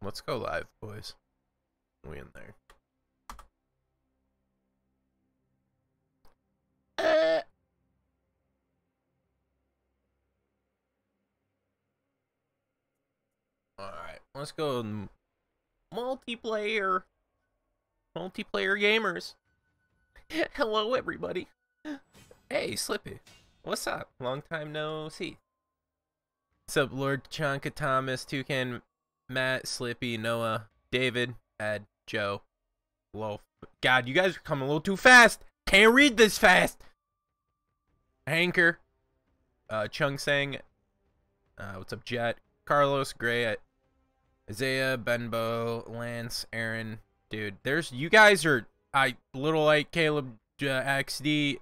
Let's go live, boys. We in there. Alright, let's go multiplayer. Multiplayer gamers. Hello, everybody. Hey, Slippy. What's up? Long time no see. What's up, Lord Chanka, Thomas, Toucan, Matt, Slippy, Noah, David, Ed, Joe, Wolf. God, you guys are coming a little too fast. Can't read this fast. Hanker, Chung Sang, what's up, Jet, Carlos, Gray, Isaiah, Benbow, Lance, Aaron. Dude, you guys are, Little Light, Caleb, XD,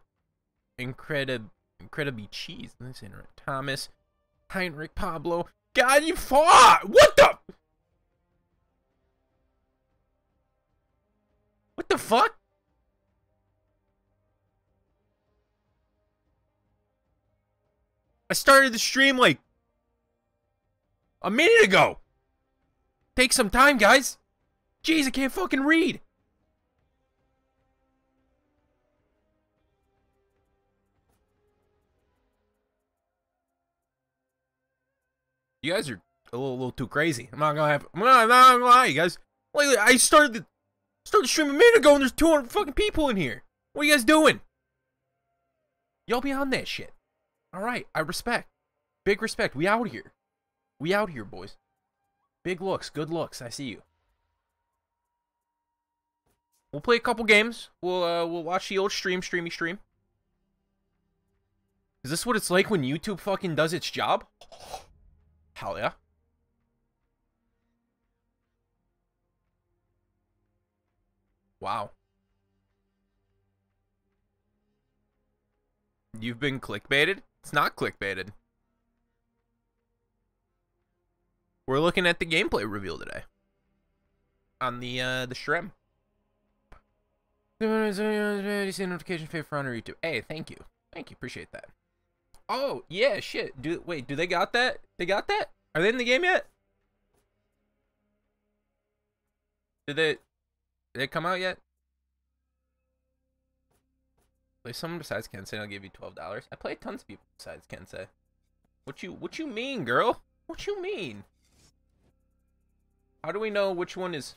incredibly cheese. That's interesting. Thomas, Heinrich, Pablo. God, you fought! What the? What the fuck? I started the stream like a minute ago. Take some time, guys. Jeez, I can't fucking read. You guys are a little too crazy. I'm not gonna lie, you guys. Like, I started the stream a minute ago, and there's 200 fucking people in here. What are you guys doing? Y'all be on that shit. All right, I respect. Big respect. We out here. We out here, boys. Big looks, good looks. I see you. We'll play a couple games. We'll watch the old streamy stream. Is this what it's like when YouTube fucking does its job? Hell yeah. Wow. You've been clickbaited? It's not clickbaited. We're looking at the gameplay reveal today. On the stream. Notification favor for honor YouTube. Hey, thank you. Thank you. Appreciate that. Oh, yeah, shit. Wait, do they got that? They got that? Are they in the game yet? Did they come out yet? Play someone besides Kensei, I'll give you $12. I play tons of people besides Kensei. What you mean, girl? What you mean? How do we know which one is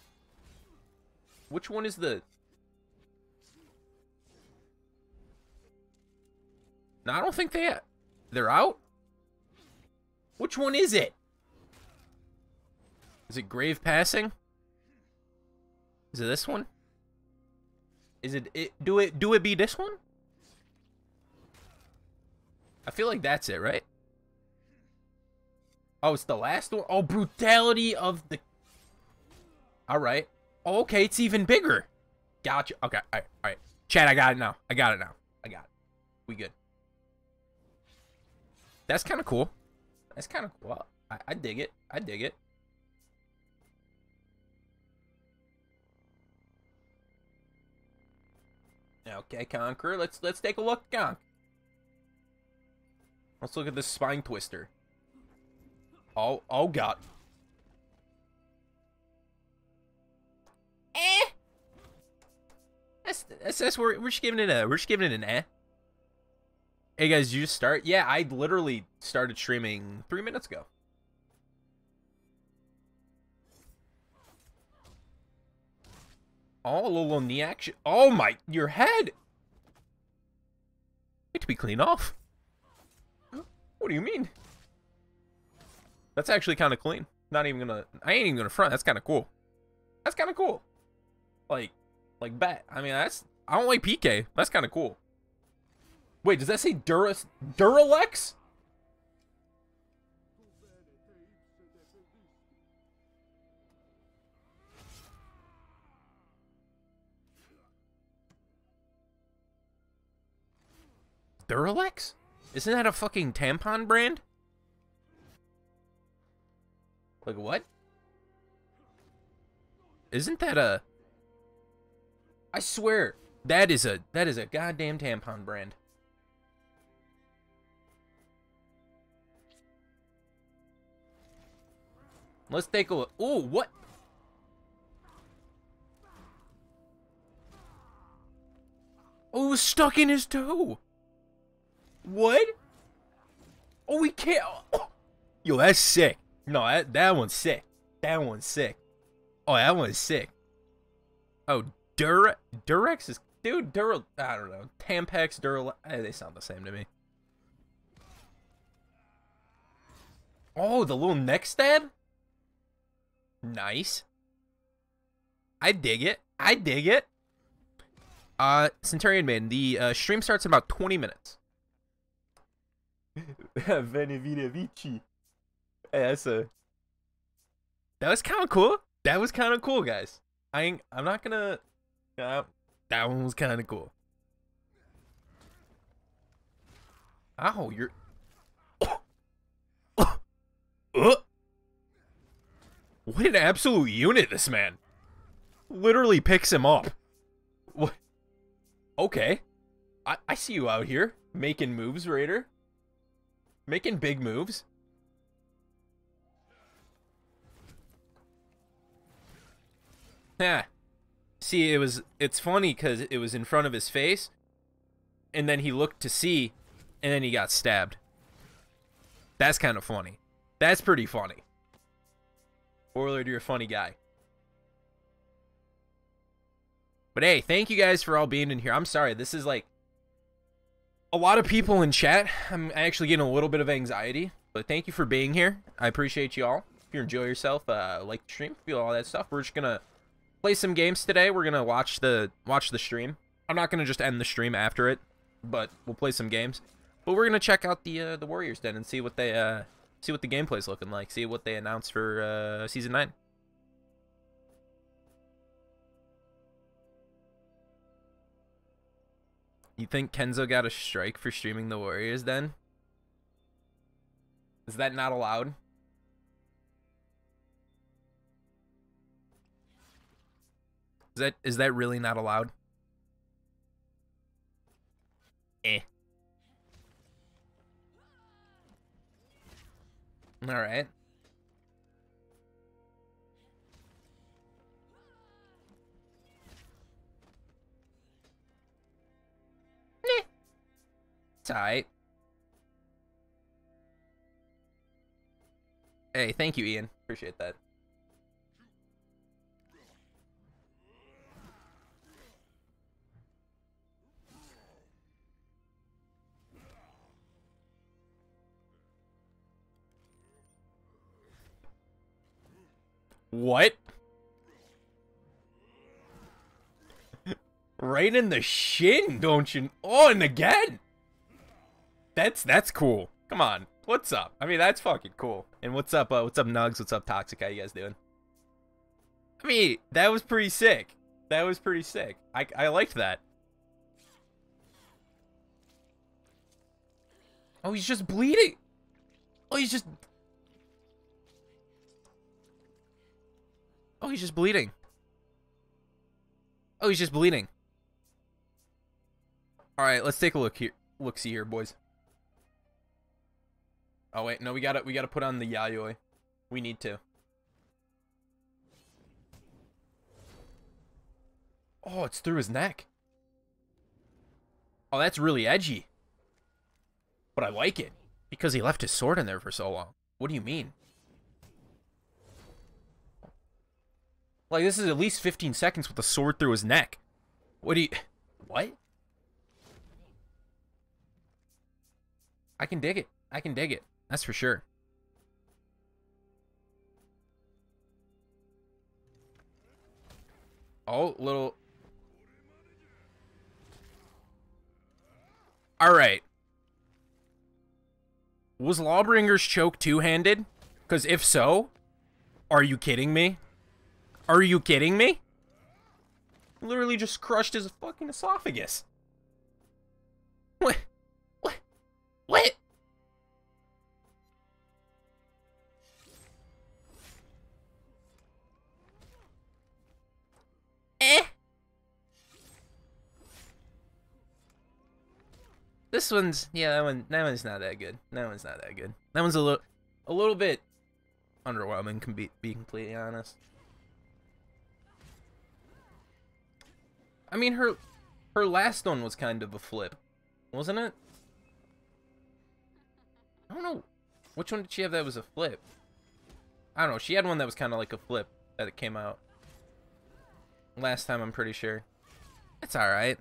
the... No, I don't think they're out. Which one is it? Is it Grave Passing? Is it this one? Is it do it be this one? I feel like that's it, right? Oh, it's the last one. Oh, Brutality of the... All right. Oh, okay, it's even bigger. Gotcha. Okay, all right. Chat, I got it now. I got it. We good. That's kind of cool. That's kind of cool. I dig it. I dig it. Okay, Conqueror. Let's take a look, Conk. Let's look at this spine twister. Oh God. That's we're just giving it an eh. Hey guys, you just start? Yeah, I literally started streaming 3 minutes ago. Oh, a little knee action. Oh my, your head. Need to be clean off. What do you mean? That's actually kind of clean. I ain't even gonna front. That's kind of cool. That's kind of cool. Like bet. I mean, I don't like PK. That's kind of cool. Wait, does that say Duralex? Duralex? Isn't that a fucking tampon brand? Like what? Isn't that a... I swear, that is a goddamn tampon brand. Let's take a look. Ooh, what? was stuck in his toe. What? Oh, we can't. Oh. Yo, that's sick. No, that one's sick. That one's sick. Oh, that one's sick. Oh, Durex is... Dude, I don't know. Tampax, they sound the same to me. Oh, the little neck stab? Nice. I dig it. I dig it. Centurion Man, the stream starts in about 20 minutes. Veni Vidi Vici. Hey, that was kind of cool. That was kind of cool, guys. I'm not gonna... that one was kind of cool. Ow, you're... What an absolute unit, this man. Literally picks him up. What? Okay. I see you out here. Making moves, Raider. Making big moves. Yeah. See, it's funny because it was in front of his face, and then he looked to see, and then he got stabbed. That's kind of funny. That's pretty funny. Warlord, you're a funny guy. But hey, thank you guys for all being in here. I'm sorry, this is like a lot of people in chat. I'm actually getting a little bit of anxiety, but thank you for being here. I appreciate you all. If you enjoy yourself, like the stream, feel all that stuff. We're just gonna play some games today. We're gonna watch the stream. I'm not gonna just end the stream after it, but we'll play some games. But we're gonna check out the Warriors Den and see what they see what the gameplay's looking like. See what they announced for season 9. You think Kenzo got a strike for streaming the Warriors Den? Is that not allowed? Is that really not allowed? Eh. All right. It's alright. Hey, thank you, Ian. Appreciate that. What? Right in the shin, don't you? Oh, and again. That's cool. Come on. What's up? I mean, that's fucking cool. And what's up, Nugs? What's up, Toxic? How you guys doing? I mean, that was pretty sick. That was pretty sick. I liked that. Oh, he's just bleeding. Oh, he's just... Oh, he's just bleeding. Oh, he's just bleeding. All right, let's take a look here. Look-see here, boys. Oh wait, no, we gotta put on the Yayoi. We need to. Oh, it's through his neck. Oh, that's really edgy. But I like it because he left his sword in there for so long. What do you mean? Like, this is at least 15 seconds with a sword through his neck. What do you... What? I can dig it. I can dig it. That's for sure. Oh, little... Alright. Was Lawbringer's choke two-handed? Because if so, are you kidding me? Are you kidding me? Literally just crushed his fucking esophagus. What? What? What? Eh? This one's, yeah, that one's not that good. That one's not that good. That one's a little bit underwhelming, can be completely honest. I mean, her Her last one was kind of a flip, wasn't it? I don't know. Which one did she have that was a flip? I don't know. She had one that was kind of like a flip that it came out. Last time, I'm pretty sure. It's alright.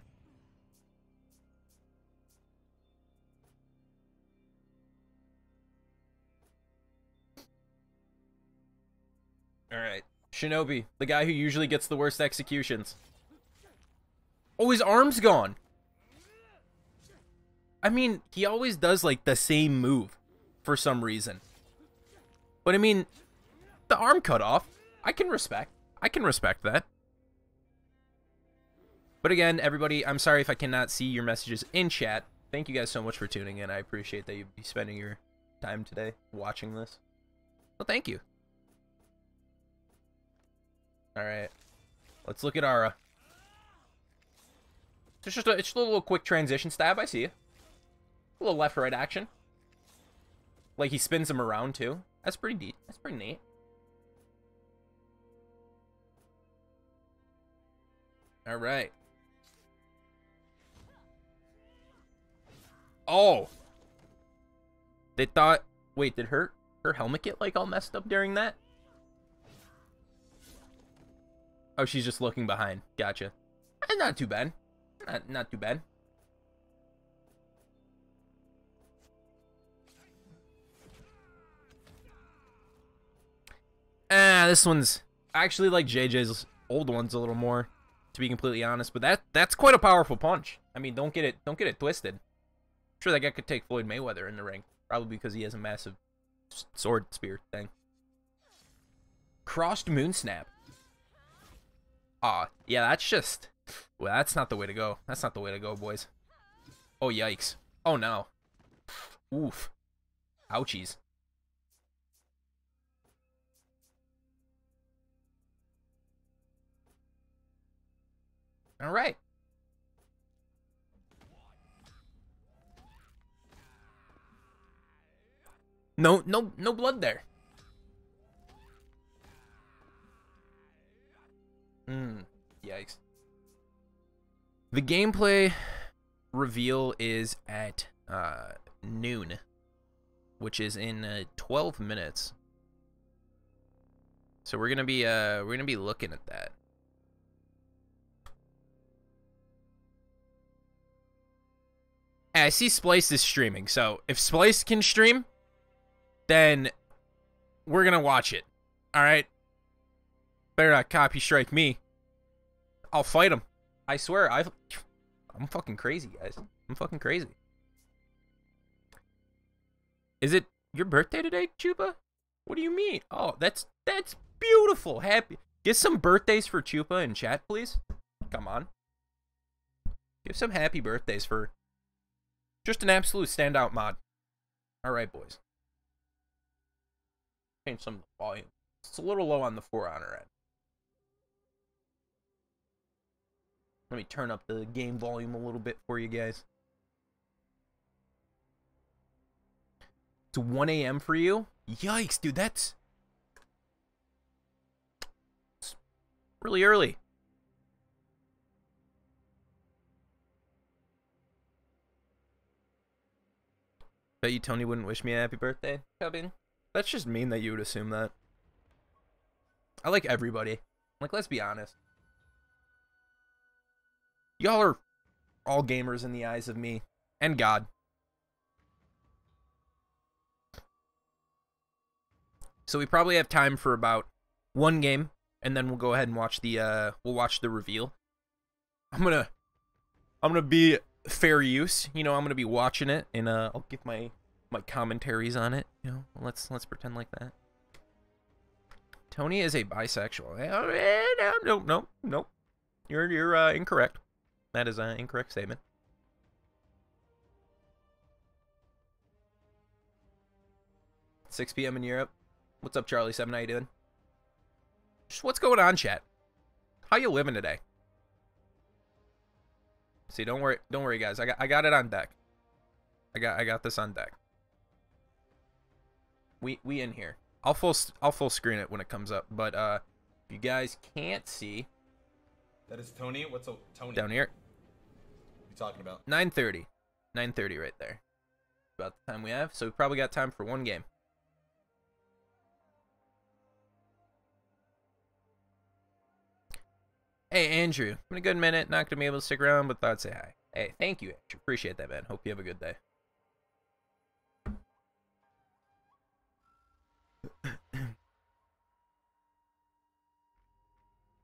Alright. Shinobi, the guy who usually gets the worst executions. Oh, his arm's gone. I mean, he always does, like, the same move for some reason. But, I mean, the arm cut off. I can respect that. But again, everybody, I'm sorry if I cannot see your messages in chat. Thank you guys so much for tuning in. I appreciate that you be spending your time today watching this. Well, thank you. Alright. Let's look at Ara. It's just a little quick transition stab. I see you. A little left-right action. Like he spins him around too. That's pretty neat. That's pretty neat. All right. Oh. They thought. Wait, did her helmet get like all messed up during that? Oh, she's just looking behind. Gotcha. Not too bad. Not too bad. This one's I actually like JJ's old ones a little more, to be completely honest. But that's quite a powerful punch. I mean, don't get it twisted. I'm sure that guy could take Floyd Mayweather in the ring, probably because he has a massive sword spear thing. Crossed moon snap. Yeah, that's just... Well, that's not the way to go. That's not the way to go, boys. Oh, yikes. Oh, no. Oof. Ouchies. All right. No blood there. Yikes. The gameplay reveal is at noon, which is in 12 minutes. So we're gonna be looking at that. I see Splice is streaming, so if Splice can stream, then we're gonna watch it. All right. Better not copy strike me. I'll fight him. I swear, I'm fucking crazy, guys. I'm fucking crazy. Is it your birthday today, Chupa? What do you mean? Oh, that's beautiful. Happy. Get some birthdays for Chupa in chat, please. Come on. Give some happy birthdays for just an absolute standout mod. All right, boys. Change some of the volume. It's a little low on the For Honor end. Let me turn up the game volume a little bit for you guys. It's 1 a.m. for you? Yikes, dude, that's really early. Bet you Tony wouldn't wish me a happy birthday, Kevin. That's just mean that you would assume that. I like everybody. Like, let's be honest. Y'all are all gamers in the eyes of me and God. So we probably have time for about one game, and then we'll go ahead and watch the reveal. I'm gonna be fair use. You know, I'm gonna be watching it, and I'll give my commentaries on it. You know, let's pretend like that. Tony is a bisexual. No. You're incorrect. That is an incorrect statement. "6 p.m. in Europe. What's up, Charlie7? How you doing? Just what's going on, chat? How you living today? See, don't worry, guys. I got it on deck. I got this on deck. We in here. I'll full screen it when it comes up. But if you guys can't see, that is Tony. What's up, Tony? Down here. talking about? 9:30. 9:30 right there. About the time we have, so we probably got time for one game. Hey, Andrew. Been a good minute. Not gonna be able to stick around, but thought I'd say hi. Hey, thank you, Andrew. Appreciate that, man. Hope you have a good day.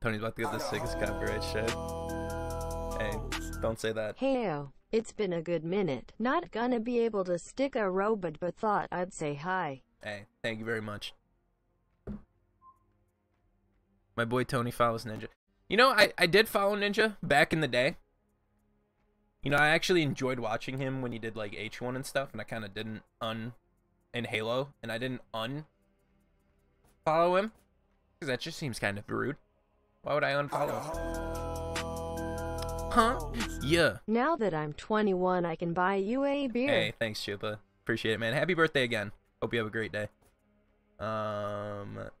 Tony's about to get the sickest copyright shit. Hey, don't say that. Heyo, it's been a good minute. Not gonna be able to stick a robot, but thought I'd say hi. Hey, thank you very much. My boy Tony follows Ninja. You know, I did follow Ninja back in the day. You know, I actually enjoyed watching him when he did like H1 and stuff, and I kind of didn't in Halo, and I didn't follow him because that just seems kind of rude. Why would I unfollow? Huh? Yeah. Now that I'm 21, I can buy you a beer. Hey, thanks, Chupa. Appreciate it, man. Happy birthday again. Hope you have a great day. An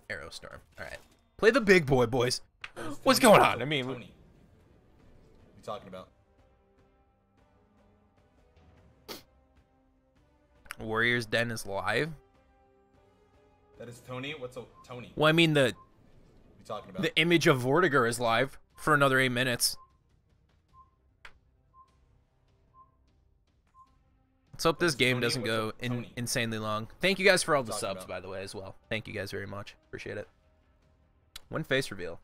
arrow storm. All right. Play the big boy, boys. What's going on? I mean, Tony. What are you talking about? Warrior's Den is live. That is Tony. What's a Tony? Well, I mean What are you talking about? the image of Vortiger is live for another 8 minutes. Let's hope this game doesn't go insanely long. Thank you guys for all the subs, by the way, as well. Thank you guys very much. Appreciate it. One face reveal.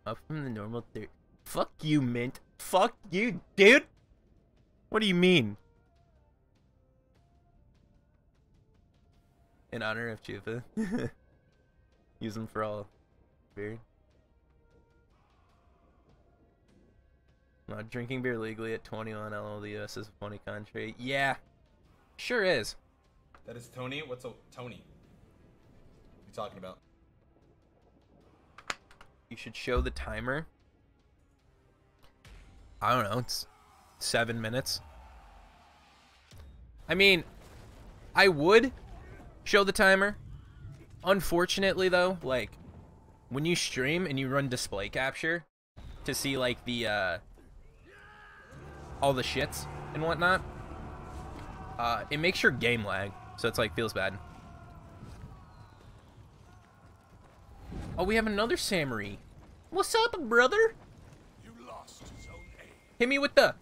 Up from the normal 30. Fuck you, Mint. Fuck you, dude. What do you mean? In honor of Chupa. Use them for all beer. Not drinking beer legally at 21. LOL, the US is a funny country. Yeah, sure is. That is Tony. What's a Tony? What are you talking about? You should show the timer. I don't know. It's 7 minutes. I mean, I would show the timer. Unfortunately, though, like, when you stream and you run display capture to see, like, the, all the shits and whatnot, it makes your game lag. So it's, like, feels bad. Oh, we have another Samurai. What's up, brother? You lost Zone A. Hit me with the...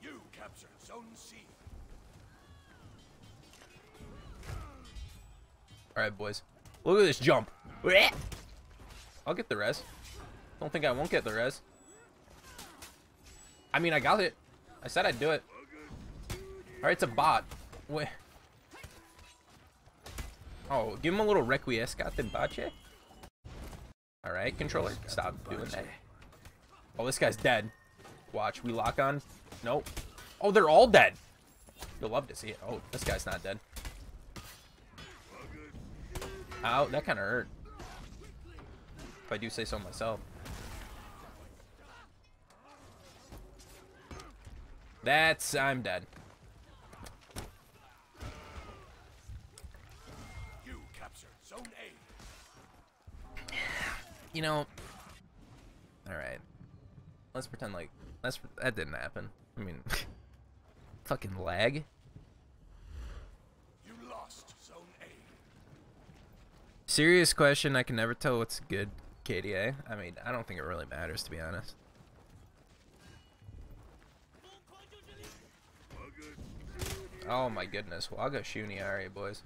You captured Zone C. Alright, boys. Look at this jump. I'll get the res. Don't think I won't get the res. I mean, I got it. I said I'd do it. Alright, it's a bot. Wait. Oh, give him a little requiescat in bache. Alright, controller. Stop doing that. Oh, this guy's dead. Watch, we lock on. Nope. Oh, they're all dead. You'll love to see it. Oh, this guy's not dead. Ow, that kind of hurt. If I do say so myself. I'm dead. You captured Zone A. You know. Alright. Let's pretend like that didn't happen. I mean, fucking lag. You lost Zone A. Serious question. I can never tell what's good KDA. I mean, I don't think it really matters, to be honest. Oh my goodness. Well, I'll go Shuni. Alright, boys.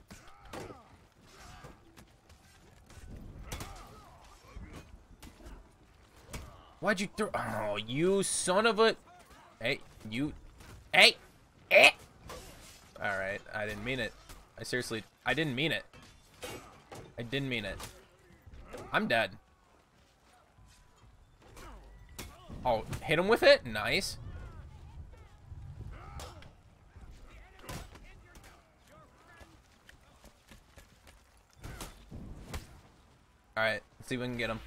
Why'd you throw? Oh, you son of a... Hey, you... Hey! Eh! Alright, I didn't mean it. I didn't mean it. I didn't mean it. I'm dead. Oh, hit him with it? Nice. Alright, let's see if we can get him.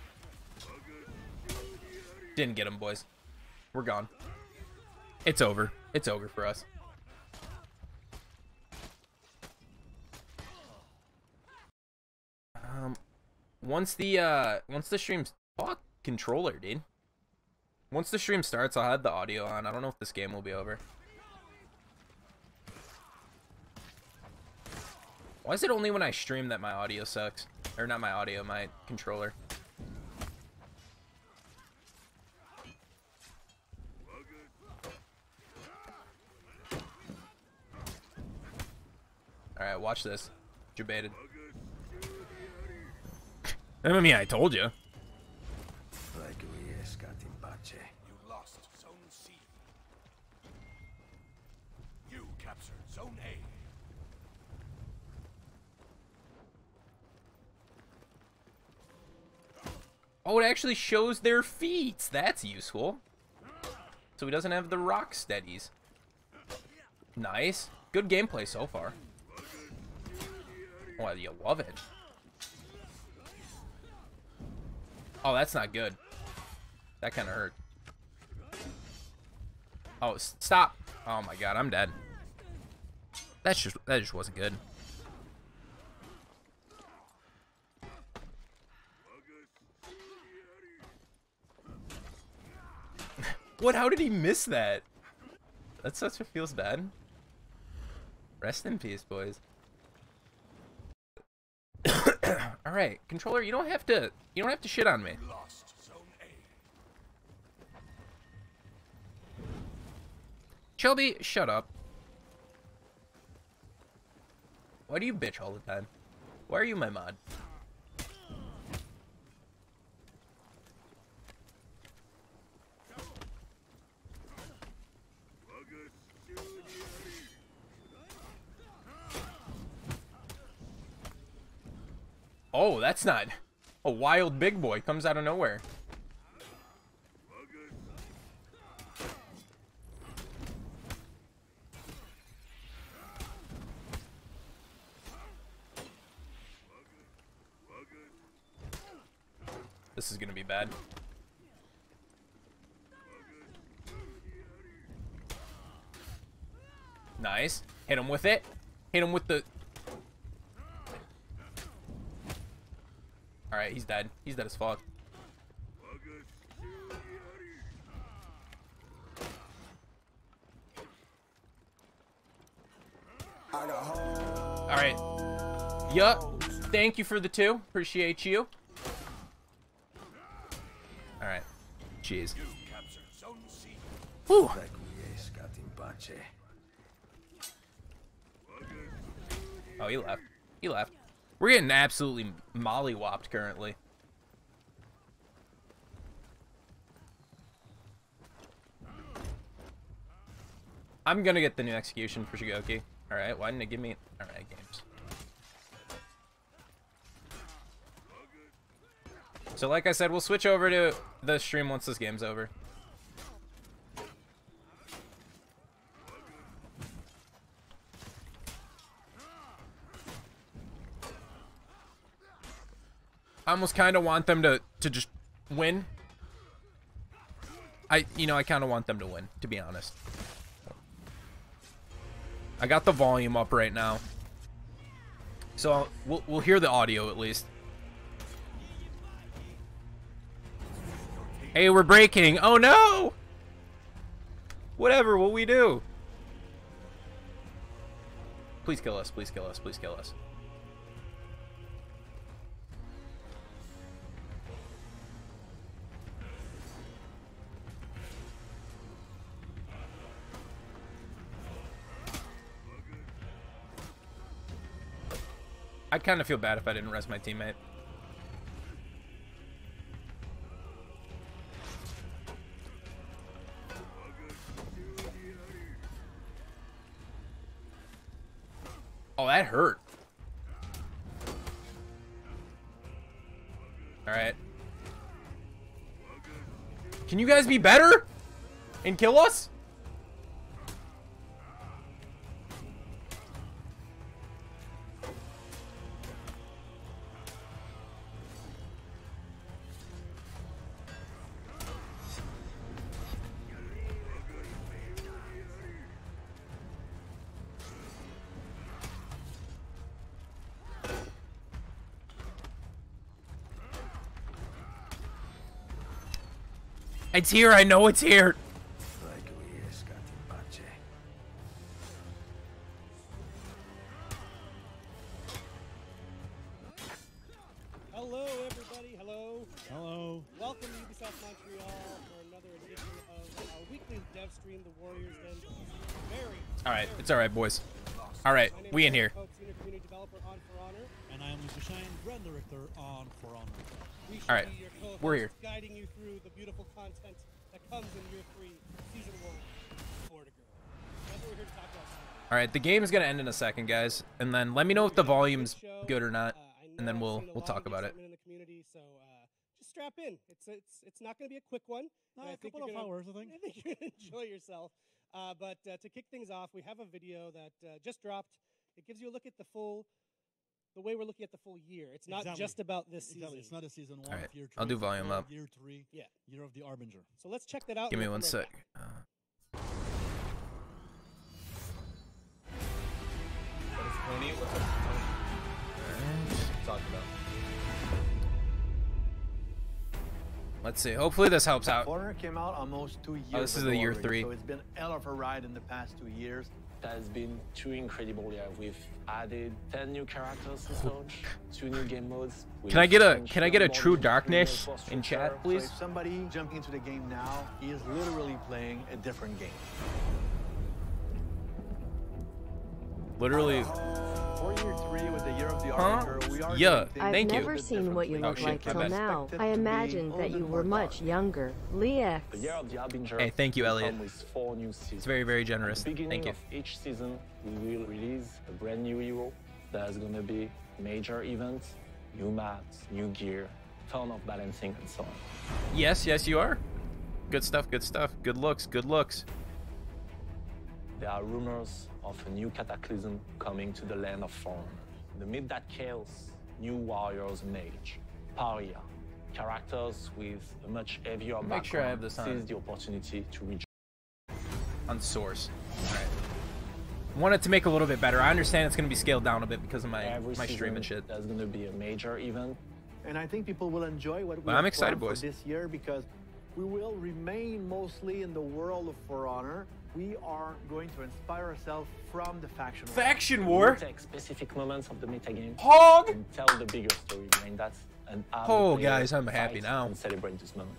Didn't get him, boys. We're gone. It's over. It's over for us. Once the stream's fuck controller, dude. Once the stream starts, I'll have the audio on. I don't know if this game will be over. Why is it only when I stream that my audio sucks? Or not my audio, my controller. Alright, watch this. You baited. I mean, I told you. You lost Zone C. You captured Zone A. Oh, it actually shows their feet. That's useful. So he doesn't have the rock steadies. Nice. Good gameplay so far. Oh, you love it. Oh, that's not good. That kind of hurt. Oh, stop. Oh my god, I'm dead. That just wasn't good. What? How did he miss that? That's such a feels bad. Rest in peace, boys. All right, controller, you don't have to shit on me. Lost Zone A. Shelby, shut up. Why do you bitch all the time? Why are you my mod? Oh, that's not... A wild big boy comes out of nowhere. This is gonna be bad. Nice. Hit him with it. Hit him with the... Alright, he's dead. He's dead as fuck. Alright. Yup. Thank you for the 2. Appreciate you. Alright. Jeez. You captured Zone C. Whew. Oh, he left. He left. We're getting absolutely mollywopped currently. I'm gonna get the new execution for Shigoki. Alright, why didn't it give me... Alright, games. So like I said, we'll switch over to the stream once this game's over. I almost kind of want them to just win. I kind of want them to win, to be honest. I got the volume up right now. So we'll hear the audio at least. Hey, we're breaking. Oh no! Whatever, what we do? Please kill us, please kill us, please kill us. I'd kind of feel bad if I didn't rest my teammate. Oh, that hurt. Alright. Can you guys be better? And kill us? It's here. I know it's here. Hello, everybody. Hello. Hello. Welcome to Ubisoft Montreal for another edition of our weekly dev stream, The Warriors Den. Very. All right. It's all right, boys. All right. My name We is in here. Eric Hope, Senior Community Developer on For Honor. And I am Mr. Shine, Brand Director on For Honor. We should All right. be your co-hosts, We're here. guiding you through the beautiful content that comes in Year 3, Season 1, Vortiger. That's what we're here to talk about tonight. All right. The game is gonna end in a second, guys, and then let me know if the volume's good or not, and then we'll talk about it. In the community, so just strap in. It's not going to be a quick one. No, and I a think couple you're of gonna- hours, I think. I think you're going to enjoy yourself. But to kick things off, we have a video that just dropped. It gives you a look at the way we're looking at the full year. It's not Exactly. just about this season. Exactly. It's not a season 1 All right. of year 3. I'll do volume up. Year 3. Yeah. Year of the Harbinger. So let's check that out. Give and me we'll one come right sec. back. What is Tony? What's up, Tony? What you talking about? Let's see. Hopefully this helps out. Foreigner came out almost 2 years this is ago the year already, 3. So it's been hell of a ride in the past 2 years. It has been too incredible. Yeah, we've added 10 new characters since launch, 2 new game modes. Can I get a We've True changed Darkness the boss in chat, structure. So please? if somebody jumping into the game now, he is literally playing a different game. Literally. For year 3 with the year of the Huh? Harbinger, we are Yeah. doing things I've Thank you. never a bit seen what you differently. look shit, like my till bad. now. Expected I to be imagined a that little you bit were more much dark. younger. Lex. The year of the Harbinger. Hey, thank you, will Elliot. come with 4 new seasons. It's very, very generous. At the beginning Thank you. of each season, we will release a brand new hero. There's gonna be major events, new maps, new gear, ton of balancing, and so on. Yes, yes, you are. Good stuff, good stuff. Good looks, good looks. There are rumors of a new cataclysm coming to the land of Form. Amid that chaos, new warriors emerge. Paria, characters with a much heavier background, Make sure I have this on. seize the opportunity to reach. On source. Alright. Wanted to make a little bit better. I understand it's going to be scaled down a bit because of my Every stream season, and shit. There's gonna be a major event. And I think people will enjoy what we But I'm have excited, planned for boys. this year because we will remain mostly in the world of For Honor. We are going to inspire ourselves from the faction war. Faction We will take specific moments of the metagame Hog! and tell the bigger story behind that. And have the Oh, players guys, I'm happy fight now. and celebrate this moment.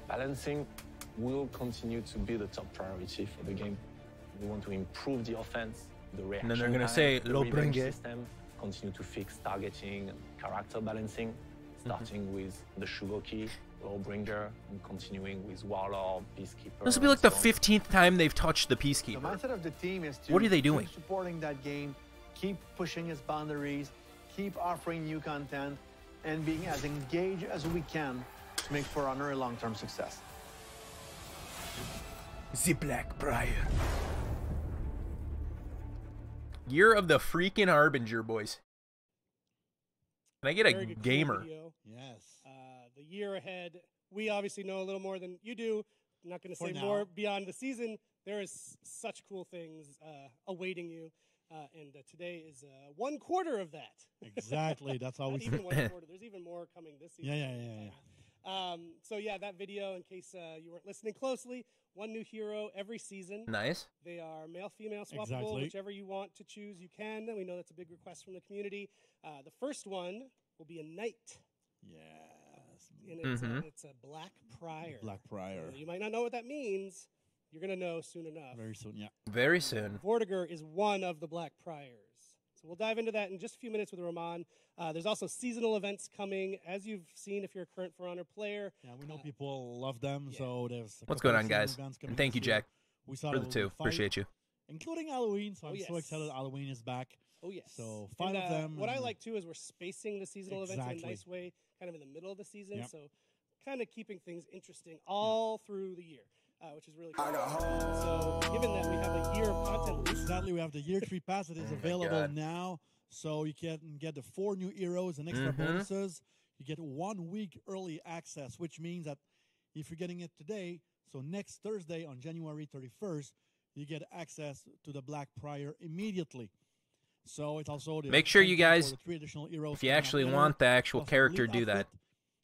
Balancing will continue to be the top priority for the game. We want to improve the offense, the reaction then they're gonna time, say, the "Lo revenge bringue." system, continue to fix targeting and character balancing, starting with the Sugar Key, Lawbringer, and continuing with Warlord, Peacekeeper. This will be like the and so on. 15th time they've touched the The Peacekeeper. mindset of the team is to What are they doing? keep supporting that game, keep pushing its boundaries, keep offering new content, and being as engaged as we can to make For Honor a long-term success. The Black Briar. Year of the freaking Harbinger, boys. Can I get Very a good, cool gamer? video. Yes. The year ahead, we obviously know a little more than you do. I'm not going to For say now. more beyond the season. There is such cool things awaiting you, and today is 1/4 of that. Exactly. That's how Not we even 1/4. There's even more coming this season. Yeah. So yeah, that video. In case you weren't listening closely, one new hero every season. Nice. They are male, female, swappable, Exactly. whichever you want to choose. You can. We know that's a big request from the community. The first one will be a knight. Yes. And Mhm. it's a black prior. Black Prior. You might not know what that means. You're gonna know soon enough. Very soon, yeah. Very soon. Vortiger is one of the black priors. So we'll dive into that in just a few minutes with Rahman. There's also seasonal events coming, as you've seen if you're a current For Honor player. Yeah, we know people love them, yeah. so there's. What's couple going of on, seasonal guys? events coming And thank you, this year. Jack, We saw for that the we'll 2. do 5, Appreciate you. including Halloween. So Oh, I'm so yes. excited. Halloween is back. Oh yes. So 5 And, of them. What I and- like too is we're spacing the seasonal events in a Exactly. nice way, kind of in the middle of the season. Yep. So kind of keeping things interesting all through the year, which is really cool. So given that we have a year of content released, Exactly. We have the Year 3 Pass that is Oh my available God. now. So you can get the 4 new heroes and extra Mhm. bonuses. You get 1 week early access, which means that if you're getting it today, so next Thursday on January 31st, you get access to the Black Prior immediately. So it's also Make sure you guys, for the 3 additional heroes if you coming up actually later, want the actual plus character, elite do that. outfit.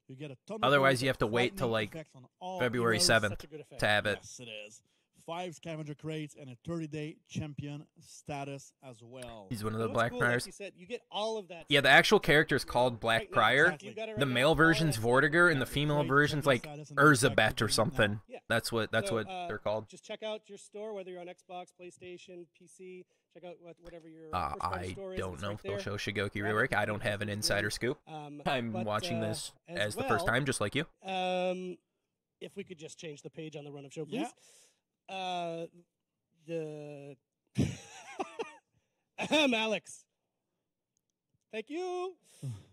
You get a ton of Otherwise, gold you have to with wait till frightening like effects on all February heroes. 7th Such a good effect. to have it. Yes, it is. 5 scavenger crates and a 30-day champion status as well. He's one of And the what's Black cool, like Priors. you said, you get all of that. Yeah, the stuff actual character is called Black right now. Prior. Exactly. You got it right The now, male all version's that. Vortiger, and the Yeah, female great version's like champion status and the effect Urzabet or we're doing something. now. Yeah. That's what So, they're called. Just check out your store, whether you're on Xbox, PlayStation, PC. Check out whatever your first-party I store is. don't It's know right if they'll there. show Shigoki Grab it, rework. you I can don't have an get it insider free. scoop. I'm But, watching this as the well, first time, just like you. If we could just change the page on the run of show, please. Yeah. The Alex. Thank you.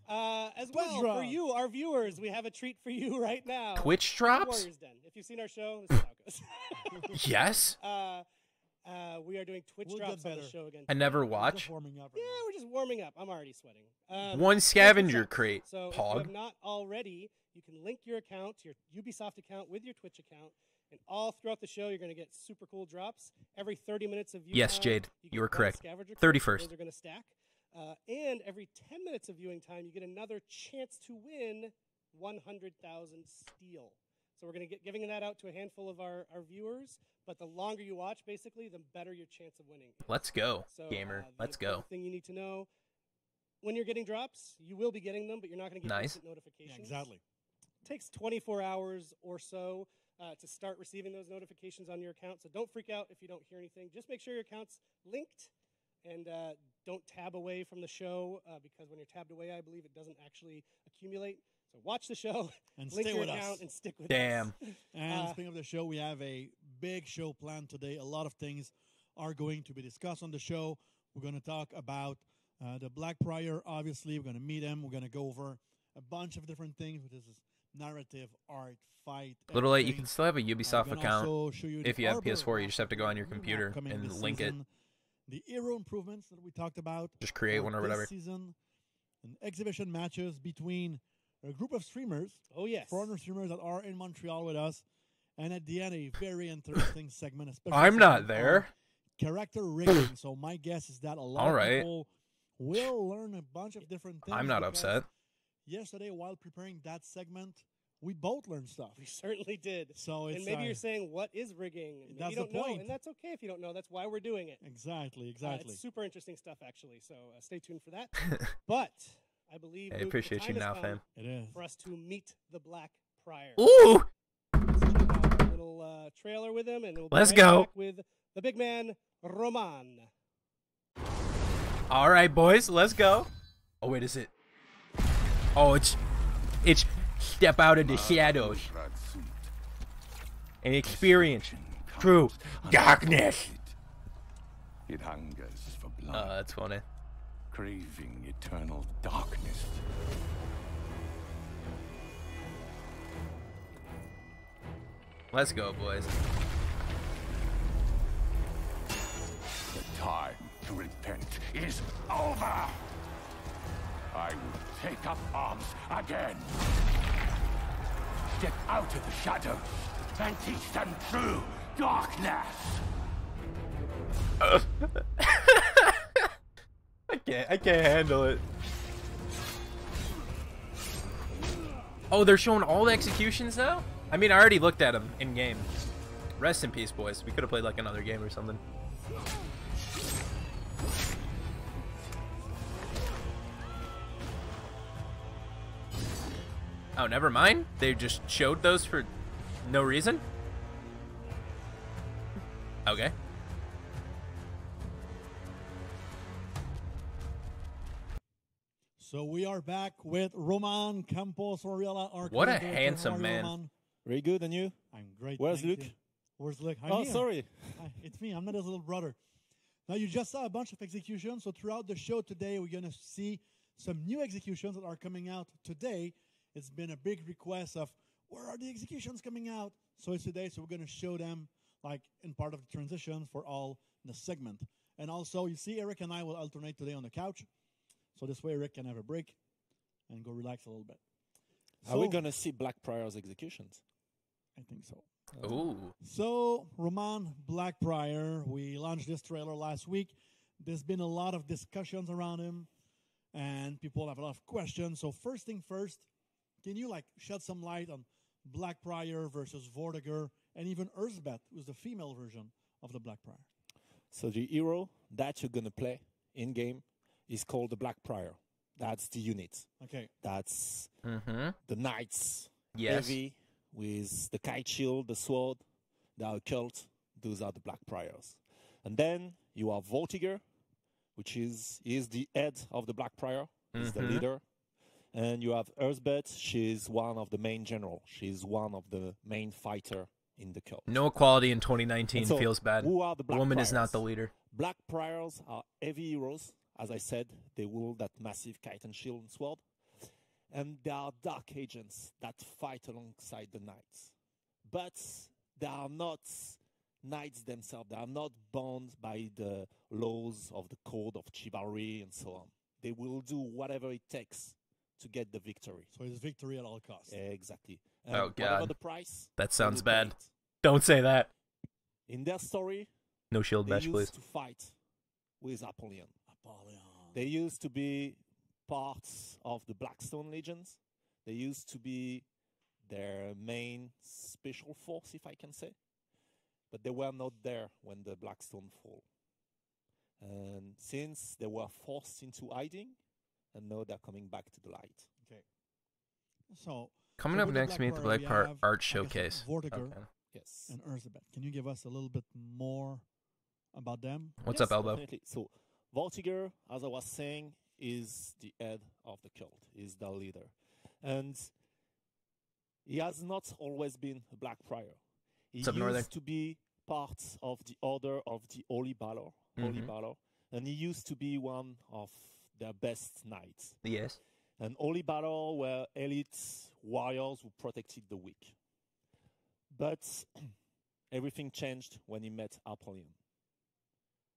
As well, for drop. you, our viewers, we have a treat for you right now. Twitch The drops? Warriors Den. If you've seen our show, this is how it goes. Yes. We are doing Twitch We'll get drops on the better. show again. I never Just watch. warming up right Yeah, now. we're just warming up. I'm already sweating. One Twitch scavenger drops. crate. So if you Pog. have not already, you can link your account, your Ubisoft account, with your Twitch account, and all throughout the show, you're going to get super cool drops. Every 30 minutes of viewing Yes, time, Jade, you you get were one correct. scavenger crate. 31st. Those are going to stack. And every 10 minutes of viewing time, you get another chance to win 100,000 steel. So we're going to get giving that out to a handful of our viewers. But the longer you watch, basically, the better your chance of winning. Let's go, So, gamer. the Let's go. important thing you need to know, when you're getting drops, you will be getting them, but you're not going to get Nice. instant notifications. Yeah, exactly. It takes 24 hours or so to start receiving those notifications on your account. So don't freak out if you don't hear anything. Just make sure your account's linked, and don't tab away from the show, because when you're tabbed away, I believe it doesn't actually accumulate. So watch the show, And link stay your with account, us. and stick with Damn. us. And speaking of the show, we have a big show planned today. A lot of things are going to be discussed on the show. We're going to talk about the Black Prior, obviously. We're going to meet him. We're going to go over a bunch of different things, which is narrative, art, fight. Little late, you everything. can still have a We're Ubisoft gonna account. also show you If the you have Arbor PS4, you just have to go on your new map computer coming and this link it. season, the hero improvements that we talked about. Just create for one or this whatever. season, and exhibition matches between a group of streamers, Oh, yes. foreigner streamers that are in Montreal with us, and at the end, a very interesting segment. Especially I'm not segment there. on character rigging. So my guess is that a lot All of right. people will learn a bunch of different things. I'm not because upset. Yesterday, while preparing that segment, we both learned stuff. We certainly did. So it's And maybe you're saying, what is rigging? Maybe That's you the don't know, point. and that's okay if you don't know. That's why we're doing it. exactly. It's super interesting stuff, actually. So stay tuned for that. But I believe I Luke, appreciate the you time now, has come fam. It is. for us to meet the Black Prior. Ooh! Let's check out a little trailer with him, and we'll be Let's right go. back with the big man, Roman. All right, boys, let's go. Oh, wait, is it? Oh, it's step out of the shadows and experience true darkness. It hungers for blood, That's funny. craving eternal darkness. Let's go, boys. The time to repent is over. I will take up arms again. Step out of the shadows and teach them true darkness. I can't handle it. Oh, they're showing all the executions now? I mean, I already looked at them in game. Rest in peace, boys. We could have played like another game or something. Oh, never mind. They just showed those for no reason? Okay. So we are back with Roman Campos Oriela. Our What a commentator. handsome How are you, man. Roman? Very good, and you? I'm great. Where's thank Luke? you. Where's Luke? I'm Oh, here. sorry. Hi, it's me. I'm not his little brother. Now, you just saw a bunch of executions. So throughout the show today, we're going to see some new executions that are coming out today. It's been a big request of, where are the executions coming out? So it's today, so we're going to show them like in part of the transition for all the segment. And also, you see Eric and I will alternate today on the couch. So this way Eric can have a break and go relax a little bit. Are we going to see Black Prior's executions? I think so. Ooh. So, Roman Black Prior, we launched this trailer last week. There's been a lot of discussions around him, and people have a lot of questions. So first thing first, can you like shed some light on Blackprior versus Vortiger, and even Erzbeth, who's the female version of the Blackprior? So the hero that you're going to play in-game is called the Blackprior. That's the unit. Okay. That's the knights. Yes. Heavy with the kite shield, the sword, the occult. Those are the Blackpriors. And then you have Vortiger, which is the head of the Blackprior. He's the leader. And you have Erzbeth. She's one of the main general. She's one of the main fighter in the cult. No equality in 2019 So, feels bad. who are the Black Woman is Priors? not the leader. Blackpriors are heavy heroes. As I said, they wield that massive kite and shield and sword. And they are dark agents that fight alongside the knights. But they are not knights themselves. They are not bound by the laws of the code of chivalry and so on. They will do whatever it takes to get the victory. So it's victory at all costs. Exactly. Oh, And whatever God. the price, That they sounds will pay bad. it. Don't say that. In their story, No shield they bash, used please. to fight with Apollyon. Apollyon. They used to be parts of the Blackstone Legions. They used to be their main special force, if I can say. But they were not there when the Blackstone fall. And since they were forced into hiding, and now they're coming back to the light. Okay. So Coming so up with the next, we have the Blackprior, Blackprior have, Art like I said, Showcase. Vortiger Okay. Yes. and Erzbeth. Can you give us a little bit more about them? What's Yes, up, Elbow? Definitely. So, Vortiger, as I was saying, is the head of the cult, is the leader. And he has not always been a Blackprior. He What's up, used Northern? to be part of the Order of the Holy Valor, and he used to be one of their best knights. Yes. And Holy Valor were elite warriors who protected the weak. But everything changed when he met Apollyon.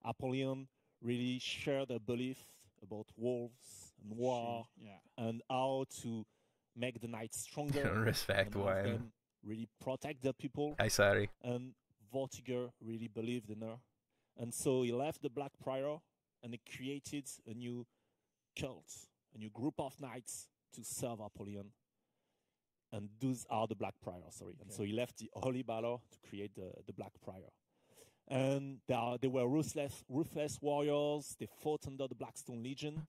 Apollyon really shared a belief about wolves and war and how to make the knights stronger. Respect, and have Wine. them really protect the people. Hi, sorry. And Vortiger really believed in her. And so he left the Blackprior and he created a new cult, a new group of knights to serve Apollyon. And those are the Blackprior, sorry. And so he left the Holy Valor to create the Blackprior. And they were ruthless warriors. They fought under the Blackstone Legion.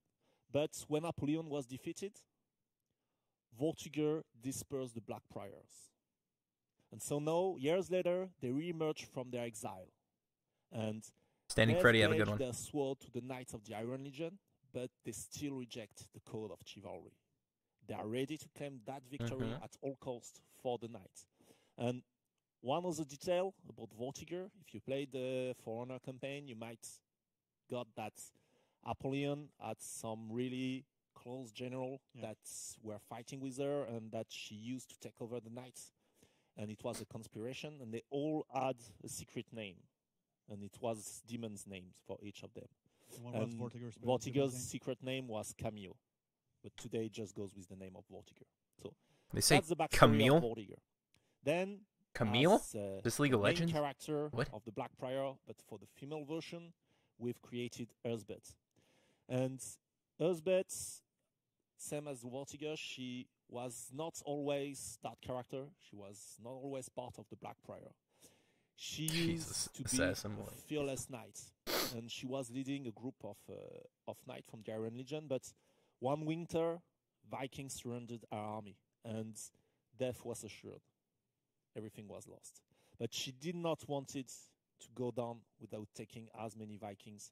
But when Apollyon was defeated, Vortiger dispersed the Blackpriors. And so now, years later, they re-emerged from their exile. And Standing they've Freddy, have a good pledged one. their sword to the Knights of the Iron Legion, but they still reject the code of chivalry. They are ready to claim that victory at all costs for the Knights. And one other detail about Vortiger, if you played the For Honor campaign, you might got that Apollyon had some really close general that were fighting with her and that she used to take over the Knights. And it was a conspiration, and they all had a secret name. And it was demons' names for each of them. And what And was Vortiger's Vortiger's secret name was Camille. But today it just goes with the name of Vortiger. So They say that's the backstory Camille? of Vortiger. Then Camille? as, This League of the main Legends? character What? of the Blackprior, but for the female version, we've created Erzbeth. And Erzbeth, same as Vortiger, she was not always that character. She was not always part of the Blackprior. She Jesus, used to be assassin a boy. fearless knight, and she was leading a group of knights from the Iron Legion. But one winter, Vikings surrounded her army, and death was assured. Everything was lost. But she did not want it to go down without taking as many Vikings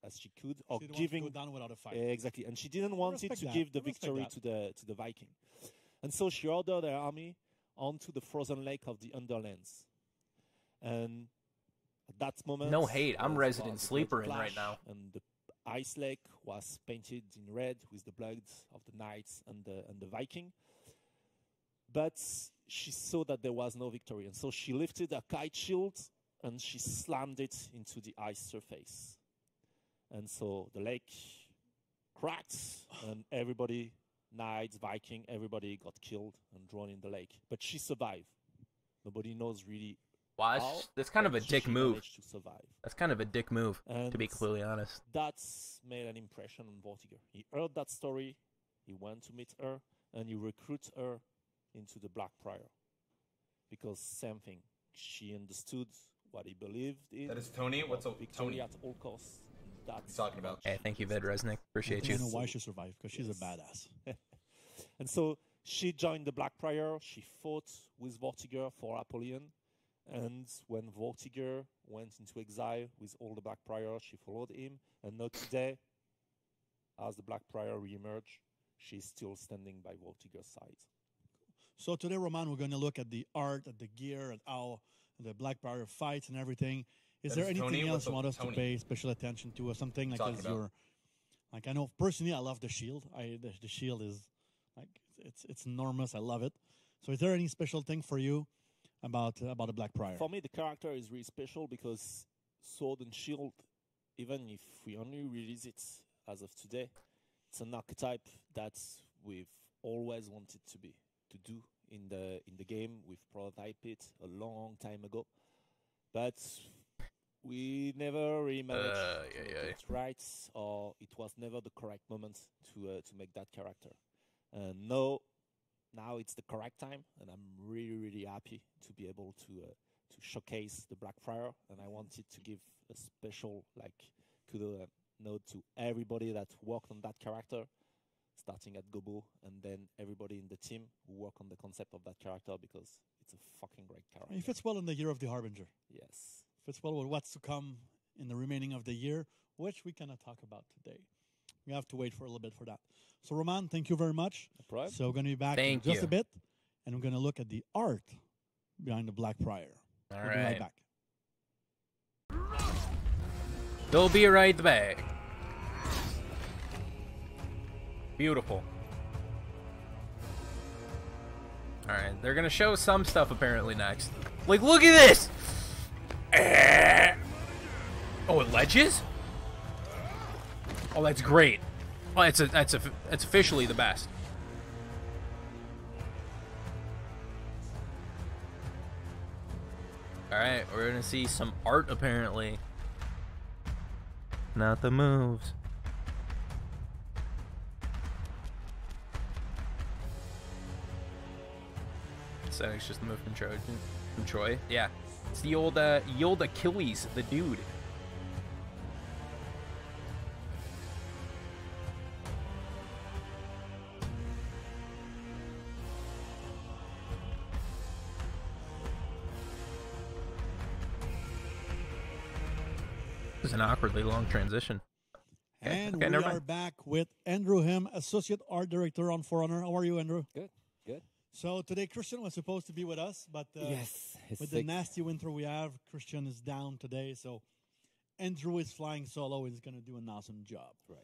as she could, or She didn't want giving to go down without a fight. exactly. And she didn't want it respect to that. give the I respect victory that. to the Viking. And so she ordered her army onto the frozen lake of the Underlands. And at that moment, No hate, I'm there resident was a sleeper blood in right clash, now. And the ice lake was painted in red with the blood of the knights and the Viking. But she saw that there was no victory, and so she lifted a kite shield and she slammed it into the ice surface. And so the lake cracked, and everybody, knights, Viking, everybody got killed and drawn in the lake. But she survived. Nobody knows really Watch. how, That's kind of a but dick she move. managed to survive. That's kind of a dick move, And to be completely honest. that's made an impression on Vortiger. He heard that story, he went to meet her, and he recruits her into the Black Prior. Because same thing, she understood what he believed in. That is Tony. What's a victory Tony? at all costs. That's He's talking about. Hey, thank you, Vid Resnick. Appreciate I you. know why she survived, because she's a badass. And so she joined the Black Prior. She fought with Vortiger for Apollyon. And when Vortiger went into exile with all the Black Prior, she followed him. And now today, as the Black Prior reemerge, she's still standing by Vortiger's side. So today, Roman, we're going to look at the art, at the gear, at how the Black Prior fights and everything. Is That there is anything Tony. else What's you up, want us Tony? to pay special attention to, or something like Talking as about? your, like I know personally, I love the shield. The shield is like it's enormous. I love it. So is there any special thing for you about the Black Prior? For me, the character is really special because Sword and Shield, even if we only release it as of today, it's an archetype that we've always wanted to do in the game. We've prototyped it a long time ago, but we never really managed to get it right, or it was never the correct moment to make that character. And now it's the correct time, and I'm really happy to be able to showcase the Black Friar. And I wanted to give a special kudo note to everybody that worked on that character, starting at Gobo, and then everybody in the team who worked on the concept of that character, because it's a fucking great character. It fits well in the year of the Harbinger. Yes. Fits well with what's to come in the remaining of the year, which we cannot talk about today. We have to wait for a little bit for that. So, Roman, thank you very much. No problem. So, we're going to be back in just a bit, and we're going to look at the art behind the Black Prior. All We'll be right back. They'll be right back. Beautiful. Alright, they're gonna show some stuff apparently next. Like, look at this! Oh, it ledges? Oh, that's great. Oh, that's officially the best. Alright, we're gonna see some art apparently. Not the moves. So it's just the move from Trojan, from Troy. Yeah, it's the old Achilles, the dude. This is an awkwardly long transition. And okay, we never are mind. back with Andrew Him, Associate Art Director on For Honor. How are you, Andrew? Good. So today Christian was supposed to be with us, but Yes, he's with sick. the nasty winter we have, Christian is down today. So Andrew is flying solo. He's going to do an awesome job. Right.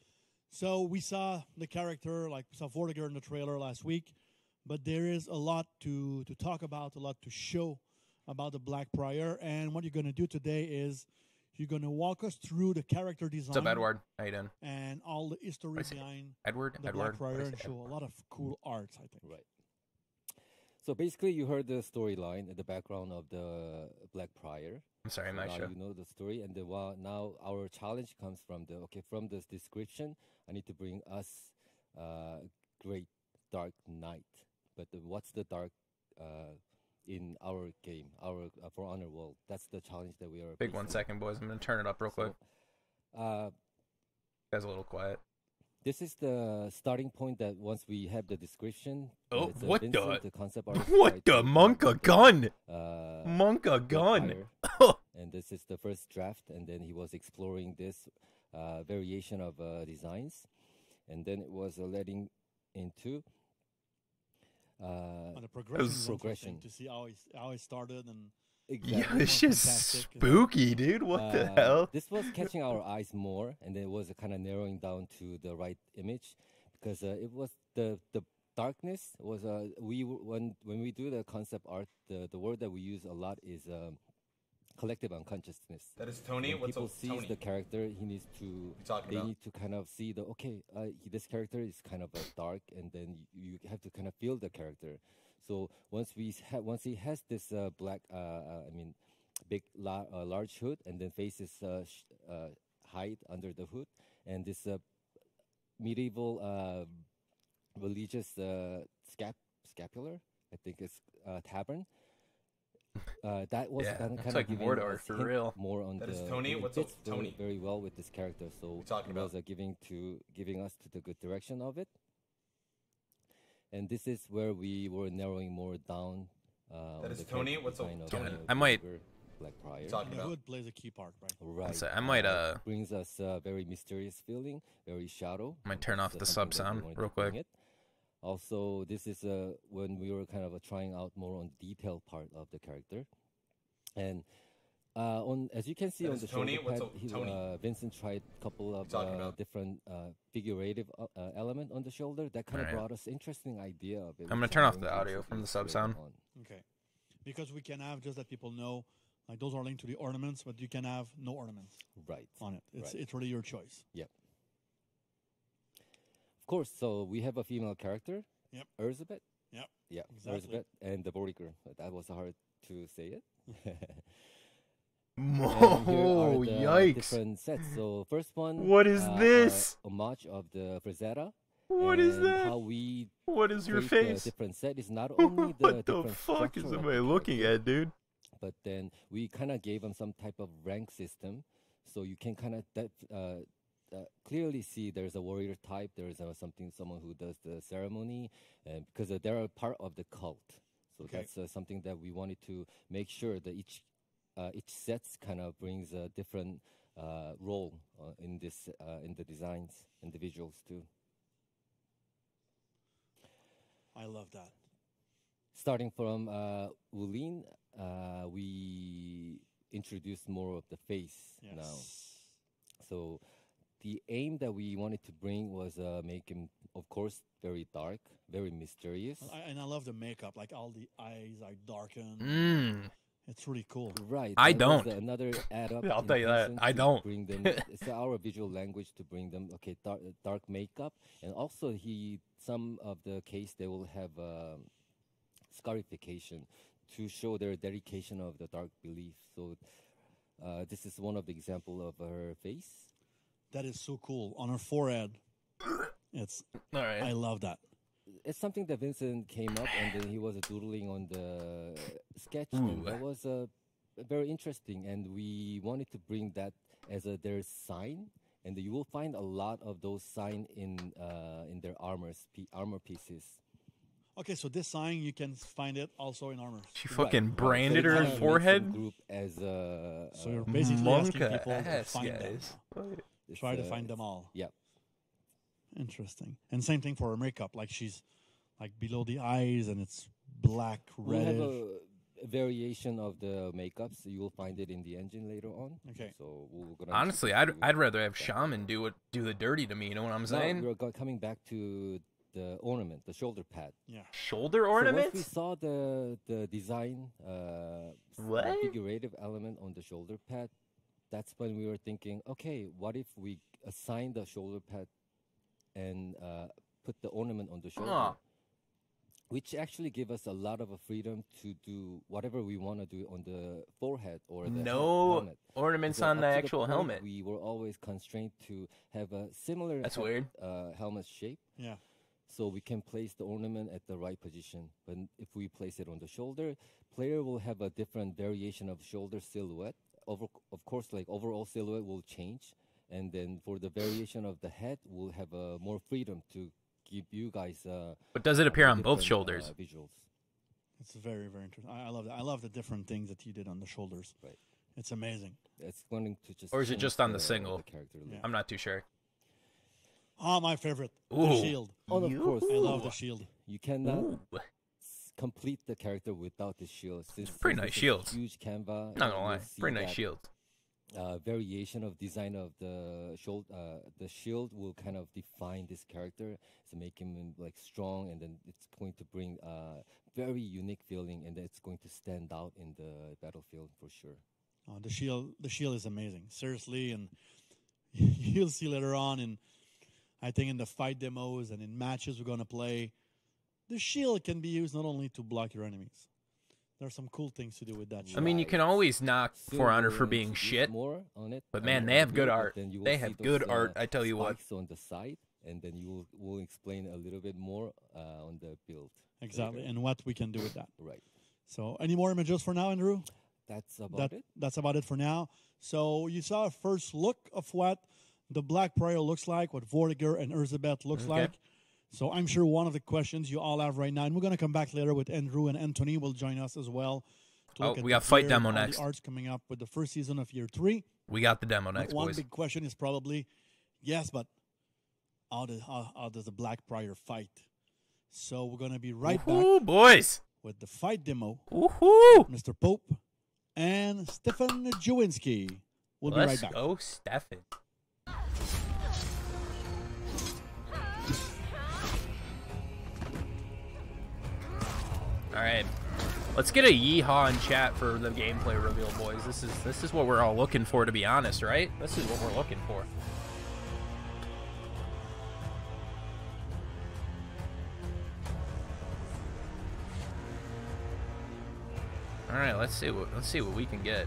So we saw the character, like we saw Vortiger in the trailer last week, but there is a lot to talk about, a lot to show about the Black Prior. And what you're going to do today is you're going to walk us through the character design. What's up, Edward? How you doing? And all the history behind Edward? the Edward? Black Prior, What is and it? show a lot of cool arts, I think. Right. So basically, you heard the storyline in the background of the Black Prior. I'm sorry, So my now show. you know the story, and now our challenge comes from from this description. I need to bring us great dark night. But what's the dark in our game, our For Honor world? That's the challenge that we are. Big 1 facing. second, boys. I'm gonna turn it up real quick. Guys, a little quiet. This is the starting point. That once we have the description. Oh, it's, what Vincent, the? concept artist What tried the to monka gun? Monka gun. And this is the first draft, and then he was exploring this variation of designs, and then it was leading into On the progression to see how he started and exactly. Yeah, it's just spooky, dude. What the hell? This was catching our eyes more, and it was kind of narrowing down to the right image, because it was the darkness was when we do the concept art, the word that we use a lot is collective unconsciousness. That is Tony. When What's people up, sees Tony? the character, he needs to. They need to kind of see this character is kind of dark, and then you have to kind of feel the character. So once he has this black, large hood, and then faces hide under the hood, and this medieval religious scapular, I think it's tabern. That was Yeah, kind it's of like giving Mordor us for hint real. more on That the. is Tony? It What's up, fits Tony? very well with this character, so you talking it was about? giving us to the good direction of it. And this is where we were narrowing more down. That on is the Tony? character What's up, design of Tony? Neo I might- Gallagher, Black Prior. Talking The about? hood plays a key part, right? Right. So I might brings us a very mysterious feeling, very shadow. Might turn That's, off the something sub that we sound wanted to real bring quick. it. Also, this is when we were kind of trying out more on the detail part of the character, and on as you can see That on is the Tony? shoulder What's pad, up, Tony? Vincent tried a couple of talking about? different figurative element on the shoulder that kind of Alright. brought us interesting idea of it. I'm gonna which turn off going the to audio from the introduce sub later sound. on. Okay. Because we can have, just that people know, like those are linked to the ornaments, but you can have no ornaments Right. on it. Right. It's really your choice. Yep. Of course, so we have a female character. Yep. Elizabeth. Yep. Yeah, Exactly. Elizabeth and the Vortiger. That was hard to say it. Oh, And here are the yikes. different sets. So first one. What is this? Homage of the Frazetta. What is and that? How we What is your create face? The different set is not only the What the different fuck is structure of somebody the looking character, at, dude? but then we kind of gave them some type of rank system, so you can kind of clearly see there's a warrior type, there's someone who does the ceremony, and because they're a part of the cult. So Okay. that's something that we wanted to make sure that each sets kind of brings a different role in this in the designs and the visuals too. I love that. Starting from Wulin, we introduced more of the face Yes. now. So the aim that we wanted to bring was make him, of course, very dark, very mysterious. And I love the makeup. Like all the eyes are darkened. Mm. It's really cool. Right. I that was don't. Another add up. I'll tell you that. I don't. Bring them. It's our visual language to bring them. Okay, dark makeup, and also some of the case they will have scarification to show their dedication of the dark belief. So this is one of the example of her face. That is so cool. On her forehead. It's. All right. I love that. It's something that Vincent came up, and then he was doodling on the sketch, Ooh. and that was very interesting. And we wanted to bring that as their sign, and you will find a lot of those sign in their armor pieces. Okay, so this sign you can find it also in armor. She fucking Right. branded So it her kind of makes them forehead. group as So you're basically asking Monka people to ass, find them. guys. It's, Try to find them all. Yeah. Interesting. And same thing for her makeup. Like she's like below the eyes and it's black, We'll reddish. have a variation of the makeups. You will find it in the engine later on. Okay. So we're gonna Honestly, I'd rather have Shaman do the dirty to me. You know what I'm saying? Now we're coming back to the ornament, the shoulder pad. Yeah. Shoulder So once we ornaments? saw the design, What? figurative element on the shoulder pad, that's when we were thinking, okay, what if we assign the shoulder pad and put the ornament on the shoulder, Huh. which actually give us a lot of freedom to do whatever we want to do on the forehead or the No helmet. ornaments So on up the to actual point, helmet. We were always constrained to have a similar That's weird. helmet shape. Yeah. So we can place the ornament at the right position. But if we place it on the shoulder, player will have a different variation of shoulder silhouette. Of course, like overall silhouette will change. And then for the variation of the head, we'll have more freedom to give you guys. But does it appear on both different, shoulders? Visuals. It's very, very interesting. I love that. I love the different things that you did on the shoulders. Right. It's amazing. It's going to just. Or is it change just on the single? character look. Yeah. I'm not too sure. Oh, my favorite. The Ooh. shield. Oh, of course. I love the shield. You cannot Ooh. complete the character without the shield. Pretty nice it's a shields. Huge canvas. Not gonna lie, you'll see pretty nice that, shields. variation of design of the shield will kind of define this character to make him like strong, and then it's going to bring very unique feeling, and it's going to stand out in the battlefield for sure. The shield is amazing. Seriously, and you'll see later on I think in the fight demos and in matches we're going to play, the shield can be used not only to block your enemies. there's some cool things to do with that. I mean, you can always knock Still For Honor going for to being use shit, more on it but on man, the they have good review, but art. then you will They see have those, good art, I tell you what. spikes on the side, and then you will explain a little bit more on the build. Exactly, later. and what we can do with that. Right. So, any more images for now, Andrew? That's about it. That's about it for now. So, you saw a first look of what the Black Prior looks like, what Vortiger and Elizabeth looks like. So, I'm sure one of the questions you all have right now, and we're going to come back later with Andrew, and Anthony will join us as well. Oh, we got fight demo next. The arts coming up with the first season of year 3. We got the demo next, One boys. big question is probably, yes, but how does the Black Prior fight? So we're going to be right back boys, with the fight demo. Woohoo! Mr. Pope and Stefan Jawinski. We'll be right back. Let's go, Stefan. All right, let's get a yeehaw in chat for the gameplay reveal, boys. This is what we're all looking for, to be honest, right? This is what we're looking for. All right, let's see what we can get.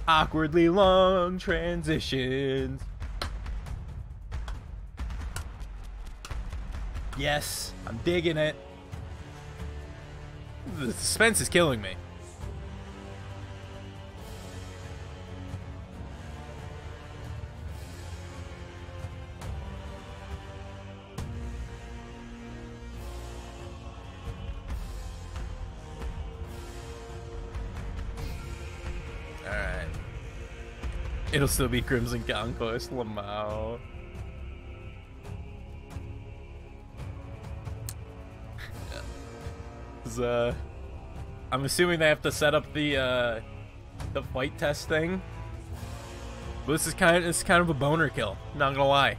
Awkwardly long transitions. Yes, I'm digging it. The suspense is killing me. Alright. It'll still be Crimson Conquest, Lamau. I'm assuming they have to set up the fight test thing. But this is kind of a boner kill, not gonna lie.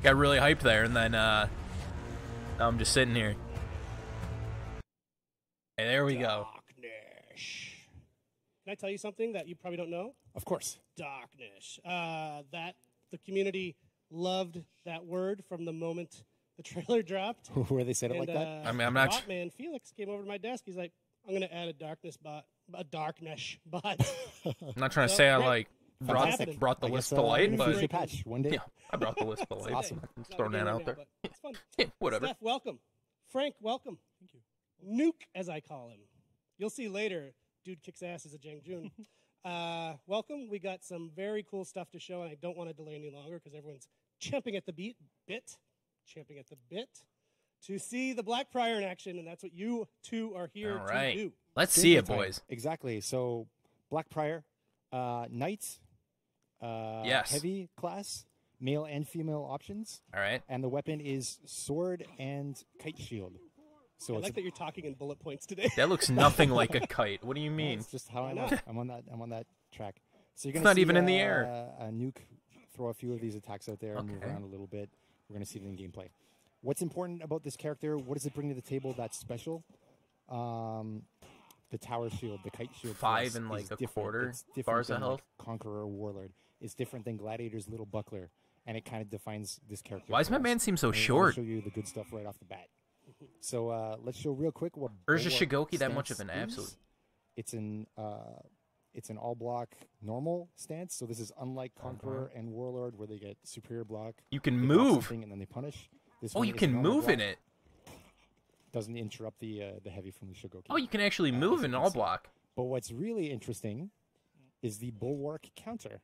Got really hyped there, and then now I'm just sitting here. Hey, there we go. Can I tell you something that you probably don't know? Of course. Darkness. That the community loved that word from the moment the trailer dropped. Where they said it like that? I mean, I'm not. Botman Felix came over to my desk. He's like, "I'm going to add a darkness bot." I'm not trying to say I like brought the list to light, but patch one day. Yeah, I brought the list to light. Awesome. I'm just throwing that out there. It's fun. Yeah, whatever. Steph, welcome. Frank, welcome. Thank you. Nuke, as I call him. You'll see later. Dude kicks ass as a Jang Jun. Welcome. We got some very cool stuff to show, and I don't want to delay any longer because everyone's champing at the bit to see the Black Prior in action, and that's what you two are here to do. Let's see it, boys. Exactly. So, Black Prior, Knight, yes, heavy class, male and female options. All right. And the weapon is sword and kite shield. So I like that you're talking in bullet points today. That looks nothing like a kite. What do you mean? It's just how I'm on that track. So you're gonna it's not see, even in the air. A Nuke throw a few of these attacks out there and move around a little bit. We're going to see it in gameplay. What's important about this character? What does it bring to the table that's special? The tower shield, the kite shield. 5 and like a quarter bars of health. Like Conqueror Warlord. It's different than Gladiator's little buckler, and it kind of defines this character. Why does my man seem so short? I'll show you the good stuff right off the bat. So let's show real quick what. Or is Shigoki that much of an absolute? It's an all block normal stance. So this is unlike Conqueror and Warlord, where they get superior block. You can move, and then they punish. This you can move in it. Doesn't interrupt the heavy from the Shigoki. Oh, you can actually move in all block. But what's really interesting is the bulwark counter.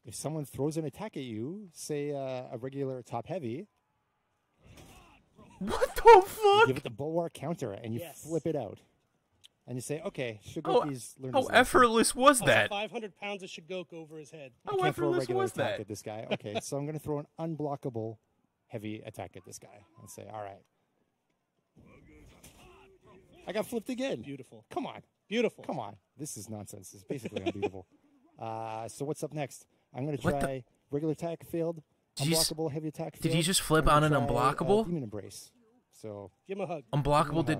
If someone throws an attack at you, say a regular top heavy. What the fuck? You give it the bulwark counter, and you flip it out. And you say, okay, Shigoki's learned his lesson. Effortless was that? 500 pounds of Shigoku over his head. I can't throw a regular attack at this guy. Okay, so I'm going to throw an unblockable heavy attack at this guy. And say, all right. I got flipped again. Beautiful. Come on. Beautiful. Come on. This is nonsense. It's basically unbeatable. So what's up next? I'm going to try regular attack, failed. Unblockable, heavy attack, failed. Did he just flip on an unblockable? Demon Embrace. So give him a hug. Unblockable did.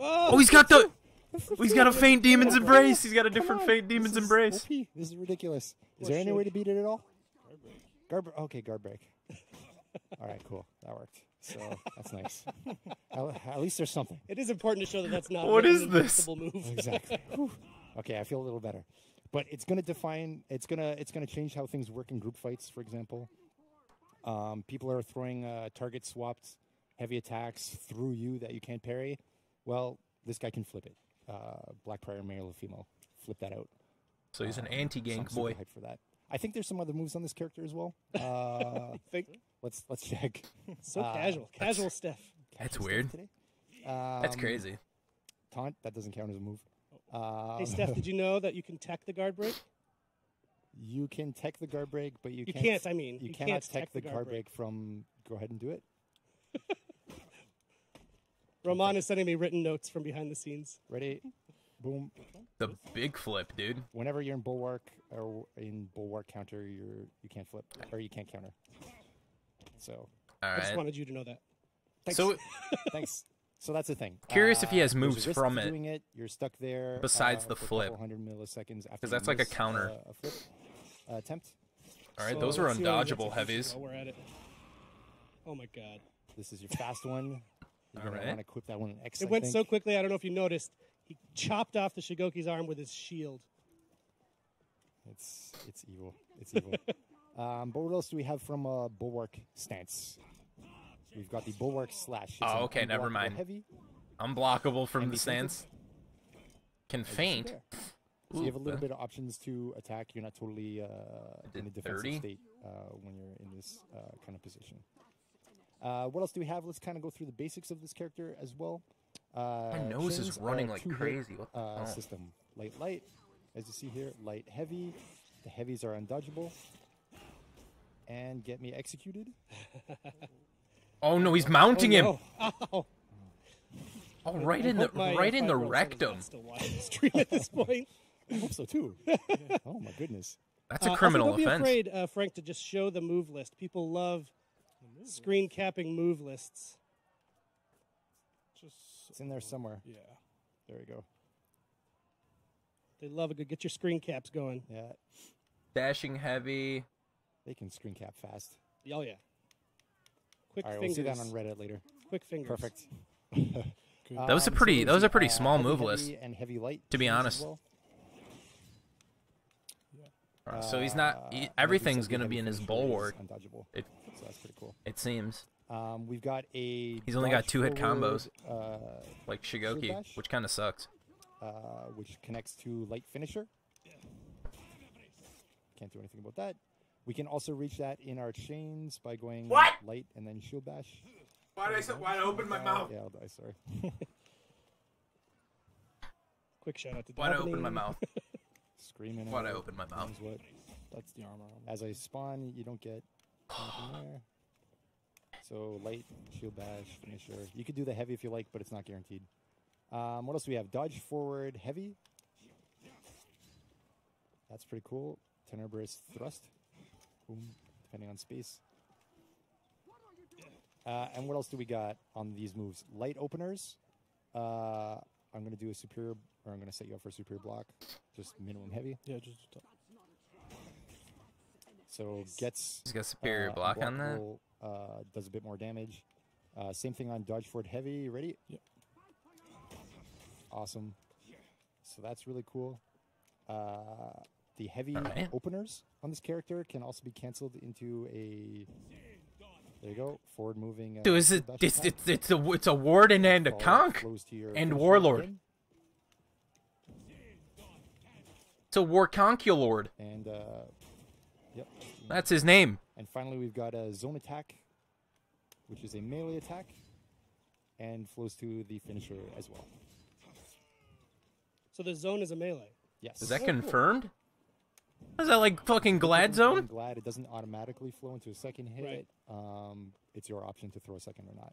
Oh, he's got the. He's got a faint Demon's Embrace. He's got a different faint Demon's Embrace. OP. This is ridiculous. Is there any way to beat it at all? Guard break. Okay, guard break. All right, cool. That worked. So that's nice. At least there's something. It is important to show that that's not What an is this? invincible move. Exactly. Whew. Okay, I feel a little better. But it's going to define. It's gonna change how things work in group fights. For example, people are throwing target swapped heavy attacks through you that you can't parry. Well, this guy can flip it. Black Prior, male or female, flip that out. So he's an So anti-gank I'm super boy. hyped for that. I think there's some other moves on this character as well. Think Let's check. so casual Steph. That's weird. Today. That's crazy. Taunt, that doesn't count as a move. Hey Steph, did you know that you can tech the guard break? You can tech the guard break, but you can't. I mean, you you cannot can't tech the guard break from. Go ahead and do it. Roman is sending me written notes from behind the scenes. Ready? Boom. The big flip, dude. Whenever you're in bulwark or in bulwark counter, you can't flip or you can't counter. So. All I just right. wanted you to know that. Thanks. So thanks. So that's the thing. Curious if he has there's a moves risk from to it. doing it. You're stuck there. Besides the for a flip. couple hundred milliseconds after. 'Cause you that's like a miss, counter. A flip attempt. All right, So those are let's see what he gets undodgeable if he heavies. should go. We're at it. Oh my god. This is your fast one. You're All gonna right. want to equip that one X. It I went think. so quickly, I don't know if you noticed. He chopped off the Shigoki's arm with his shield. It's evil. It's evil. But what else do we have from bulwark stance? We've got the bulwark slash. It's Oh, an okay, never unblockable mind. Heavy. Unblockable from And the defensive. stance. Can As you see faint. there. So you have a Ooh, little okay. bit of options to attack. You're not totally in a defensive 30. state when you're in this kind of position. What else do we have? Let's kind of go through the basics of this character as well. My nose is chains are running like two-hit, crazy. What the hell? system. Light, as you see here. Light, heavy. The heavies are undodgeable. And get me executed. Oh no, he's mounting him. Oh, no. Ow. Oh, right in the rectum. Still watching the stream at this point. I hope so too. Oh my goodness. That's a criminal also, don't offense. be afraid, Frank, to just show the move list. People love screen capping move lists. It's in there somewhere. Yeah. There we go. They love a good. Get your screen caps going. Yeah. Dashing heavy. They can screen cap fast. Oh yeah. Quick All right, we'll fingers. see that on Reddit later. Quick fingers. Perfect. That was a pretty small heavy, move heavy list, and heavy light. to be chains as honest. well. Alright, so he's not. And I do Everything's said the gonna be heavy in his finisher is bulwark. Undodgeable. It So that's pretty cool. it seems. We've got a. He's only got dodge 2-hit forward, combos, like shield Shigoki, bash, which kind of sucks. which connects to light finisher. Can't do anything about that. We can also reach that in our chains by going light and then shield bash. Why did I open my mouth? Yeah, I'll die. Sorry. Quick shout out to Why'd I Daphne. open my mouth? Screaming. Why'd I out, open my mouth? knows what. That's the armor. As I spawn, you don't get anything there. So light, shield bash, finisher. You could do the heavy if you like, but it's not guaranteed. What else do we have? Dodge forward, heavy. That's pretty cool. Tenebrous thrust. Boom, depending on space. And what else do we got on these moves? Light openers. I'm going to do a superior, or I'm going to set you up for a superior block. Just minimum heavy. Yeah, just So gets. He's got superior block on that. Unblockable, does a bit more damage. Same thing on dodge forward heavy. You ready? Yep. Awesome. So that's really cool. The heavy Alright. openers on this character can also be canceled into a. There you go. Forward moving. Dude, is it? dash attack. It's a warden and a Follow conch flows to your and finisher warlord. again. It's a warconculord. And yep. That's his name. And finally, we've got a zone attack, which is a melee attack, and flows to the finisher as well. So the zone is a melee. Yes. Is that confirmed? Is that like fucking Glad I'm Zone? glad it doesn't automatically flow into a second hit. Right. It's your option to throw a second or not.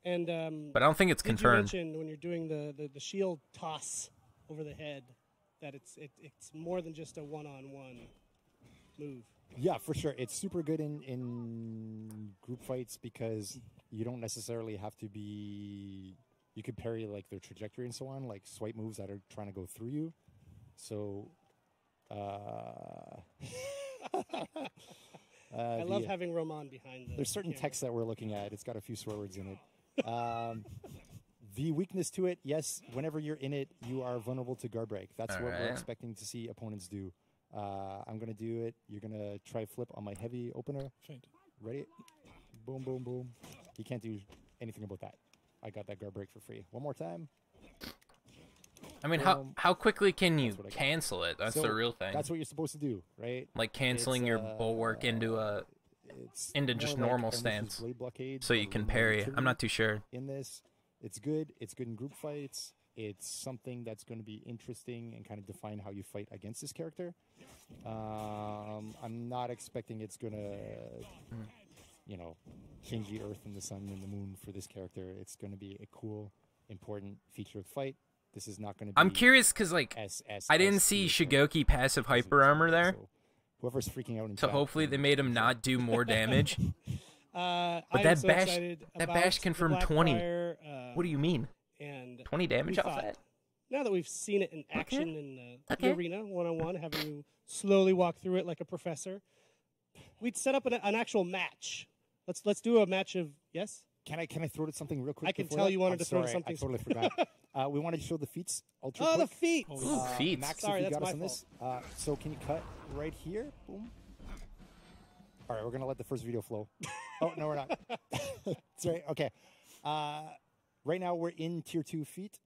And But I don't think it's did you confirmed. mention when you're doing the shield toss over the head that it's more than just a one-on-one move. Yeah, for sure. It's super good in group fights because you don't necessarily have to be. You could parry like their trajectory and so on, like swipe moves that are trying to go through you. So I love having Roman behind. There's certain text that we're looking at. It's got a few swear words in it. The weakness to it, yes, whenever you're in it, you are vulnerable to guard break. That's what we're expecting to see opponents do. I'm going to do it. You're going to try flip on my heavy opener. Ready? Boom, boom, boom. You can't do anything about that. I got that guard break for free. One more time. I mean, how quickly can you cancel it? That's the real thing. That's what you're supposed to do, right? Like canceling your bulwark into just normal stance, so you can parry. I'm not too sure. In this, it's good. It's good in group fights. It's something that's going to be interesting and kind of define how you fight against this character. I'm not expecting it's going to, change the earth and the sun and the moon for this character. It's going to be a cool, important feature of the fight. This is not going to be... I'm curious because, like, I didn't see Shigoki passive hyper armor there. So whoever's freaking out in so chat, hopefully they made him not do more damage. But that bash confirmed 20. What do you mean? And 20 damage off that? Now that we've seen it in action in the arena, one-on-one, having you slowly walk through it like a professor, we'd set up an actual match. Let's do a match of yes. Can I throw to something real quick? I can tell you wanted to throw to something. I totally forgot. We wanted to show the feats. Ultra quick. The feet. Feet. Max, sorry, if you that's got my us fault. On this. So can you cut right here? Boom. All right, we're gonna let the first video flow. Oh no, we're not. Sorry. Okay. Right now we're in tier 2 feet.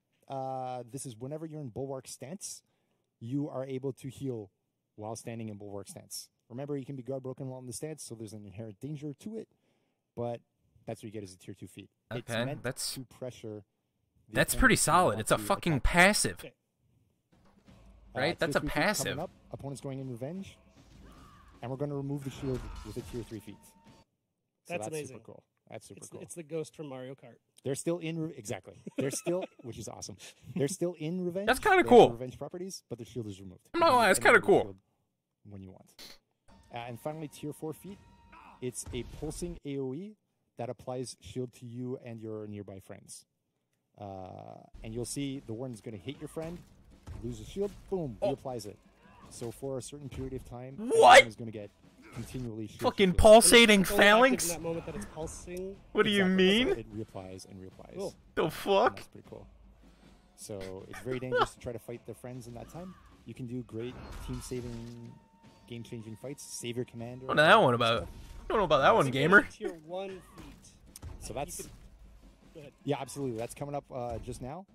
This is whenever you're in bulwark stance, you are able to heal while standing in bulwark stance. Remember, you can be guard broken while in the stance, so there's an inherent danger to it. But that's what you get is a tier 2 feat. Okay, it's meant to pressure. That's pretty solid. It's a fucking passive. Okay. Right? That's a passive. Up, opponent's going in revenge. And we're going to remove the shield with a tier 3 feat. So that's amazing. Super cool. That's super cool. It's the ghost from Mario Kart. They're still in exactly. They're still, which is awesome. They're still in revenge. That's kind of They cool. have revenge properties, but their shield is removed. I'm not gonna lie, that's kind of cool. When you want. And finally, tier 4 feat. It's a pulsing AOE that applies shield to you and your nearby friends. And you'll see the warden's going to hit your friend, lose a shield, boom, reapplies it. So for a certain period of time, what is going to get continually fucking pulsating phalanx? In that moment that it's pulsing. What do you mean? It reapplies and reapplies. Cool. The fuck? That's pretty cool. So it's very dangerous to try to fight their friends in that time. You can do great team-saving, game-changing fights. Save your commander. What that one about? I don't know about that one, gamer. Tier 1 feat. So that's... Go ahead. Yeah, absolutely. That's coming up just now.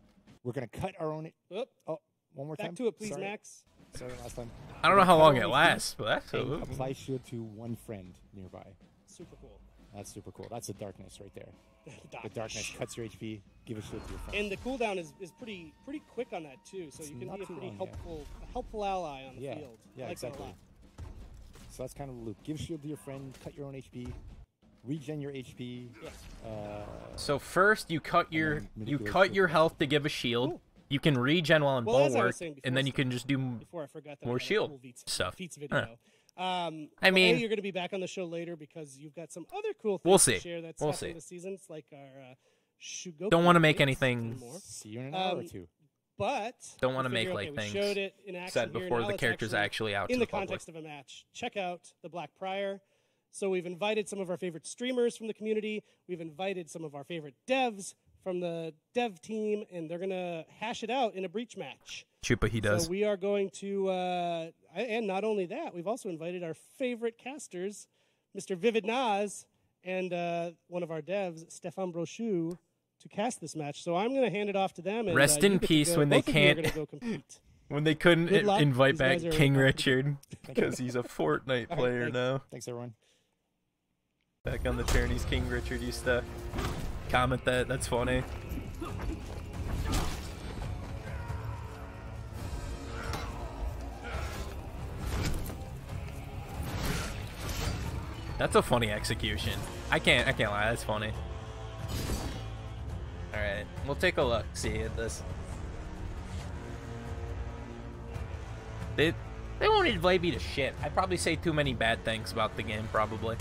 We're going to cut our own... Oh, one more time. Back to it, please, Sorry. Max. Sorry, last time. I don't know how long it lasts, but that's so... Apply shield to one friend nearby. Super cool. That's super cool. That's the darkness right there. The darkness cuts your HP. Give a shield to your friend. And the cooldown is pretty quick on that too, so you can be a pretty helpful ally on the field. Yeah, like exactly. That a lot. So that's kind of the loop. Give shield to your friend. Cut your own HP. Regen your HP. Yeah. So first you cut your health to give a shield. Ooh. You can regen while in bulwark, and then you can just do more shield stuff. Video. I mean, you're going to be back on the show later because you've got some other cool things we'll see. to share that's happening this season. It's like our Shugoku. Don't want to make anything. See you in an hour or two. But don't want to make like things showed it in action said before the character's actually out in to the context of a match. Check out the Black Prior. So we've invited some of our favorite streamers from the community. We've invited some of our favorite devs from the dev team, and they're going to hash it out in a breach match. Chupa, he does. So we are going to, and not only that, we've also invited our favorite casters, Mr. Vivid Naz, and one of our devs, Stefan Brochu, to cast this match. So I'm going to hand it off to them. And, rest in peace when they can't, when they couldn't invite back King Richard because he's a Fortnite player now. Thanks, everyone. Back on the journeys, King Richard used to comment that. That's funny. That's a funny execution. I can't lie. That's funny. All right, we'll take a look. See at this. They won't invite me to shit. I probably say too many bad things about the game. Probably.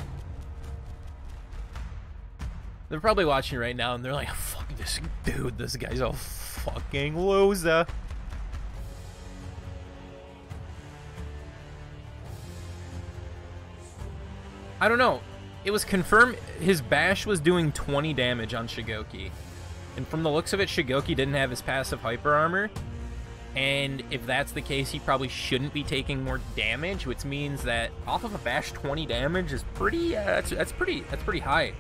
They're probably watching right now and they're like, fuck this dude, this guy's a fucking loser. I don't know. It was confirmed his bash was doing 20 damage on Shigoki. And from the looks of it, Shigoki didn't have his passive hyper armor. And if that's the case, he probably shouldn't be taking more damage, which means that off of a bash 20 damage is pretty that's pretty high.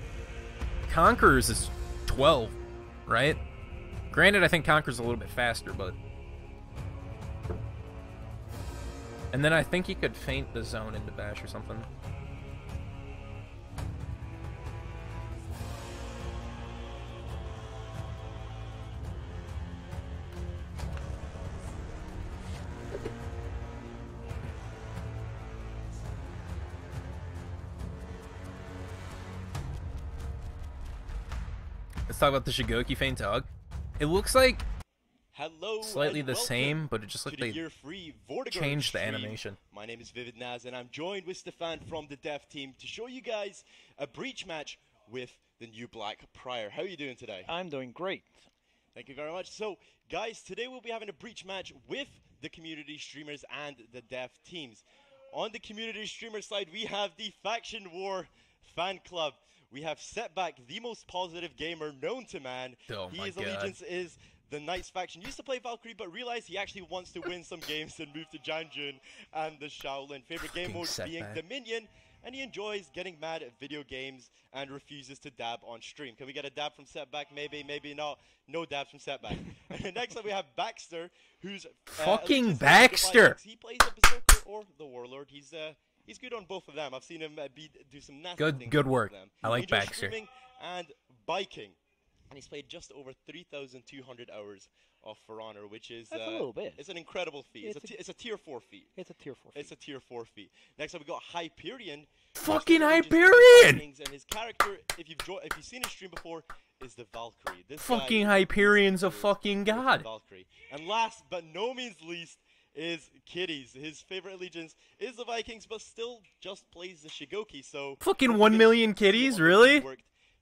Conqueror's is 12, right? Granted, I think Conqueror's a little bit faster, but and then I think he could feint the zone into bash or something. Let's talk about the Shigoki feint dog. It looks like slightly the same, but it just looked like they changed the animation. My name is Vivid Naz, and I'm joined with Stefan from the dev team to show you guys a breach match with the new Black Prior. How are you doing today? I'm doing great. Thank you very much. So, guys, today we'll be having a breach match with the community streamers and the dev teams. On the community streamer side, we have the Faction War fan club. We have Setback, the most positive gamer known to man. Oh my His God. allegiance is the Knights faction. Used to play Valkyrie, but realized he actually wants to win some games and move to Janjun and the Shaolin. Favorite game mode being Dominion, and he enjoys getting mad at video games and refuses to dab on stream. Can we get a dab from Setback? Maybe, maybe not. No dabs from Setback. And next up we have Baxter, who's fucking Baxter. He plays a Berserker or the Warlord. He's good on both of them. I've seen him do some nasty things good with work. them. I like Enjoys Baxter. streaming and biking. And he's played just over 3,200 hours of For Honor, which is That's a little bit. It's an incredible feat. It's a tier 4 feat. It's a tier 4 feat. It's a tier 4 feat. Next up we got Hyperion. Fucking Master of Hyperion! Legends and his character, if you've seen his stream before, is the Valkyrie. This Fucking guy Hyperion's a fucking is the god. Valkyrie. And last but no means least is Kitties. His favorite allegiance is the Vikings, but still just plays the Shigoki. So Fucking 1 million kitties, really?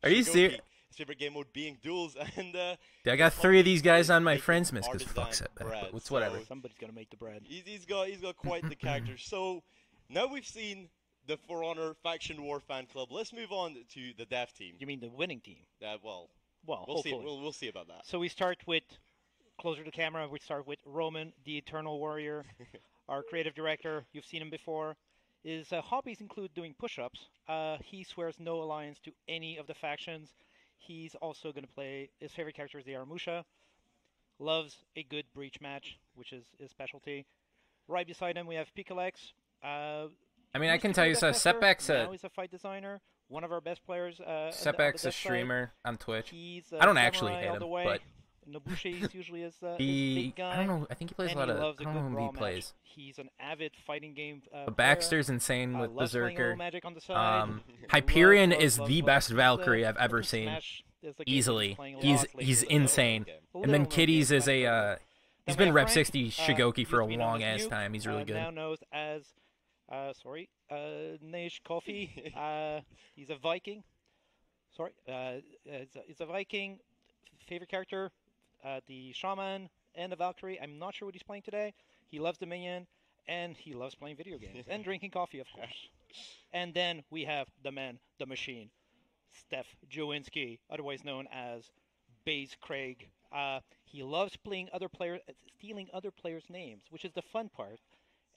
Are you serious? His favorite game mode being duels, and Dude, I got 3 of these guys on my friends list because fuck Setback, but it's whatever. Somebody's gonna make the bread. He's got quite the character. So now we've seen the For Honor Faction War fan club. Let's move on to the dev team. You mean the winning team? Well, we'll see. hopefully. We'll see about that. So we start with, closer to the camera, we start with Roman, the Eternal Warrior, our creative director. You've seen him before. His hobbies include doing push-ups. He swears no alliance to any of the factions. He's also going to play, his favorite character is the Aramusha. Loves a good breach match, which is his specialty. Right beside him, we have Picalex. I mean, I can tell you, so Setback's now he's a fight designer. One of our best players. Setback's a streamer on Twitch. He's I don't actually hate him, but Nobushi is usually his he, big guy. I don't know. I think he plays a lot of. I don't know who he plays. He's an avid fighting game. But Baxter's insane with loves playing Berserker. Magic on the side. Hyperion is the best Valkyrie I've ever seen. Easily, he's insane. And then Kitties is a. He's been Rep 60 Shigoki for a long ass time. He's really good. Now known as, Neige Coffee. He's a Viking. Sorry, he's a Viking. Favorite character, the Shaman and the Valkyrie. I'm not sure what he's playing today. He loves Dominion, and he loves playing video games and drinking coffee, of course. And then we have the man, the machine, Steph Jowinski, otherwise known as Baze Craig. He loves playing other players, stealing other players' names, which is the fun part.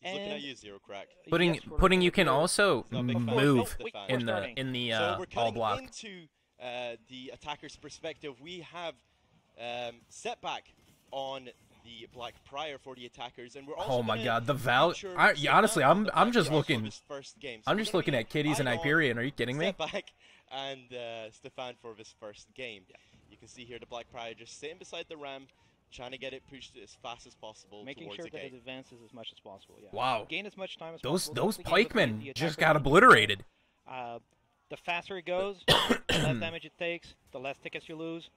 He's looking at you, Zero Crack. Pudding, you can also move in the So we're all cutting block. into the attacker's perspective. We have Setback on the Black Prior for the attackers, and we're also Oh my God, the Val. Honestly, I'm just looking. I'm just looking at Kitties and Hyperion. Are you kidding me? Setback and Stefan for his first game. You can see here the Black Prior just sitting beside the ram, trying to get it pushed as fast as possible. Making sure towards that the it gate. advances as much as possible. Yeah. Wow. Gain as much time as possible. Those That's the game of pikemen the just attacker. got obliterated. The faster it goes, the less damage it takes, the less tickets you lose.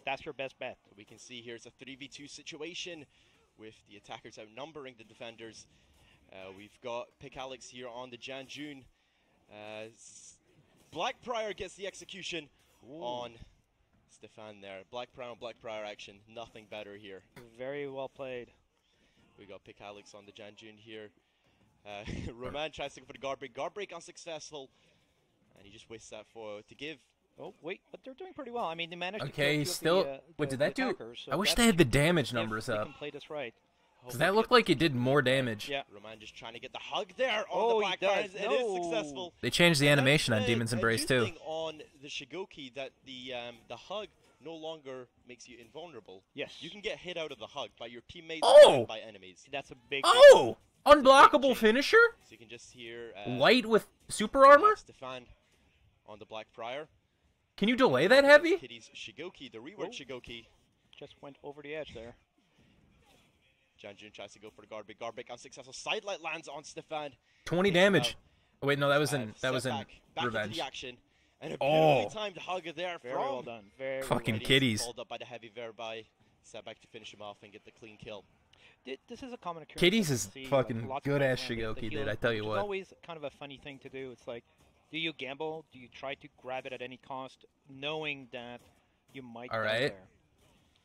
That's your best bet. We can see here's a 3v2 situation with the attackers outnumbering the defenders. We've got Pick Alex here on the Janjun. Black Prior gets the execution on Stefan there. Black Prior on Black Prior action. Nothing better here. Very well played. We got Pick Alex on the Janjun here. Roman tries to go for the guard break. Guard break unsuccessful. And he just wastes that to give. Oh, wait, but they're doing pretty well. I mean, they managed to Okay, kill he's two still... of the, Wait, did that do... attackers, so I wish that's they had the huge damage if numbers they up. can play this right. Because that looked like it did more damage. Yeah. Roman just trying to get the hug there on the Black Friars. It is successful. They changed the animation on Demon's Embrace, too. On the Shigoki that the hug no longer makes you invulnerable. Yes. You can get hit out of the hug by your teammates Oh! and by enemies. That's a big... Oh! Unblockable finisher? So you can just hear... Light with super armor? Stefan on the Black Friar. Can you delay that heavy? Kitty's Shigoki, the rework Shigoki. Just went over the edge there. Janjun tries to go for the Garbage. Garbage unsuccessful. Sidelight lands on Stefan. 20 damage. Oh, wait, no, that was in back Revenge. into the action. And a beautifully timed hug there Very from well done. Very fucking well. kitties. Called up by the heavy Verbai. Setback to finish him off and get the clean kill. This is a common occurrence. Kitties I is see, fucking lots of good-ass players ramp Shigoki, the dude, heal, I tell you which what. It's always kind of a funny thing to do. It's like, do you gamble? Do you try to grab it at any cost, knowing that you might All die right. there?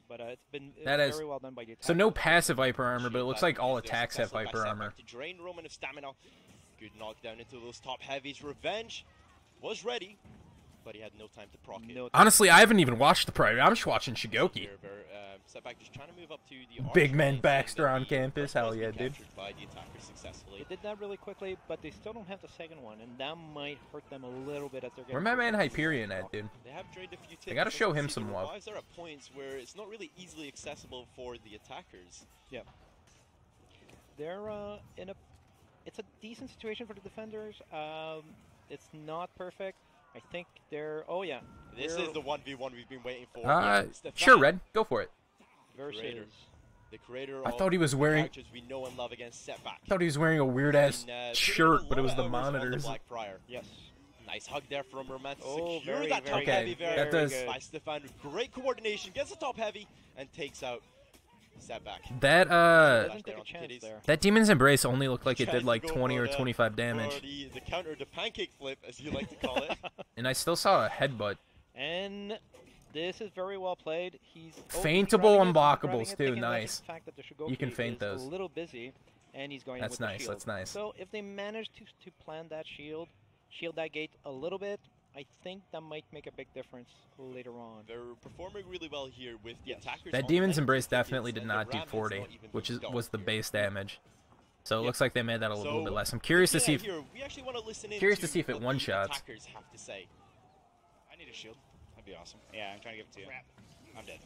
But it's been Very well done by the attack. So no passive Viper armor, but it looks like all attacks have Successful by Viper setback armor. to drain Roman of stamina. Good knockdown into those top heavies. Revenge was ready, but he had no time to proc it. Honestly, I haven't even watched the prior. I'm just watching Shigoki. Setback just trying to move up to the Big men Baxter on campus. Hell yeah, dude. By the attacker successfully. They did that really quickly, but they still don't have the second one, and that might hurt them a little bit as they're getting... Where my man Hyperion at, dude? They have drained a few I gotta ticks, show but him see some the love. revives are at points where it's not really easily accessible for the attackers. Yeah. They're in a... It's a decent situation for the defenders. It's not perfect. I think they're... Oh, yeah. This is the 1v1 we've been waiting for. Sure, Red. Go for it. Versus the creator I of thought he was wearing... characters we know and love against Setback. I thought he was wearing a weird-ass shirt, but it was the The monitors. Black Friar. Yes. Nice hug there from Roman to Oh, secure very, that top very heavy good. very That does- by Stefan with great coordination, gets the top heavy and takes out Setback. That, Doesn't take a chance there. that Demon's Embrace only looked like it Tries did to like go 20 for or the- 25 damage. for the counter, the pancake flip, as you like to call it. And I still saw a headbutt. And this is very well played. He's Feintable grabbing it, unblockables, grabbing it, too, taking advantage nice. of the fact that the Shigoki You can feint is those. a little busy, and he's going That's with the nice, shield. that's nice. So if they manage to plant that shield that gate a little bit, I think that might make a big difference later on. They're performing really well here with the attackers. That on Demon's lane Embrace tickets, definitely did and the not do Ram has 40, not even which been done was the here. base damage. So it Yeah. looks like they made that a little So, bit less. I'm curious to looking see at if here, we actually want to listen in curious to see if it what the one-shots. attackers have to say. I need a shield. That'd be awesome. Yeah, I'm trying to give it to you. I'm dead.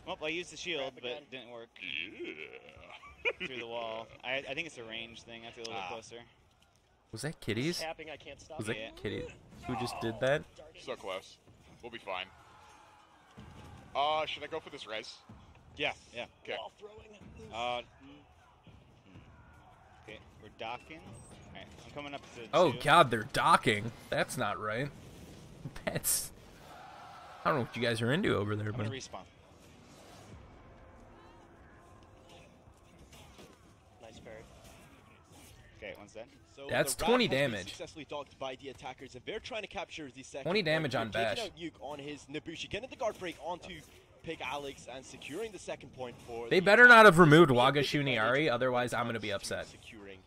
Well, I used the shield, but it didn't work. Through the wall. I think it's a range thing. I have to get a little bit closer. Was that Kitties? Tapping, I can't stop. Was that Yeah. Kitty who just did that? So close. We'll be fine. Should I go for this res? Yeah, yeah. Okay. Okay, we're docking. Alright, I'm coming up to Oh 2. god, they're docking. That's not right. That's... I don't know what you guys are into over there, I'm but... gonna respawn. Nice parry. Okay, one's dead. So That's the Ram 20 has been damage. Successfully docked by the attackers, and they're trying to capture the second 20 point. damage They're on taking Bash. out Nuke on his Nabushi, getting the guard break onto Pick Alex and securing the second point for. They the better not have attackers. removed Big Waga advantage Shuniari, otherwise I'm when gonna be it comes upset. to Securing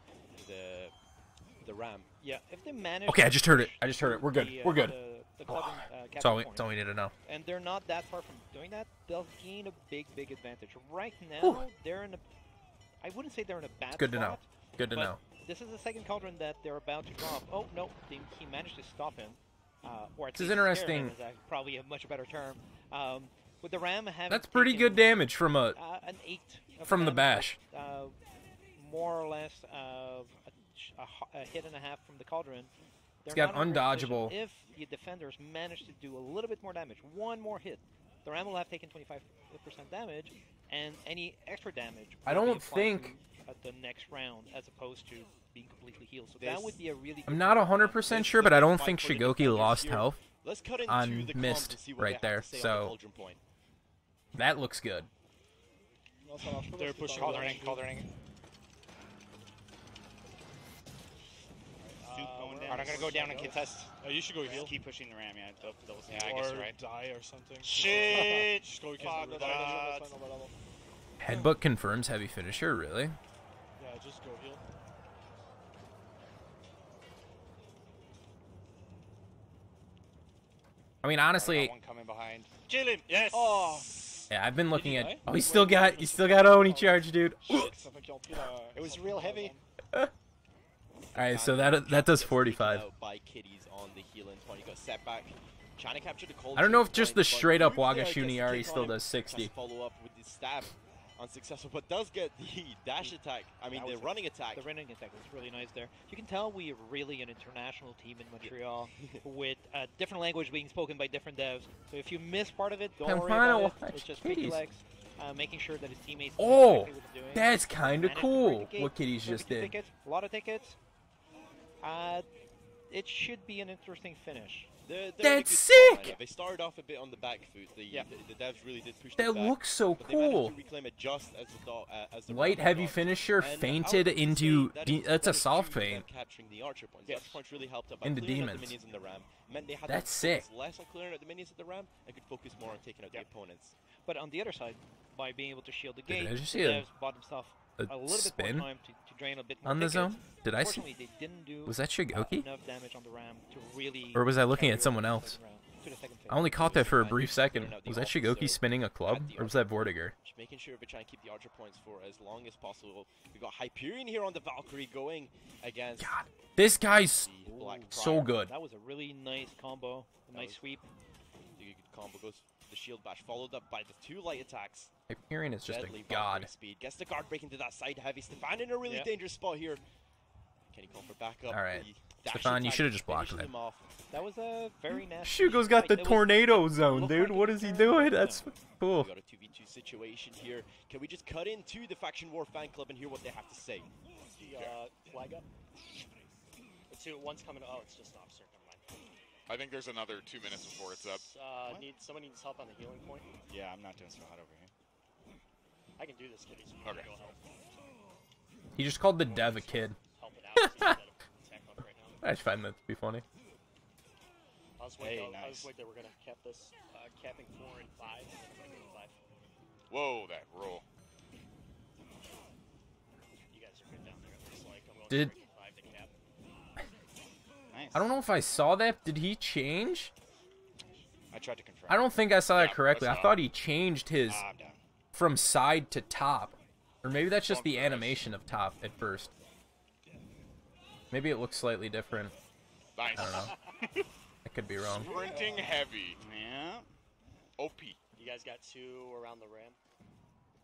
the Ram. Yeah, if they manage. Okay, I just heard it. to I just heard it. We're good. the, We're good. The Cloven, That's all capture we point, need to know. and they're not that far from doing that, they'll gain a big advantage. Right now, they're in a. I wouldn't say they're in a bad Good to know. spot, Good to but know. This is the second cauldron that they're about to drop. Oh no, he managed to stop him. Or at This is least scare interesting. him is probably a much better term. With the Ram having That's pretty taken, good damage from a an 8 of from the damage, bash. more or less a hit and a half from the cauldron. It's They're got not in a great position. undodgeable. If the defenders manage to do a little bit more damage, one more hit, the Ram will have taken 25% damage, and any extra damage I will be don't applied think- to, at the next round, as opposed to being completely healed. So that would be a really. I'm good not thing. 100% sure, but I don't think Fight for the Shigoki defenders lost here. health Let's cut into on the comms missed and see what right they have there. to say on the So cauldron point. that looks good. They're pushing calderning. Soup going down. I'm gonna go down and contest. Oh, you should go heal. Keep pushing the Ram, yeah. Yeah, I guess you're right. Die or something. Shit! Just go Fuck against that. Headbutt confirms heavy finisher, really? Yeah, just go heal. I mean, honestly. One coming behind. Jalen, yes. Oh. Yeah, I've been looking at. Oh, he's still got Oni charge, dude. It was real heavy. All right, so that does 45. By Kitties on the heel in 20 got set back. Trying to capture the cold. I don't know if just the straight up Wagashuniari still does 60. Follow up with the stab. Unsuccessful, but does get the dash attack. I mean, the running attack. The running attack was really nice there. You can tell we're really an international team in Montreal with different language being spoken by different devs. So if you miss part of it, don't worry about it. It's just Kitty Legs making sure that his teammates know exactly what he's doing. That's kind of cool what Kitty's just did. Tickets, a lot of tickets. It should be an interesting finish. That's sick! They started off a bit on the back foot. The devs really did push that them back, looks so but cool. They reclaim it just as the Light heavy finisher fainted into. That's a soft feint. Capturing the archer points. Yes. Points really helped out by into clearing out demons. the minions in the ram. Meant they had That's to sick. focus less on clearing out the minions at the ram and could focus more on taking out the opponents. But on the other side, by being able to shield the gate, Did I just see devs bought themselves a little spin bit more time to drain a bit more on the tickets. zone? Did I see? They didn't do Was that Shigoki? enough damage on the ram to really. Or was I looking at someone else? I only caught that for a brief second. Was that Shigoki spinning a club, or was that Vortiger? Just making sure we try and keep the archer points for as long as possible. We got Hyperion here on the Valkyrie going against. God, this guy's so good. That was a really nice combo, a nice sweep. The good combo goes the shield bash, followed up by the 2 light attacks. Hyperion is just Deadly a god. Speed. Gets the guard break into that side heavy. Stefan in a really dangerous spot here. Can he come for backup? All right, Stefan, you should have just blocked that. That was a very nasty. Shugo's got the tornado zone, dude. What is he doing? That's cool. We got a 2v2 situation here. Can we just cut into the Faction War fan club and hear what they have to say? The flag up. Let's see what one's coming. Oh, it's just off, sir. Never mind. I think there's another 2 minutes before it's up. Someone needs help on the healing point. Yeah, I'm not doing so hot over here. I can do this, Kitty. So okay. Go help. He just called the dev a kid. Help it out. Instead of attack up right now. I just find that to be funny. I was worried that we're gonna cap this, capping 4 and 5. 5. Whoa, that roll. You guys are good down there. It looks like I'm going Did 5 to cap. Nice. I don't know if I saw that. Did he change? I tried to confirm. I don't think I saw that correctly. I thought he changed his I'm down. from side to top. Or maybe that's just the animation of top at first. Maybe it looks slightly different. Nice. I don't know. I could be wrong. Sprinting heavy. Yeah. OP. You guys got 2 around the ram.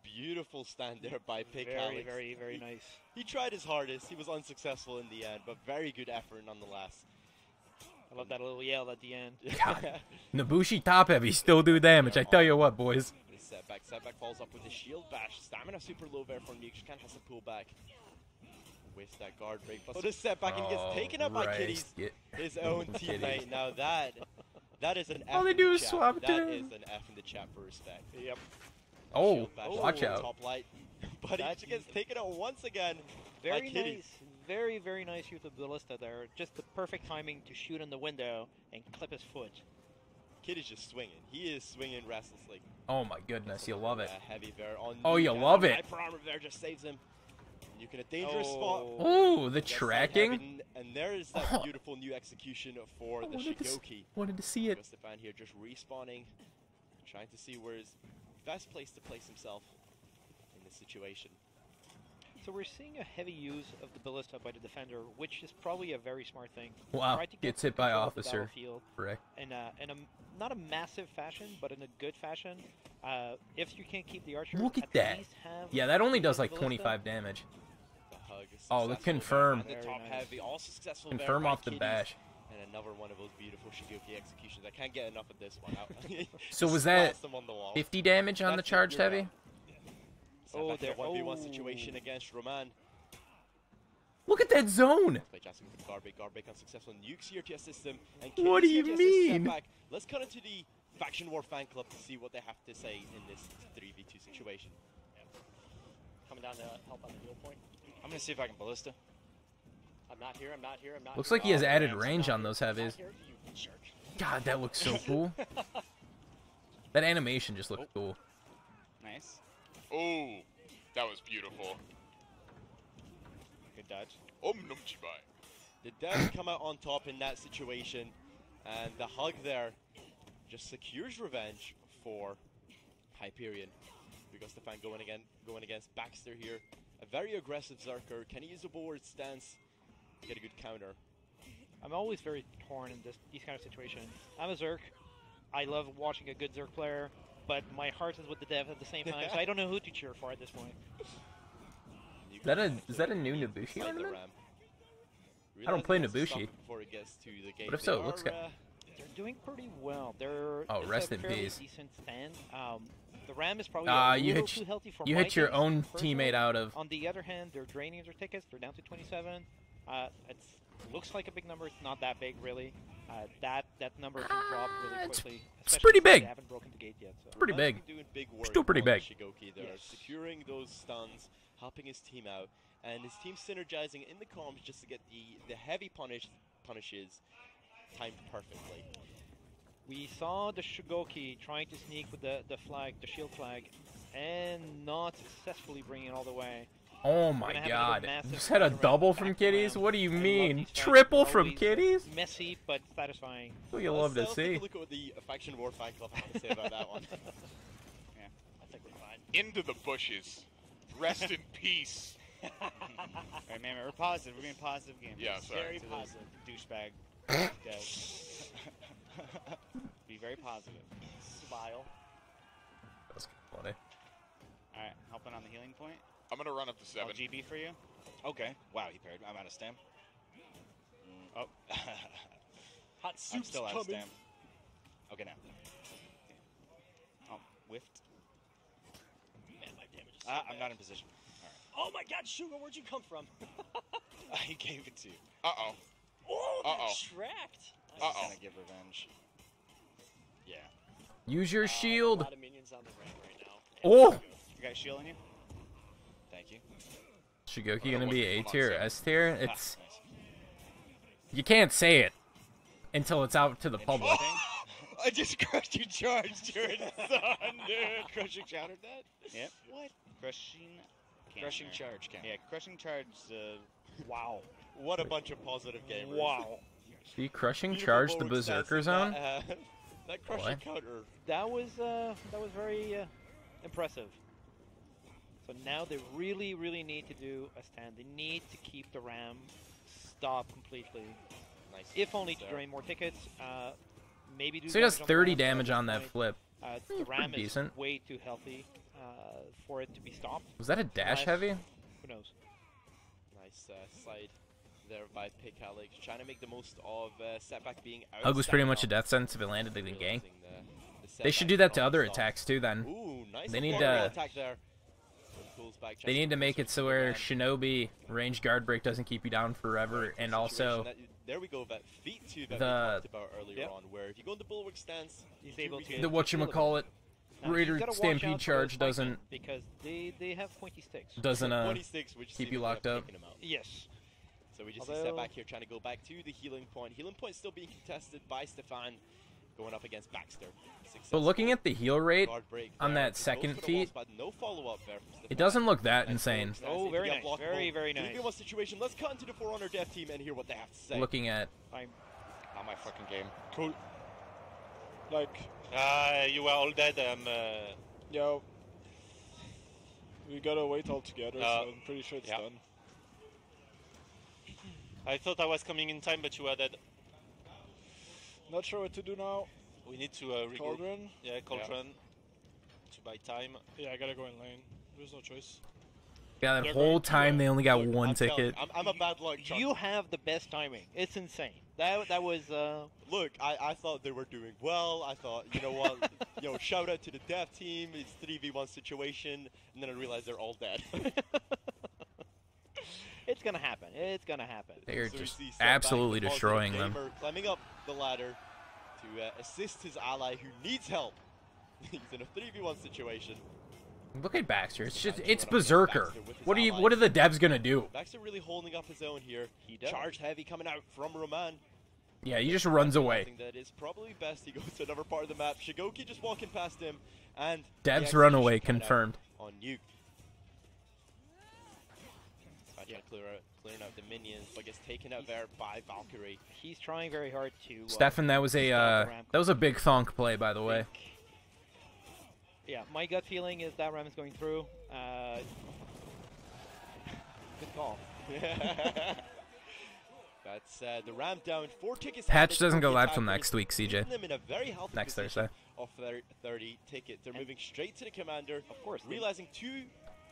Beautiful stand there by Pick Very, Alex. very nice. He tried his hardest. He was unsuccessful in the end, but very good effort nonetheless. I love that little yell at the end. God. Nabushi top heavy still do damage. I tell you what, boys. Setback. Setback falls up with the shield bash. Stamina super low there for Nuke. She kind of has to pull back. With that guard break. But the setback and gets taken up by Kitty's his own teammate. Now that is an F. All they do is swap it. That is an F in the chat for respect. Yep. Oh, watch out. Top light. But he gets taken out once again. Very nice. Very nice use of the ballista there. Just the perfect timing to shoot in the window and clip his foot. Kitty's just swinging. He is swinging restlessly. Oh my goodness, you love it. Heavy there on Oh, you love it. Hyper armor there just saves him. You can a dangerous spot. Oh, the tracking. And there is that beautiful new execution for the Shigoki. Wanted to see it. Stefan here just respawning, trying to see where his best place to place himself in this situation. So we're seeing a heavy use of the ballista by the defender, which is probably a very smart thing. Wow, Try to get gets hit by control of the officer. battlefield Correct. In a not a massive fashion, but in a good fashion. If you can't keep the archer, Look at that. least have Yeah, that only does the like ballista. 25 damage. The hug is Oh, the successful confirm. there. The top heavy, all successful Confirm there by off the Kitties. bash. And another one of those beautiful Shigoki executions. I can't get enough of this one. So was that Blast them on the wall. 50 damage on the charged you're heavy? down. Oh, There, there- 1v1 oh. situation against Roman. Look at that zone. Play Jackson with guard break unsuccessful. Nukes here to assist him. And What do Kitty's you here to assist mean? Setback. Let's cut into the Faction War fan club to see what they have to say in this 3v2 situation. Coming down to help on the heal point. I'm gonna see if I can ballista. I'm not here. I'm not here. I'm not. Looks here. like he has added I'm range not on here. those I'm heavies. not here. You jerk. God, that looks so cool. That animation just looks cool. Nice. Oh, that was beautiful. Good dodge. Num chibai. The devs come out on top in that situation, and the hug there just secures revenge for Hyperion. Because Stefan going against Baxter here. A very aggressive Zerker. Can he use a forward stance? Get a good counter. I'm always very torn in these kind of situations. I'm a Zerk. I love watching a good Zerk player, but my heart is with the dev at the same time, so I don't know who to cheer for at this point. Is that a new Nobushi ornament? I don't play Nobushi. But if so, it looks good. They're doing pretty well. They're rest a in fairly peace. decent stand. The RAM is probably a little too healthy for you my hit your taste, own personally. teammate out of. On the other hand, they're draining their tickets. They're down to 27. It looks like a big number. It's not that big, really. That number can drop really quickly. It's pretty big. They haven't broken the gate yet. So. It's pretty big. Doing big work Still pretty on big. Shigoki there, securing those stuns, helping his team out, and his team synergizing in the comms just to get the heavy punishes timed perfectly. We saw the Shigoki trying to sneak with the flag, the shield flag, and not successfully bringing it all the way. Oh my god. You said a double from Kitties? What do you mean? Triple from Kitties? Messy, but satisfying. What you love to Let's see. take a look at what the Faction War fan club had to say about that one. Yeah, I think we're fine. Into the bushes. Rest in peace. Alright, man, we're positive. We're being positive gamers. Yeah, sorry. Very positive. Douchebag. Be very positive. Smile. That's funny. Alright, helping on the healing point. I'm gonna run up to 7. GB for you. Okay. Wow, he paired. I'm out of stam. Oh. Hot I'm soup's still out of coming. stam. Okay, now. Oh, whiffed. Man, my damage is I'm not in position. Oh my god, Sugar, where'd you come from? I gave it to you. Uh-oh. Oh, Uh-oh. tracked. I was gonna give revenge. Yeah. Use your A shield. lot of minions on the ramp right now. Oh! You got shield on you? Thank you. Shigoki gonna be A tier, S tier? It's... You can't say it until it's out to the public. I just crushed you charged your son, dude. Crushing countered that? Yep. What? Crushing Crushing charge counter. Yeah, crushing charge, Wow. What a bunch of positive gamers. Wow. See, crushing Beautiful charge the forward Berserker stance. zone? That crushing Boy. counter. That was very impressive. So now they really, really need to do a stand. They need to keep the RAM stopped completely. Nice. If only to drain more tickets. Maybe do So he does damage on the 30 RAM, damage but at on this that point, flip. The RAM pretty is decent. way too healthy for it to be stopped. Was that a dash Unless- heavy? Who knows? Nice slide there by Pick Alex. Trying to make the most of setback being out. Hug was pretty much a death sentence if it landed in the gank. They should do that to other attacks too then. Ooh, nice They need to to... there. They need to make it so where Shinobi range guard break doesn't keep you down forever, and also there we go, that feat too that we the talked about earlier on, where if you go into bulwark stance, he's able to. the whatchamacallit Now, Raider you've gotta watch Stampede out for charge those doesn't fighting, because they have pointy sticks. doesn't Pointy sticks, which keep seems you to locked have up. taken him out. Yes. So we just see step back here, trying to go back to the healing point. Healing point still being contested by Stefan, going up against Baxter. But looking at the heal rate Guard break on there. that Goes second for the feat, wall spot. No follow-up there from Stefan. it doesn't look that insane. Oh, very nice. Very, very nice. 3v1 situation. Let's cut into the Forerunner dev team and hear what they have to say. Looking at Not my fucking game. Cool. Like, you are all dead. yo, we gotta wait all together, so I'm pretty sure it's done. I thought I was coming in time, but you were dead. Not sure what to do now. We need to regroup. Cauldron? Yeah, Cauldron. To buy time. Yeah, I gotta go in lane. There's no choice. yeah, that They're whole going to, time they only got Look, one I'm telling ticket. you, I'm a bad luck. You have the best timing. It's insane. That was. Look, I thought they were doing well. I thought, you know what, shout out to the dev team. It's 3v1 situation, and then I realized they're all dead. It's gonna happen. It's gonna happen. They're So we just see step back, absolutely the positive destroying them. gamer climbing up the ladder to assist his ally who needs help. He's in a 3v1 situation. Look at Baxter. It's Berserker. What are the devs gonna do? Baxter really holding up his own here. Charge heavy coming out from Roman. Yeah, he just runs away. That is probably best. He goes to another part of the map. Shigoki just walking past him, and Devs run away confirmed. On Nuke. trying to clearing out the minions, but gets taken out there by Valkyrie. He's trying very hard to. Stefan, that was a big thonk play, by the way. Yeah, my gut feeling is that ram is going through. Good call. That's the ram down. Vortiger Patch doesn't go live till next week, CJ. Them in a very healthy next Thursday. Of their 30 tickets. They're moving straight to the commander. Of course. Realizing 2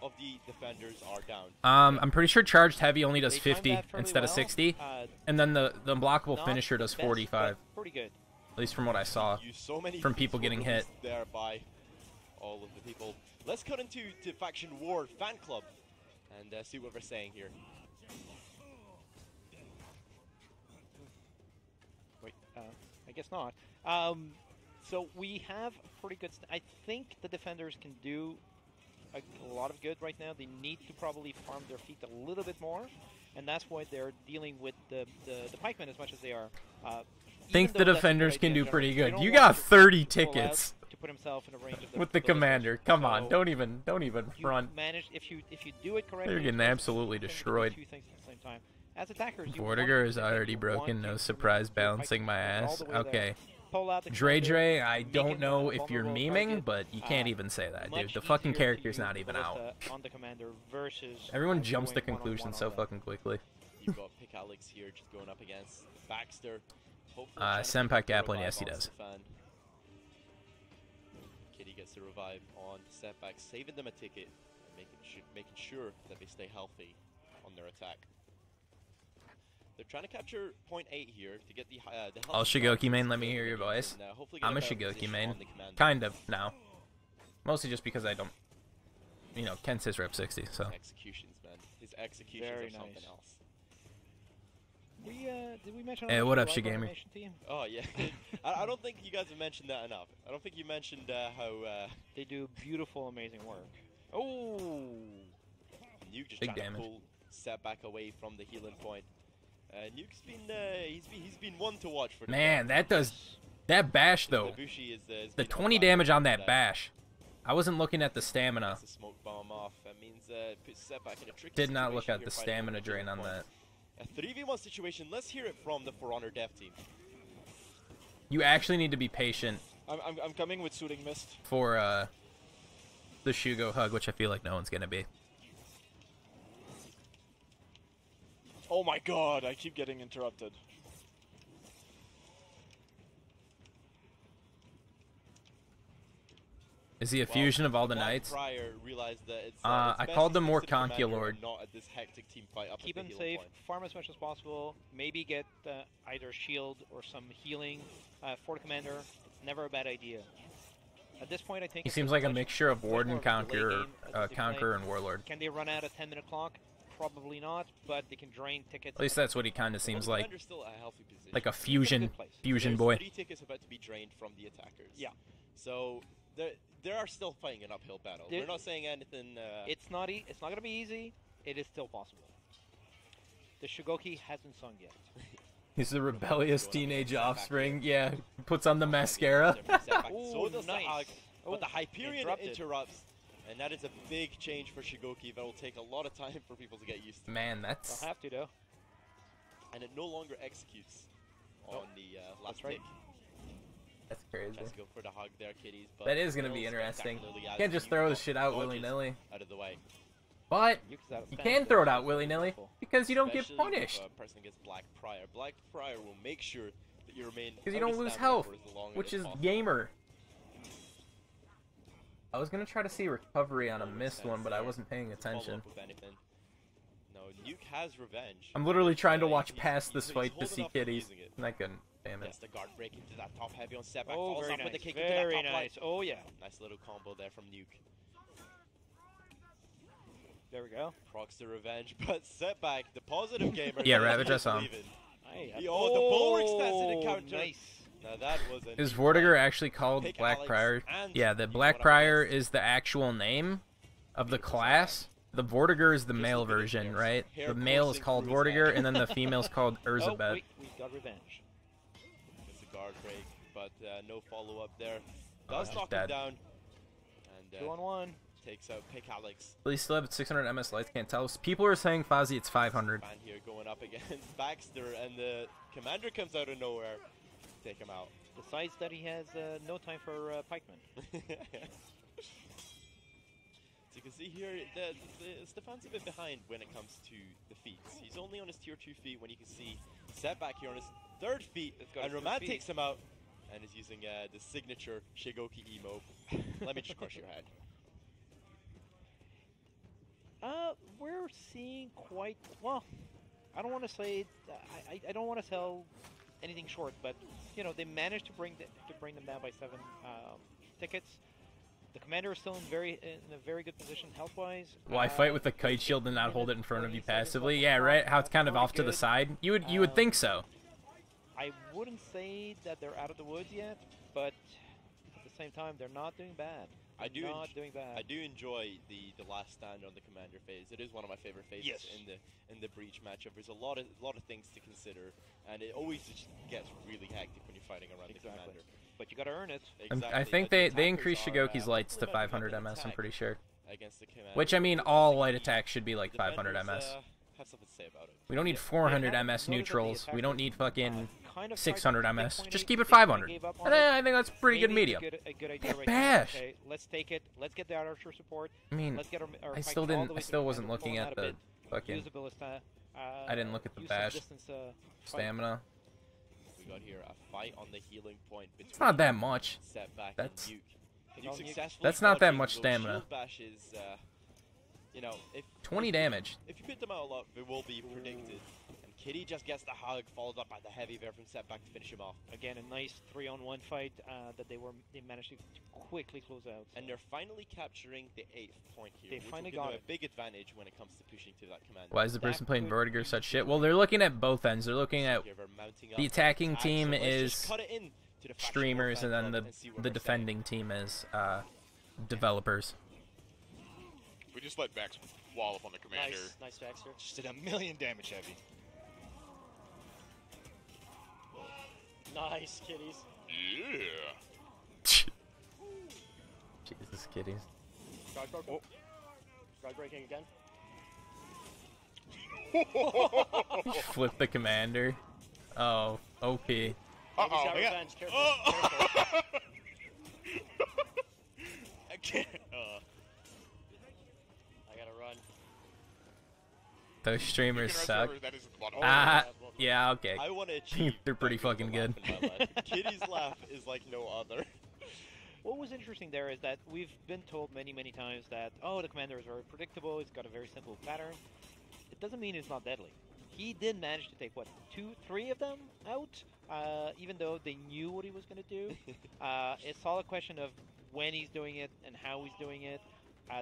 of the defenders are down. I'm pretty sure charged heavy only does 50 instead of 60, and then the unblockable finisher does 45. Pretty good. At least from what I saw from people getting hit. There by all of the people. Let's cut into Faction War Fan Club and see what they're saying here. Wait, I guess not. So we have pretty good. I think the defenders can do a lot of good right now. They need to probably farm their feet a little bit more, and that's why they're dealing with the pikemen as much as they are. Think the defenders can do pretty good. You got 30 tickets to put himself in a range of with the commander. Come on, don't even front. If you do it correctly. They're getting absolutely destroyed. Two things at the same time. As attackers, Vortiger is already broken. No surprise, balancing my ass. Okay. Dre, I don't know if you're memeing, but you can't even say that, dude. The fucking character's not even out. On the commander versus everyone jumps to conclusions so fucking quickly. You've got Pick Alex here just going up against Baxter. Senpai Kaplan, yes he does. Kitty gets to revive on Setback, saving them a ticket and making sure that they stay healthy on their attack. They're trying to capture point 8 here to get the I'll Shigoki main, let me hear your voice. I'm a Shigoki main. Kind of, now. Mostly just because I don't... You know, Ken says rep 60, so... Executions, man. His executions are something else. Did we mention... Hey, what up, Shigamer? Oh, yeah. I don't think you guys have mentioned that enough. I don't think you mentioned how... They do beautiful, amazing work. Oh! Nuke just big trying damage. to pull Setback away from the healing point. Nuke's been he's been one to watch for. Man, that bash though. The 20 damage on that bash. I wasn't looking at the stamina. Smoke bomb off. That means puts Setback in a tricky Did not look situation at the here, stamina drain on that. A 3v1 situation. Let's hear it from the For Honor dev team. You actually need to be patient. I'm coming with Soothing Mist for the Shugo hug, which I feel like no one's gonna be. Oh my god, I keep getting interrupted. Is he a fusion of all the knights? I called them more Conculord. Keep him safe, farm as much as possible, maybe get either shield or some healing for the commander. It's never a bad idea. At this point, I think he seems like a mixture of Warden, Conqueror, and Warlord. Can they run out a 10-minute clock? Probably not, but they can drain tickets. At least that's what he kind of seems like. Still a healthy position. Like a fusion boy. 3 tickets about to be drained from the attackers. Yeah. So they are still fighting an uphill battle. We're not saying anything. It's not going to be easy. It is still possible. The Shigoki hasn't sung yet. He's the rebellious teenage offspring. Yeah, puts on the mascara. So does nice. But the Hyperion interrupts. And that is a big change for Shigoki that will take a lot of time for people to get used to. Man, that's... They'll have to, though. And it no longer executes on the last tick. That's crazy. Let's go for the hug there, kiddies. But that is going to be interesting. You can't just throw this shit out willy-nilly. Out of the way. But you can throw it out willy-nilly because you don't get punished. If a person gets Black Prior. Black Prior will make sure that you remain... Because you don't lose health, which is gamer. I was gonna try to see recovery on a missed one, but I wasn't paying attention. No, Nuke has revenge. I'm literally trying to watch past this fight to see kitties. And I couldn't. Damn it. Yes, the guard break into that top heavy on Setback. Oh, falls very up nice. with the kick Very into that top nice. line. Oh, yeah. Nice little combo there from Nuke. There we go. Procs the revenge, but Setback, the positive gamer. Yeah, Ravage, I saw him. Oh, the bulwark stats in the counter. Nice. Now that was a Is Vortiger actually called Black Prior? Yeah, the Black Prior is the actual name of the class. The Vortiger is the male version, right? The male is called Vortiger, and then the female is called Urzabet. Oh, wait, we got revenge. It's a guard break, but no follow-up there. Does knock him down. And 2-on-1. takes out Pick Alex. At least still have 600 MS lights. Can't tell. People are saying Fozzie it's 500. Man here going up against Baxter, and the commander comes out of nowhere to take him out. Decides that he has no time for pikemen. So you can see here, Stefan's a bit behind when it comes to the feats. He's only on his tier 2 feat when you can see Setback here on his 3rd feat, and Roman takes him out and is using the signature Shigoki emo. Let me just crush your head. We're seeing quite well. I don't want to say I don't want to sell anything short, but you know they managed to bring them down by 7 tickets. The commander is still in a very good position health-wise. Why fight with the kite shield and not hold it in front of you passively? Yeah, right. How it's kind of off to the side. You would think so. I wouldn't say that they're out of the woods yet, but at the same time, they're not doing bad. I do doing enjoy the last stand on the commander phase. It is one of my favorite phases in the breach matchup. There's a lot of things to consider, and it always just gets really hectic when you're fighting around the commander. But you got to earn it. Exactly. I think they increased Shigoki's lights to 500 MS. I'm pretty sure. Against the commander. Which I mean, all light attacks should be like 500 MS. Have something to say about it. We don't need 400 MS neutrals. We don't need fucking 600 MS. Just keep it 500. And I think that's pretty good medium. A good idea right Bash. now. Okay, let's take it. Let's get the archer support. I mean, let's get our I still pike all the way I to still the wasn't commander, looking pull at him out a the bit, fucking. use the ballista, I didn't look at the use some bash. distance, Stamina. We got here a fight on the healing point between It's not that much. Setback That's and Nuke. Successfully that's not that dodging much those stamina. shield bashes, you know, 20 damage. If you put them out a lot, they will be predicted. And Kitty just gets the hug, followed up by the heavy bear from Setback to finish him off. Again, a nice 3-on-1 fight that they managed to quickly close out. And they're finally capturing the 8th point here. They which finally will give got them it. a big advantage when it comes to pushing to that commander. Why is the person playing Vortiger such shit? Well, they're looking at both ends. They're looking at the attacking team is streamers, and then the defending team is developers. We just let Bax wall up on the commander. Nice Baxter. Just did 1,000,000 damage heavy. Nice, kitties. Yeah. Jesus, kitties. Guard broken. Oh. Guard breaking again. Flip the commander. Oh, OP. Uh-oh. Revenge. Careful. Careful. I can't. I gotta run. Those streamers suck. Ah, yeah, okay. I want to achieve. They're pretty fucking good. Kitty's laugh is like no other. What was interesting there is that we've been told many times that, oh, the commander is very predictable, he's got a very simple pattern. It doesn't mean it's not deadly. He did manage to take, what, 2, 3 of them out, even though they knew what he was going to do. It's all a question of when he's doing it and how he's doing it.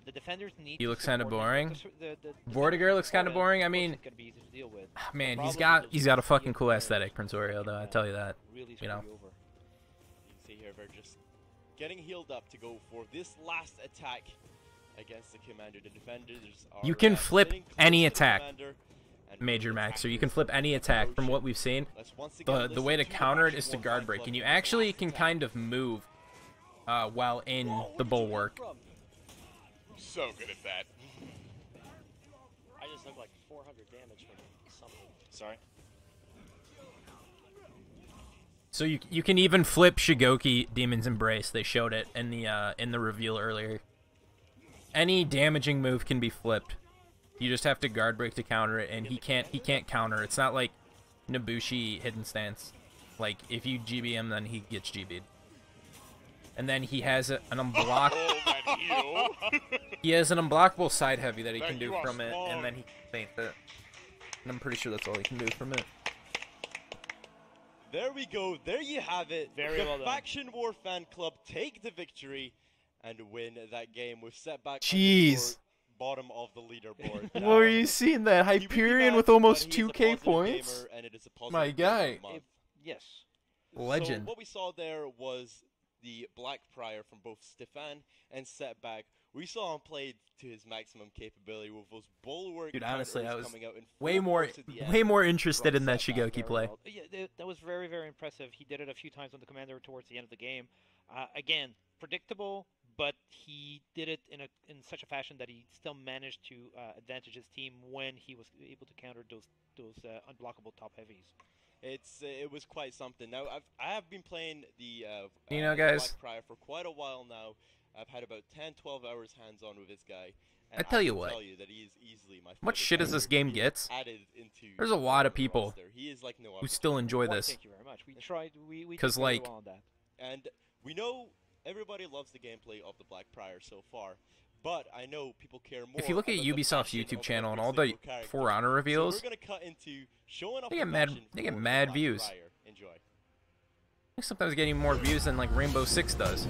The defenders need. He looks kind of boring. The Vortiger looks kind of boring. I mean, gonna be easy to deal with. Man, he's got a fucking cool aesthetic, Prince Oreo, though. I tell you that. Really you know. You can see here they're just getting healed up to go for this last attack against the commander. The defenders are. You can flip any attack, and Major Max, or you can flip any attack from what we've seen. The way to counter it is to guard break, and you actually can kind of move while in the bulwark. So good at that. I just took like 400 damage from something. Sorry. So you can even flip Shigoki Demon's Embrace. They showed it in the reveal earlier. Any damaging move can be flipped. You just have to guard break to counter it, and he can't counter. It's not like Nobushi Hidden Stance. Like if you GB him, then he gets GB'd. And then he has an unblock. He has an unblockable side heavy that he can do from it, and then he can feint it. And I'm pretty sure that's all he can do from it. There we go. There you have it. Very well done. Faction War Fan Club take the victory and win that game with Setback. Jeez. Bottom of the leaderboard. Well, are you seeing that Hyperion with almost 2K points? My guy. Yes. Legend. So what we saw there was the Black Prior from both Stefan and Setback. We saw him play to his maximum capability with those bulwark. Dude, honestly, I was coming out in way more interested in that Shigoki play. Yeah, that was very impressive. He did it a few times on the commander towards the end of the game. Again, predictable, but he did it in such a fashion that he still managed to advantage his team when he was able to counter those unblockable top heavies. It was quite something. Now I have been playing the guys, Blackprior for quite a while now. I've had about 10-12 hours hands-on with this guy. I tell you what, that he is easily my much shit as this game gets, there's a lot of people who still enjoy this. Thank you very much. We tried. We because like, well on that. And we know everybody loves the gameplay of the Blackprior so far, but I know people care more. If you look at Ubisoft's YouTube channel and all the For Honor reveals, so we're gonna cut into showing off they get mad views. Enjoy. They sometimes getting more views than like Rainbow Six does.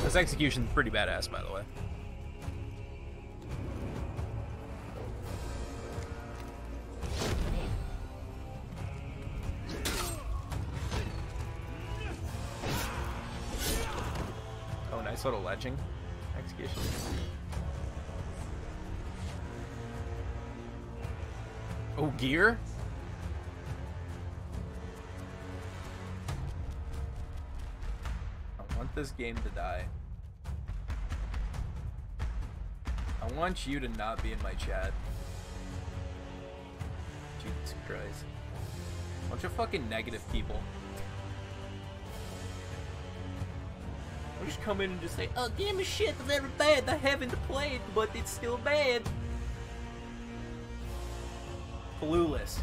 This execution's pretty badass, by the way. Oh, nice little ledging execution. Oh, gear? I want this game to die. I want you to not be in my chat. Jesus Christ. Bunch of fucking negative people. I'll just come in and just say, oh, game is shit, it's never bad, I haven't played, but it's still bad. Clueless.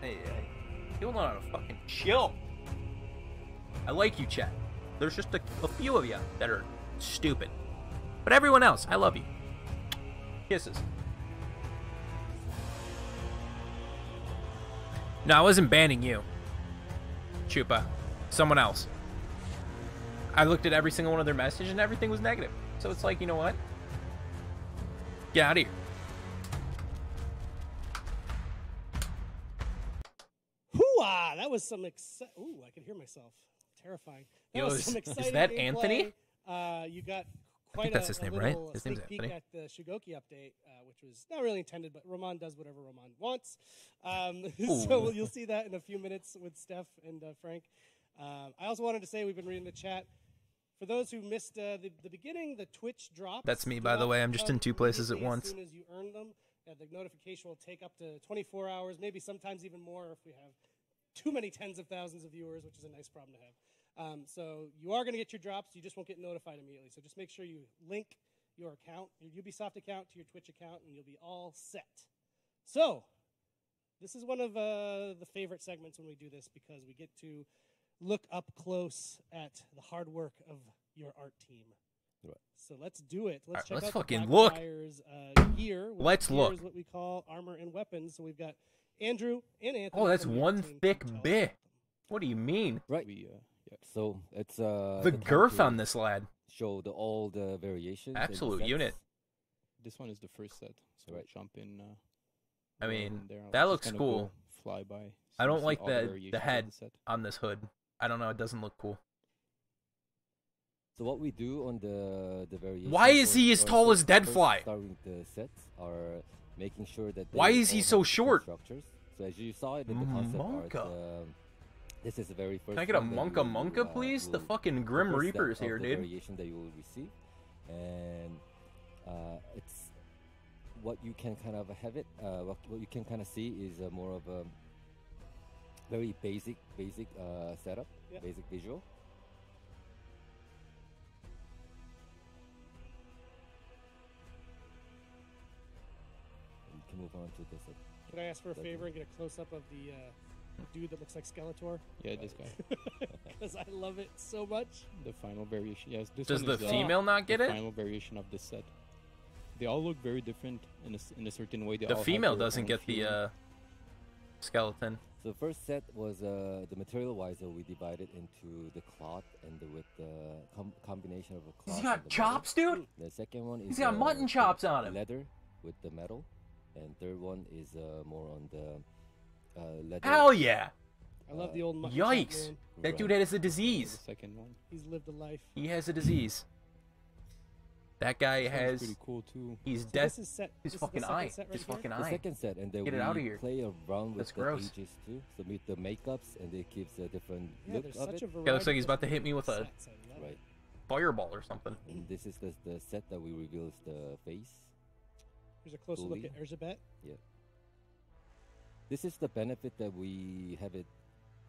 Hey, people know how to fucking chill. I like you, chat. There's just a few of you that are stupid. But everyone else, I love you. Kisses. No, I wasn't banning you, Chupa. Someone else. I looked at every single one of their messages and everything was negative. So it's like, you know what? Get out of here. Hoo-ah! That was some Ooh, I can hear myself. Terrifying. That was some exciting is that gameplay. Anthony? You got I think that's his name, right? His name's peek Anthony. at the Shugoki update, which was not really intended, but Roman does whatever Roman wants. So you'll see that in a few minutes with Steph and Frank. I also wanted to say we've been reading the chat. For those who missed the beginning, the Twitch drops. That's me, by the way. I'm just in two places at once. As soon as you earn them, the notification will take up to 24 hours, maybe sometimes even more if we have too many tens of thousands of viewers, which is a nice problem to have. So you are going to get your drops. You just won't get notified immediately. So just make sure you link your account, your Ubisoft account, to your Twitch account, and you'll be all set. So this is one of the favorite segments when we do this because we get to look up close at the hard work of your art team. Right. So let's do it. Let's check let's out fucking the look. Blackprior's gear. Let's gear look. is what we call armor and weapons. So we've got Andrew and Anthony. Oh, that's from the one art team thick to tell us bit. What do you mean? Right. So it's the girth on this lad. Show all the variations. Absolute unit. This one is the first set, so right. Jump in. I mean, there. that looks cool. Fly by. I don't like the head on this hood. I don't know. It doesn't look cool. So what we do on the variation. Why is he as tall as Deadfly? Starting the sets are making sure that. Why is he so short? Structures. So as you saw it in the concept art, this is the very first. Can I get a Monka, please? The fucking Grim Reaper's here, dude. Variation that you will receive, and it's what you can kind of have it. What you can kind of see is more of a very basic setup, basic visual. You can move on to this. Can I ask for a favor and get a close-up of the dude that looks like Skeletor? Yeah, this guy. Because I love it so much. The final variation. Yes. This Does one the is female not get the it? Final variation of this set. They all look very different in a certain way. They The all female have their doesn't own get feeling. the skeleton. So the first set was the material-wise, we divided into the cloth and with the combination of a cloth. He's got and chops, metal. dude. The second one is he's got mutton chops on him. Leather with the metal, and third one is more on the leather. Hell yeah! I love the old mutton Yikes! chop, man. That dude has a disease. The second one. He's lived a life. He has a disease. That guy This one's has. pretty cool too. He's So dead. this is set. His this is the fucking second eye. set right His here? fucking The eye. second set, and then Get we it out of here. play around with That's the gross. ages too. So with the makeups, and it gives a different Yeah, look there's of such it. a variety. Yeah, looks like he's of about to hit me with a sets. I love Right. it. fireball or something. And this is the set that we reveal is the face. Here's a closer look fully. at Erzsébet. Yeah. This is the benefit that we have it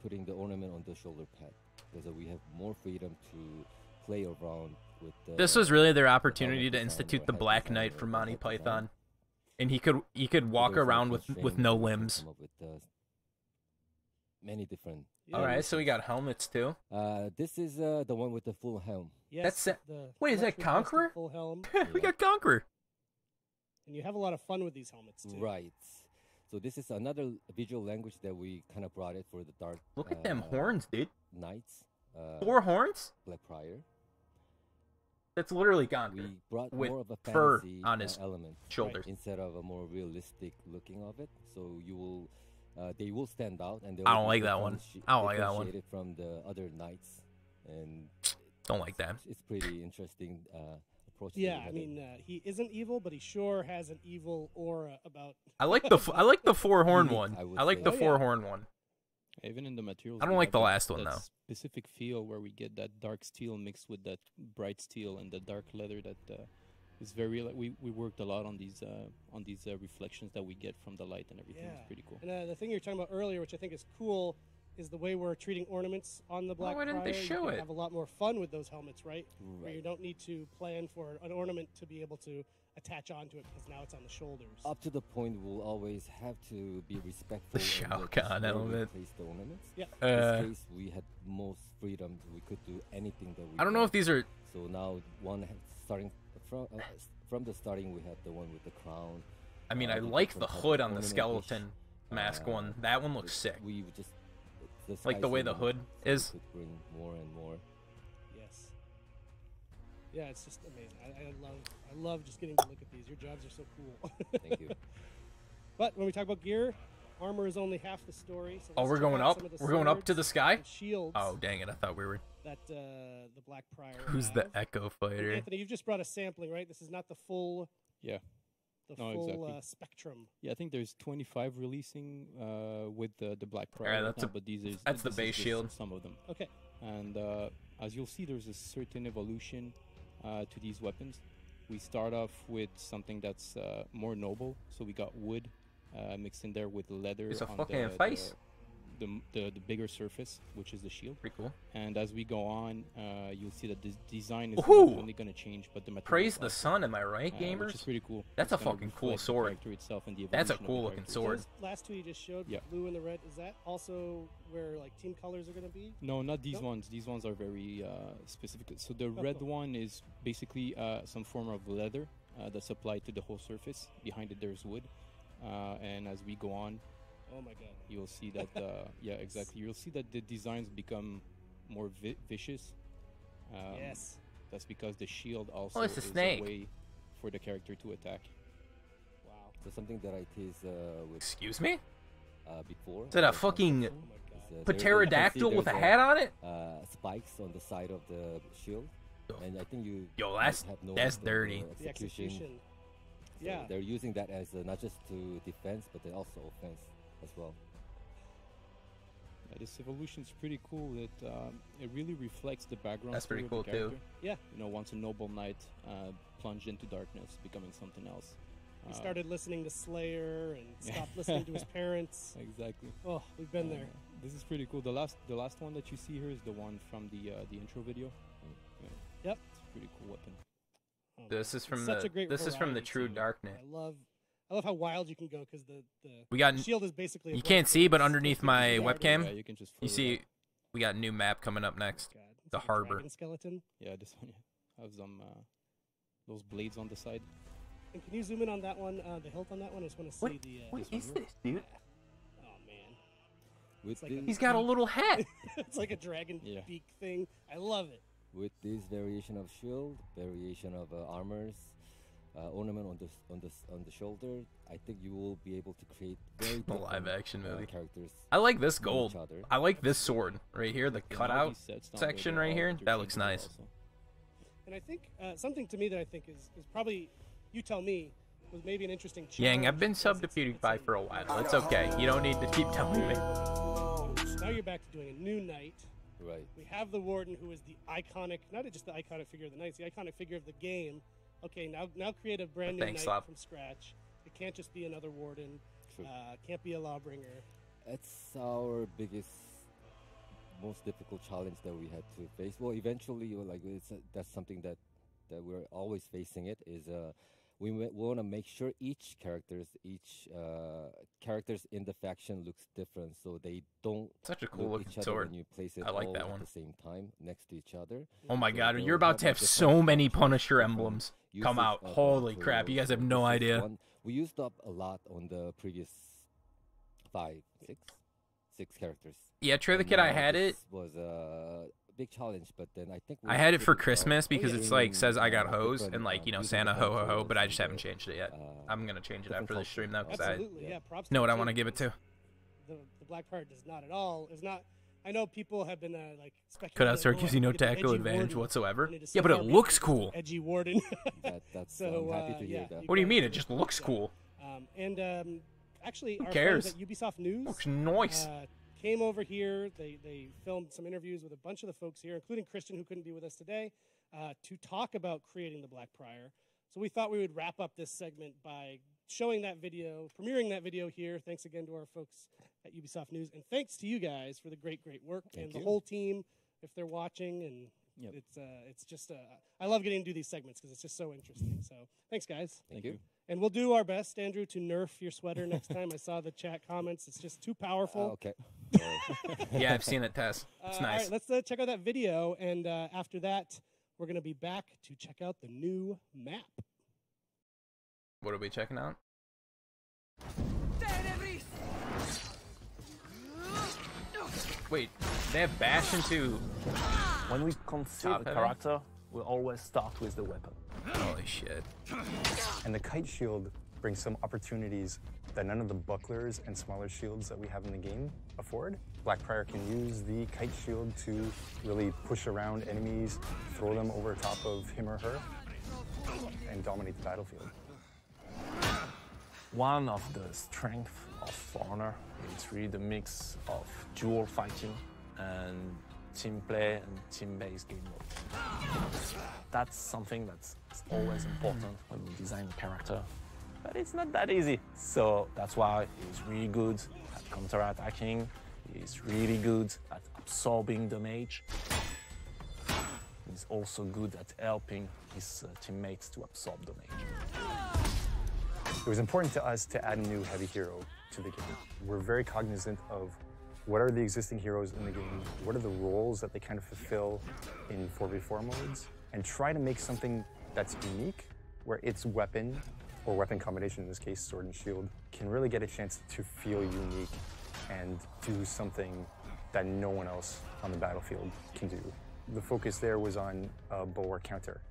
putting the ornament on the shoulder pad, because we have more freedom to play around with the. This was really their opportunity helmet to design institute or the head Black design Knight or from the Monty head design. Python, and he could walk There's no around with constraint, no we can limbs. come up with, many different. All right, so we got helmets too. This is the one with the full helm. Yes, That's it. the Wait, is that much requested Conqueror? Full helm. We got Conqueror. And you have a lot of fun with these helmets too. Right. So this is another visual language that we kind of brought it for the dark. Look at them horns, dude. Knights. 4 horns? Black Prior. That's literally Conqueror. We brought with more of a fur fantasy on his element shoulders. instead of a more realistic looking of it. So you will, they will stand out, and they I will don't be like that one. differenti- I don't like that one. differentiated from the other knights, and Don't like that. It's pretty interesting approach. that Yeah, we I had mean, he isn't evil, but he sure has an evil aura about. I like the 4-horn Unique, one. I would I like say. the Oh, yeah. 4-horn one. Even in the materials, I don't we like have the that- last one, that though. Specific feel where we get that dark steel mixed with that bright steel and the dark leather that is very. We worked a lot on these reflections that we get from the light and everything. It's pretty cool. And the thing you were talking about earlier, which I think is cool, is the way we're treating ornaments on the Black why didn't they Prior. show you can it? have a lot more fun with those helmets, right? Where you Right. don't need to plan for an ornament to be able to attach onto it because now it's on the shoulders. Up to the point, we'll always have to be respectful. The of Shao the Kahn where we element. place the ornaments. Yeah. In this case, we had most freedom. We could do anything that we. I don't know want. if these are. So now starting from the starting, we had the one with the crown. I mean, I the like the different type of hood on the ornament-ish, skeleton mask one. That one looks sick. We just Like the way the hood is. We could bring more and more. Yes. Yeah, it's just amazing. I love just getting to look at these. Your jobs are so cool. Thank you. But when we talk about gear, armor is only half the story. So Oh, let's we're check going out up. some of the We're going up to swords the sky. and shields Oh, dang it! I thought we were. that the Black Prior. Who's the Echo And Fighter? Anthony, you've just brought a sampling, right? This is not the full. Yeah. The No, full exactly. spectrum. Yeah, I think there's 25 releasing with the Black Prior. Alright, right that's now, a- but these is that's the this is base just shield. Some of them. Okay. And as you'll see, there's a certain evolution to these weapons. We start off with something that's more noble. So we got wood mixed in there with leather. It's a on fucking the face. the bigger surface, which is the shield. Pretty cool. And as we go on, you'll see that the design is Ooh! not only going to change, but the materials Praise the also. sun, am I right, gamers? Which is pretty cool. That's It's a gonna fucking cool reflect the sword. character itself and the That's a evolution of the cool looking character. sword. Those last two you just showed, Yeah. blue and the red, is that also where like team colors are going to be? No, not these No? ones. These ones are very specific. So the red cool. one is basically some form of leather that's applied to the whole surface. Behind it, there's wood. And as we go on, Oh my god. you'll see that, yeah, exactly. You'll see that the designs become more vicious. Yes. That's because the shield also it's a is snake. a way for the character to attack. Wow. So something that I teased with. Excuse me? Before. Is that a fucking is, pterodactyl with a hat on it? Spikes on the side of the shield, and I think you. Yo, might that's have noticed that's the dirty. The execution. So Yeah. they're using that as not just to defense, but they also offense as well. Yeah, this evolution is pretty cool. It really reflects the background. That's story pretty of the cool, too. character. Yeah. You know, once a noble knight plunged into darkness, becoming something else. He started listening to Slayer and stopped listening to his parents. Exactly. Oh, we've been there. This is pretty cool. The last one that you see here is the one from the intro video. Yeah. Yep. It's a pretty cool weapon. Oh, This is it's from such the a great this is from the variety, True too. Darkness. I love how wild you can go because the We got shield is basically. a You blank can't see, but canvas. underneath my Yeah, webcam, Yeah, you can just you fill it see up. we got a new map coming up next. God, it's The like a harbor. dragon skeleton. Yeah, this one has some those blades on the side. And can you zoom in on that one? The hilt on that one. I just want to see the. What this is one. this, dude? Oh man. With like a He's got a beak. little hat. It's like a dragon Yeah. beak thing. I love it. With this variation of shield, variation of armors, ornament on the shoulder, I think you will be able to create very A different live action movie. characters. I like this from gold. each other. I like this sword right here, the Yeah, all cutout these sets now, section they're right all here. That looks interchangeable nice. also. And I think something to me that I think is probably, you tell me, was maybe an interesting challenge. Yang, I've been subbed to PewDiePie for a while. It's okay. You don't need to keep telling me. Now you're back to doing a new night. Right. We have the Warden, who is the iconic, not just the iconic figure of the night, it's the iconic figure of the game. Okay, now create a brand new night from scratch. It can't just be another Warden. Can't be a Lawbringer. It's our biggest, most difficult challenge that we had to face. Well, eventually, like that's something that we're always facing. It is we want to make sure each characters in the faction looks different, so they don't such a cool looking each other sword. when you place it I like all that at one the same time next to each other. Oh my So god, they'll you're about to have different so many functions, Punisher different emblems uses come out. of Holy the crap, you guys have sword. no This is idea. one we used up a lot on the previous six characters. Yeah, Trey the And Kid, I now had this it. was a big challenge, but then I think I had it for did well. Christmas because it's like says I got hose different, and like, you know, using Santa ho different ho ho, but I tools just and haven't changed it yet. I'm gonna change it different after this stream though, because Absolutely, yeah. Props know to what I you, want to too, give it to. because The Black Pirate does not at all. Is not. I know people have been like speculating. Cutout sword like, gives oh, you no I get the tactical edgy advantage Warden. whatsoever. And it is Yeah, so but it far looks beyond cool. Edgy Warden. That's so, I'm happy to hear that. What do you mean? It just looks cool. Actually, Who our cares? friends at Ubisoft News Looks nice. Came over here. They filmed some interviews with a bunch of the folks here, including Christian, who couldn't be with us today, to talk about creating the Black Prior. So we thought we would wrap up this segment by showing that video, premiering that video here. Thanks again to our folks at Ubisoft News, and thanks to you guys for the great work and the whole team if they're watching. And it's just I love getting to do these segments because it's just so interesting. So thanks, guys. Thank you. And we'll do our best, Andrew, to nerf your sweater next time. I saw the chat comments. It's just too powerful. Okay. Yeah, I've seen it, Tess. It's All nice. right, let's check out that video, and after that, we're going to be back to check out the new map. What are we checking out? Wait, they have bash into. When we conceive a character, we always start with the weapon. Holy shit. And the kite shield brings some opportunities that none of the bucklers and smaller shields that we have in the game afford. Black Prior can use the kite shield to really push around enemies, throw them over top of him or her, and dominate the battlefield. One of the strengths of For Honor is really the mix of dual fighting and team play and team-based game mode. That's something that's always important when we design a character, but it's not that easy. So that's why he's really good at counter-attacking, he's really good at absorbing damage. He's also good at helping his teammates to absorb damage. It was important to us to add a new heavy hero to the game. We're very cognizant of what are the existing heroes in the game, what are the roles that they kind of fulfill in 4v4 modes, and try to make something that's unique, where its weapon, or weapon combination, in this case, sword and shield, can really get a chance to feel unique and do something that no one else on the battlefield can do. The focus there was on bulwark counter.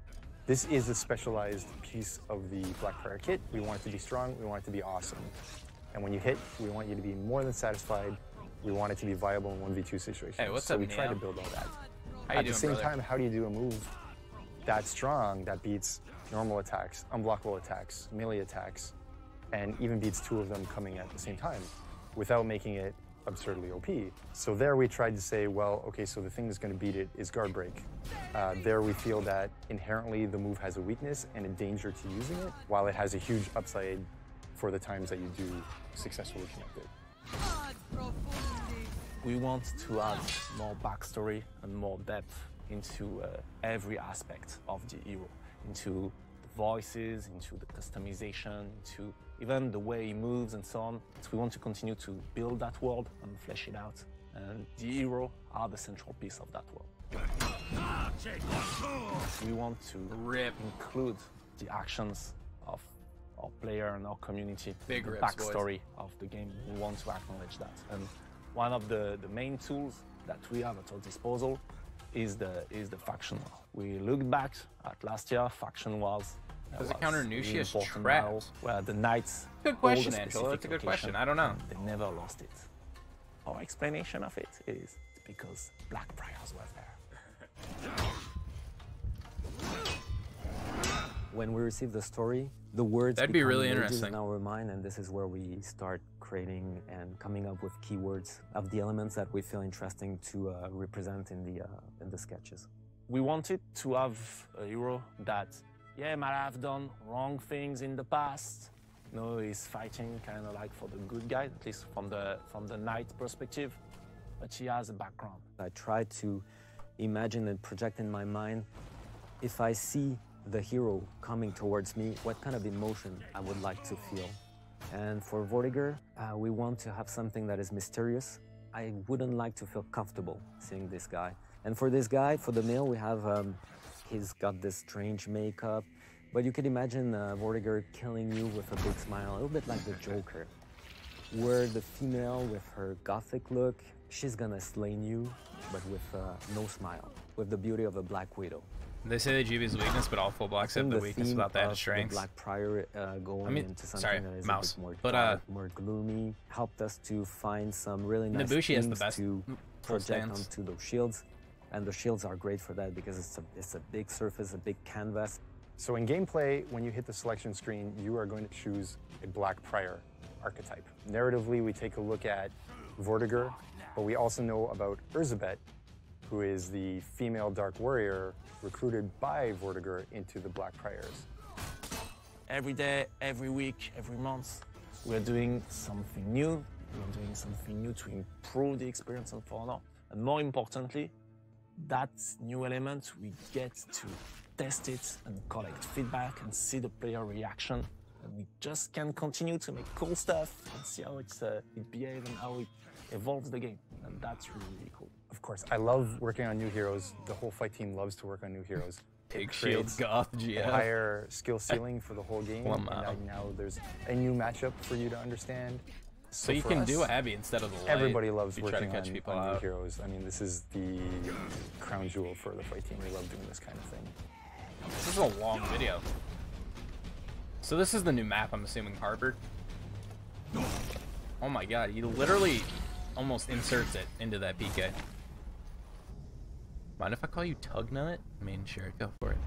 This is a specialized piece of the Black Prior kit. We want it to be strong, we want it to be awesome. And when you hit, we want you to be more than satisfied. We want it to be viable in 1v2 situations. Hey, what's so up, we try Neo? to build all that. How you At the doing, same brother? time, how do you do a move that strong that beats normal attacks, unblockable attacks, melee attacks, and even beats two of them coming at the same time without making it absurdly OP? So there we tried to say, well, okay, so the thing that's going to beat it is guard break. There we feel that inherently the move has a weakness and a danger to using it, while it has a huge upside for the times that you do successfully connect it. We want to add more backstory and more depth into every aspect of the hero, into the voices, into the customization, into even the way he moves and so on. So we want to continue to build that world and flesh it out. And the hero are the central piece of that world. We want to include the actions of our player and our community, Big the rips, backstory of the game. We want to acknowledge that. And one of the main tools that we have at our disposal is the faction war. We looked back at last year, faction wars. Does it counter Nucius important traps? battles where the knights Good hold a question, Angelo. specific That's a good location question. I don't know. and they never lost it. Our explanation of it is because Black Priors was there. When we receive the story, the words That'd be become really images interesting. in our mind, and this is where we start creating and coming up with keywords of the elements that we feel interesting to represent in the sketches. We wanted to have a hero that, yeah, might have done wrong things in the past. You know, he's fighting kind of like for the good guy, at least from the knight perspective, but he has a background. I try to imagine and project in my mind, if I see the hero coming towards me, what kind of emotion I would like to feel. And for Vortiger, we want to have something that is mysterious. I wouldn't like to feel comfortable seeing this guy. And for this guy, for the male, we have, he's got this strange makeup, but you could imagine Vortiger killing you with a big smile, a little bit like the Joker. Where the female, with her gothic look, she's gonna slay you, but with no smile, with the beauty of a Black Widow. They say that GB is a weakness, but all full blocks have the weakness without the added strength. Black Prior going into something that is a bit more but dark, more gloomy, helped us to find some really nice Nabushi has the themes best to project stance. onto those shields, and the shields are great for that because it's a big surface, a big canvas. So in gameplay, when you hit the selection screen, you are going to choose a Black Prior archetype. Narratively, we take a look at Vortiger, but we also know about Erzsébet, who is the female Dark Warrior recruited by Vortiger into the Black Priors. Every day, every week, every month, we're doing something new. We're doing something new to improve the experience on For Honor. And more importantly, that new element, we get to test it and collect feedback and see the player reaction. And we just can continue to make cool stuff and see how it behaves and how it evolves the game. And that's really, really cool. Of course, I love working on new heroes. The whole fight team loves to work on new heroes. Big shield goth GF. A higher skill ceiling for the whole game. And now there's a new matchup for you to understand. So you can do a heavy instead of the light. Everybody loves if you try working to catch people on new out. heroes. I mean, this is the crown jewel for the fight team. We love doing this kind of thing. This is a long video. So this is the new map, I'm assuming, Harvard. Oh my god, he literally almost inserts it into that PK. Mind if I call you Tug Nut? I mean, sure, go for it.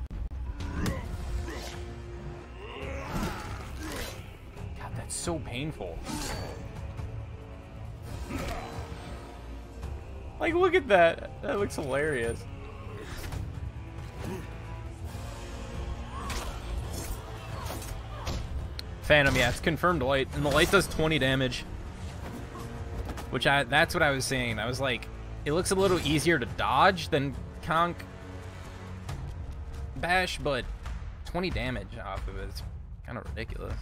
God, that's so painful. Like, look at that. That looks hilarious. Phantom, yeah, it's confirmed light, and the light does 20 damage. Which that's what I was saying. I was like, it looks a little easier to dodge than Conk Bash, but 20 damage off of it is kind of ridiculous.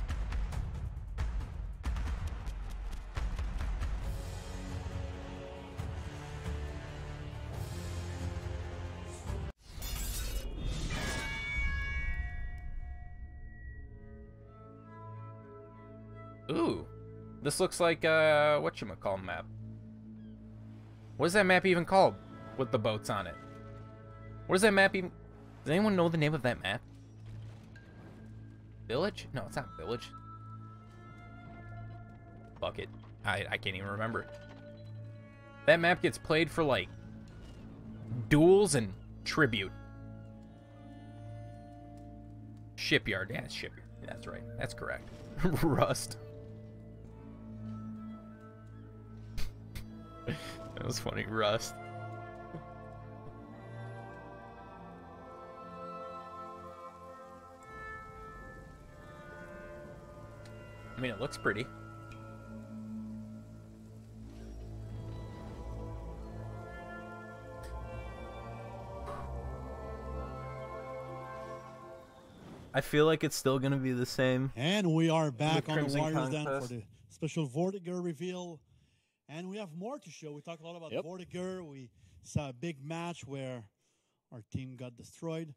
Ooh, this looks like whatchamacallit map. What is that map even called with the boats on it? What is that map even? Does anyone know the name of that map? Village? No, it's not Village. Fuck it. I can't even remember. That map gets played for like duels and tribute. Shipyard. Yeah, it's Shipyard. That's right. That's correct. Rust. That was funny. Rust. I mean, it looks pretty. I feel like it's still going to be the same. And we are back on the Crimson Warriors then for Conquest. the special Vortiger reveal. And we have more to show. We talked a lot about Yep. Vortiger. We saw a big match where our team got destroyed.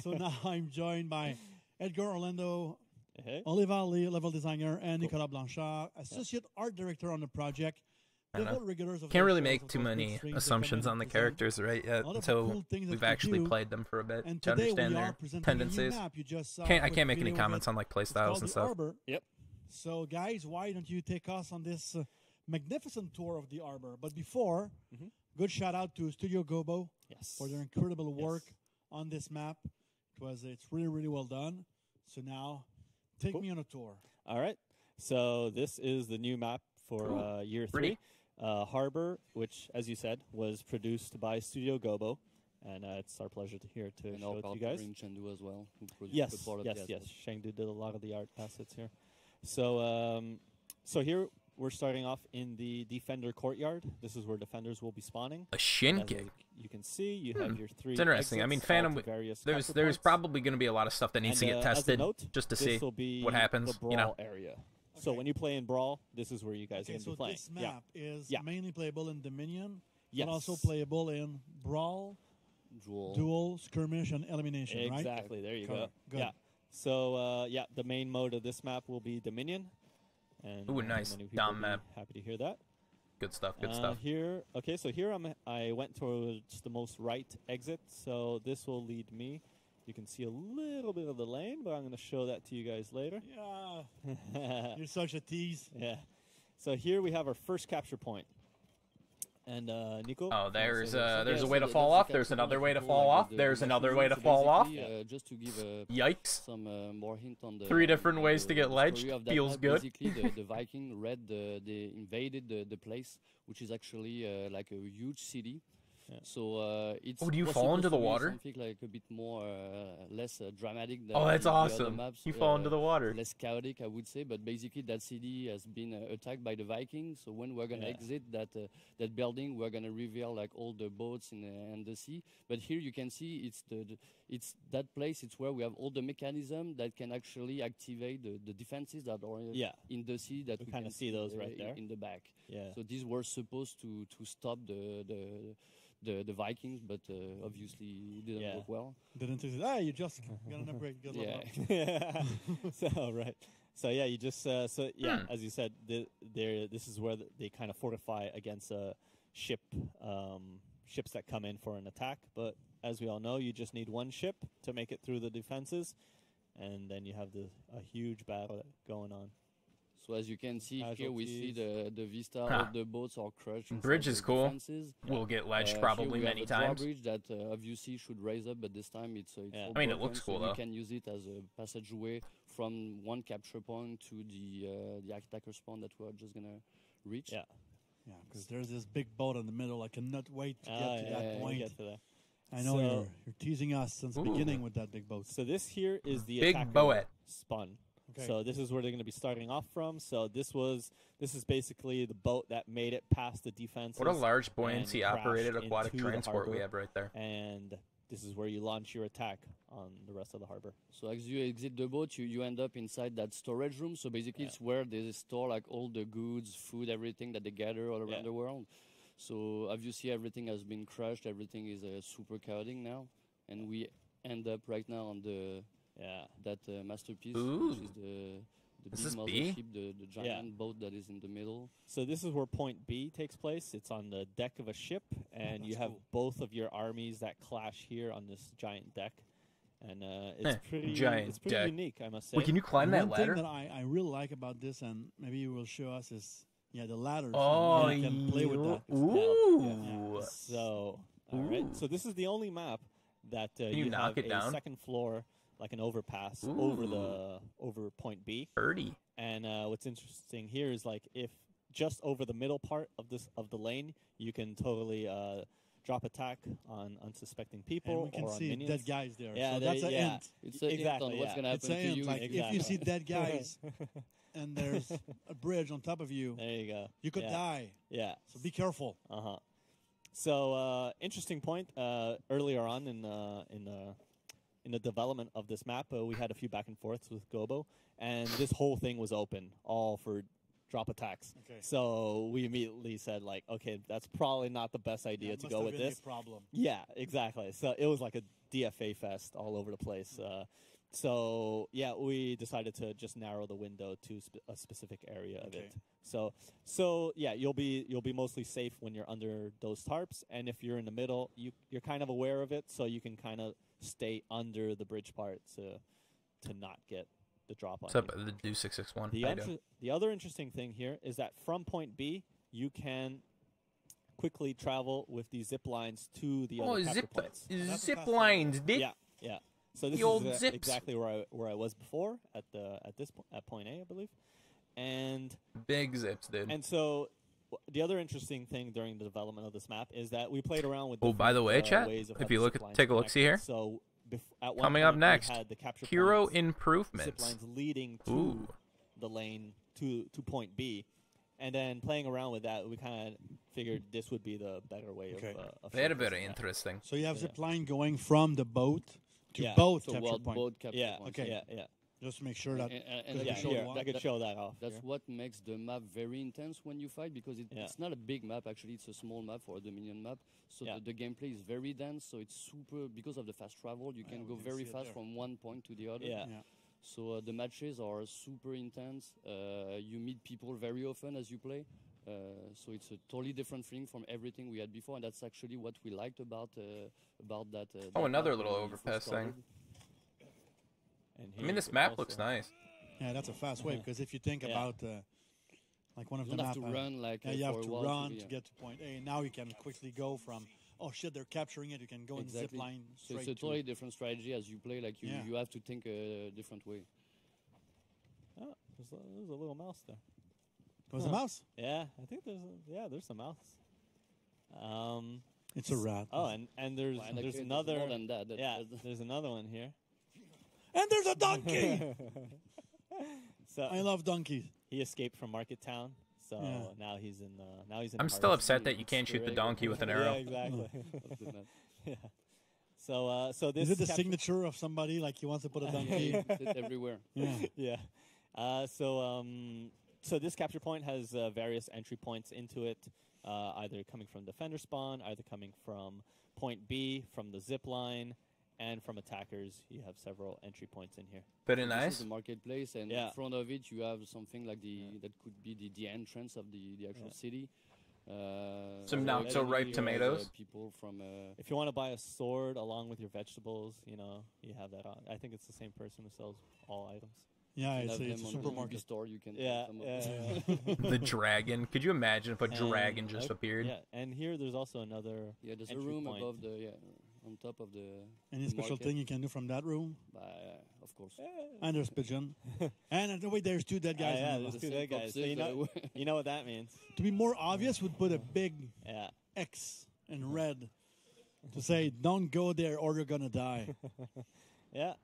So now I'm joined by Edgar Orlando, Oliver Lee, level designer, and Nicolas Blanchard, associate art director on the project. I don't know. Devout regulars of Can't the really shows, make of too course, many big streams assumptions that on the come in present. characters right yet A lot of until cool things that we've we actually do. played them for a bit And to today understand we are their presenting a new tendencies. map. You just saw I a quick can't make any video of comments it. on like play It's styles called and the stuff. Arbor. Yep. So guys, why don't you take us on this magnificent tour of the Arbor? But before, good shout out to Studio Gobo for their incredible work on this map. It's really, really well done. So now, take me on a tour. All right. So this is the new map for year 3. Harbor, which, as you said, was produced by Studio Gobo. And it's our pleasure to show it to you guys. Chengdu as well. Yes. Chengdu did a lot of the art assets here. So, so here we're starting off in the Defender Courtyard. This is where defenders will be spawning. A Shinkick. You can see you have your 3. It's interesting. I mean, Phantom. There's probably going to be a lot of stuff that needs to get tested just to see what happens. The brawl area. So when you play in Brawl, this is where you guys are going to be playing. So this map is mainly playable in Dominion, but also playable in Brawl, Duel, Skirmish, and Elimination, right? Exactly. There you go. Good. Yeah. So, the main mode of this map will be Dominion. And ooh, nice Dom map. Happy to hear that. Good stuff. Good stuff. Here, so here I went towards the most right exit. So this will lead me. You can see a little bit of the lane, but I'm going to show that to you guys later. Yeah. You're such a tease. Yeah. So here we have our first capture point. And Nico? Oh, there's a way to fall off. There's another way to fall off. There's another way to fall off. Just to give Yikes. some more hint on the 3 different ways to get ledged. Feels good. Basically, the Viking they invaded the place, which is actually like a huge city. Yeah. So it's. Oh, do you fall into the water? Something like a bit more less dramatic. Than that's the awesome. Other maps. You fall into the water. Less chaotic, I would say. But basically, that city has been attacked by the Vikings. So when we're gonna exit that building, we're gonna reveal like all the boats in the sea. But here you can see it's that place. It's where we have all the mechanism that can actually activate the defenses that are in the sea. That we kind of see those right there in the back. Yeah. So these were supposed to stop the Vikings, but obviously it didn't work well. Didn't say, you just got an upgrade. Good luck. Yeah. So right. So yeah, you just as you said, this is where they kind of fortify against ships that come in for an attack. But as we all know, you just need one ship to make it through the defenses, and then you have a huge battle going on. So as you can see here, we see the vista of the boats are crushed. Bridge is cool. We'll get ledged probably many times. Drawbridge that obviously should raise up, but this time it's I mean, it looks cool though. You can use it as a passageway from one capture point to the attacker spawn that we're just gonna reach. Yeah, because there's this big boat in the middle. I cannot wait to get to that point. I know you're teasing us since the beginning with that big boat. So this here is the big boat spawn. Okay. So this is where they're going to be starting off from. So this is basically the boat that made it past the defenses. What a large buoyancy operated aquatic transport we have right there. And this is where you launch your attack on the rest of the harbor. So as you exit the boat, you end up inside that storage room. So basically it's where they store like all the goods, food, everything that they gather all around the world. So obviously everything has been crushed. Everything is super chaotic now. And we end up right now on that masterpiece, which is the big mothership, the giant boat that is in the middle. So this is where Point B takes place. It's on the deck of a ship, and you have both of your armies that clash here on this giant deck. And it's pretty unique, I must say. Wait, can you climb that ladder? One thing that I really like about this, and maybe you will show us, is the ladders. Oh, you can play with that. Ooh. So, all right. So this is the only map that you knock have it down? Second floor, like an overpass over Point B. Birdie. And what's interesting here is like if just over the middle part of the lane, you can totally drop attack on unsuspecting people. And we can or on see minions. dead guys there. Yeah, so that's an hint. It's a hint on what's gonna happen to you. Like if you see dead guys and there's a bridge on top of you, there you go. You could die. Yeah. So be careful. So interesting point. Earlier on in the development of this map, we had a few back and forths with Gobo, and this whole thing was open, all for drop attacks. Okay. So we immediately said, like, okay, that's probably not the best idea to go with this. Problem. Yeah, exactly. So it was like a DFA fest all over the place. So yeah, we decided to just narrow the window to a specific area of it. So yeah, you'll be mostly safe when you're under those tarps, and if you're in the middle, you're kind of aware of it, so you can kind of stay under the bridge part to not get the drop on. What's up, the Do 661? The other interesting thing here is that from Point B, you can quickly travel with these zip lines to the other capture points. Zip lines, Dick. Yeah. So this The old is zips. exactly where I was before at point A, I believe, and big zips, dude. And so the other interesting thing during the development of this map is that we played around with. Oh, by the way, chat, ways of if how you the look zip at, lines take a look, connect. see here. So at one Coming point, up next, we had the capture hero points, improvements. zip lines leading to Ooh. the lane to point B, and then playing around with that, we kind of figured this would be the better way of Very, showcasing very that. interesting. So you have zip line going from the boat to Yeah. both So capture both point. capture Yeah, points. Okay. yeah. Just to make sure that. And could I show the one? I could show that off. That's here. what makes the map very intense when you fight, because it's not a big map. Actually, it's a small map for a Dominion map. So the gameplay is very dense. So it's super, because of the fast travel, you can go we can very see it fast there. from one point to the other. Yeah. So the matches are super intense. You meet people very often as you play. So it's a totally different thing from everything we had before, and that's actually what we liked about that. Oh, that another map little when we overpass first thing. started. And I mean, this map also- looks nice. Yeah, that's a fast way because if you think Yeah. about like one of You the don't map, have to run like, you have for a to while to run be- to get to point A. Now you can quickly go from oh shit they're capturing it. You can go and zip Exactly. line So straight it's a to totally different strategy as you play. Like you, Yeah. you have to think a different way. Oh, there's a little mouse there. There's a mouse? Yeah, I think there's a mouse. It's a rat. Oh, and there's Well, and there's there's another. more than that. Yeah, there's another one here. And there's a donkey. So I love donkeys. He escaped from Market Town, so Yeah. now he's in. I'm still upset that you can't shoot the donkey with an arrow. Yeah, exactly. Yeah. So this Is it the capture- signature of somebody like he wants to put a donkey? It's everywhere. Yeah. yeah. So this capture point has various entry points into it, either coming from defender spawn, either coming from point B, from the zip line, and from attackers. You have several entry points in here. Very So this nice. is the marketplace, and Yeah. in front of it you have something like that could be the entrance of the actual city. Some so not so basically ripe you have, tomatoes. people from. If you want to buy a sword along with your vegetables, you have that on. I think it's the same person who sells all items. Yeah, you it's have a them on the supermarket store. You can Yeah, buy some of yeah, them. The dragon. Could you imagine if a dragon And, just oh, appeared? Yeah, and here there's also another. Yeah, there's a entry room point. above on top of the. Any the special market. thing you can do from that room? Of course. And there's pigeon. And wait, there's two dead guys. yeah, in the there's middle. two dead guys. So you know what that means. To be more obvious, we'd put a big Yeah. X in red to say, "Don't go there, or you're gonna die." Yeah.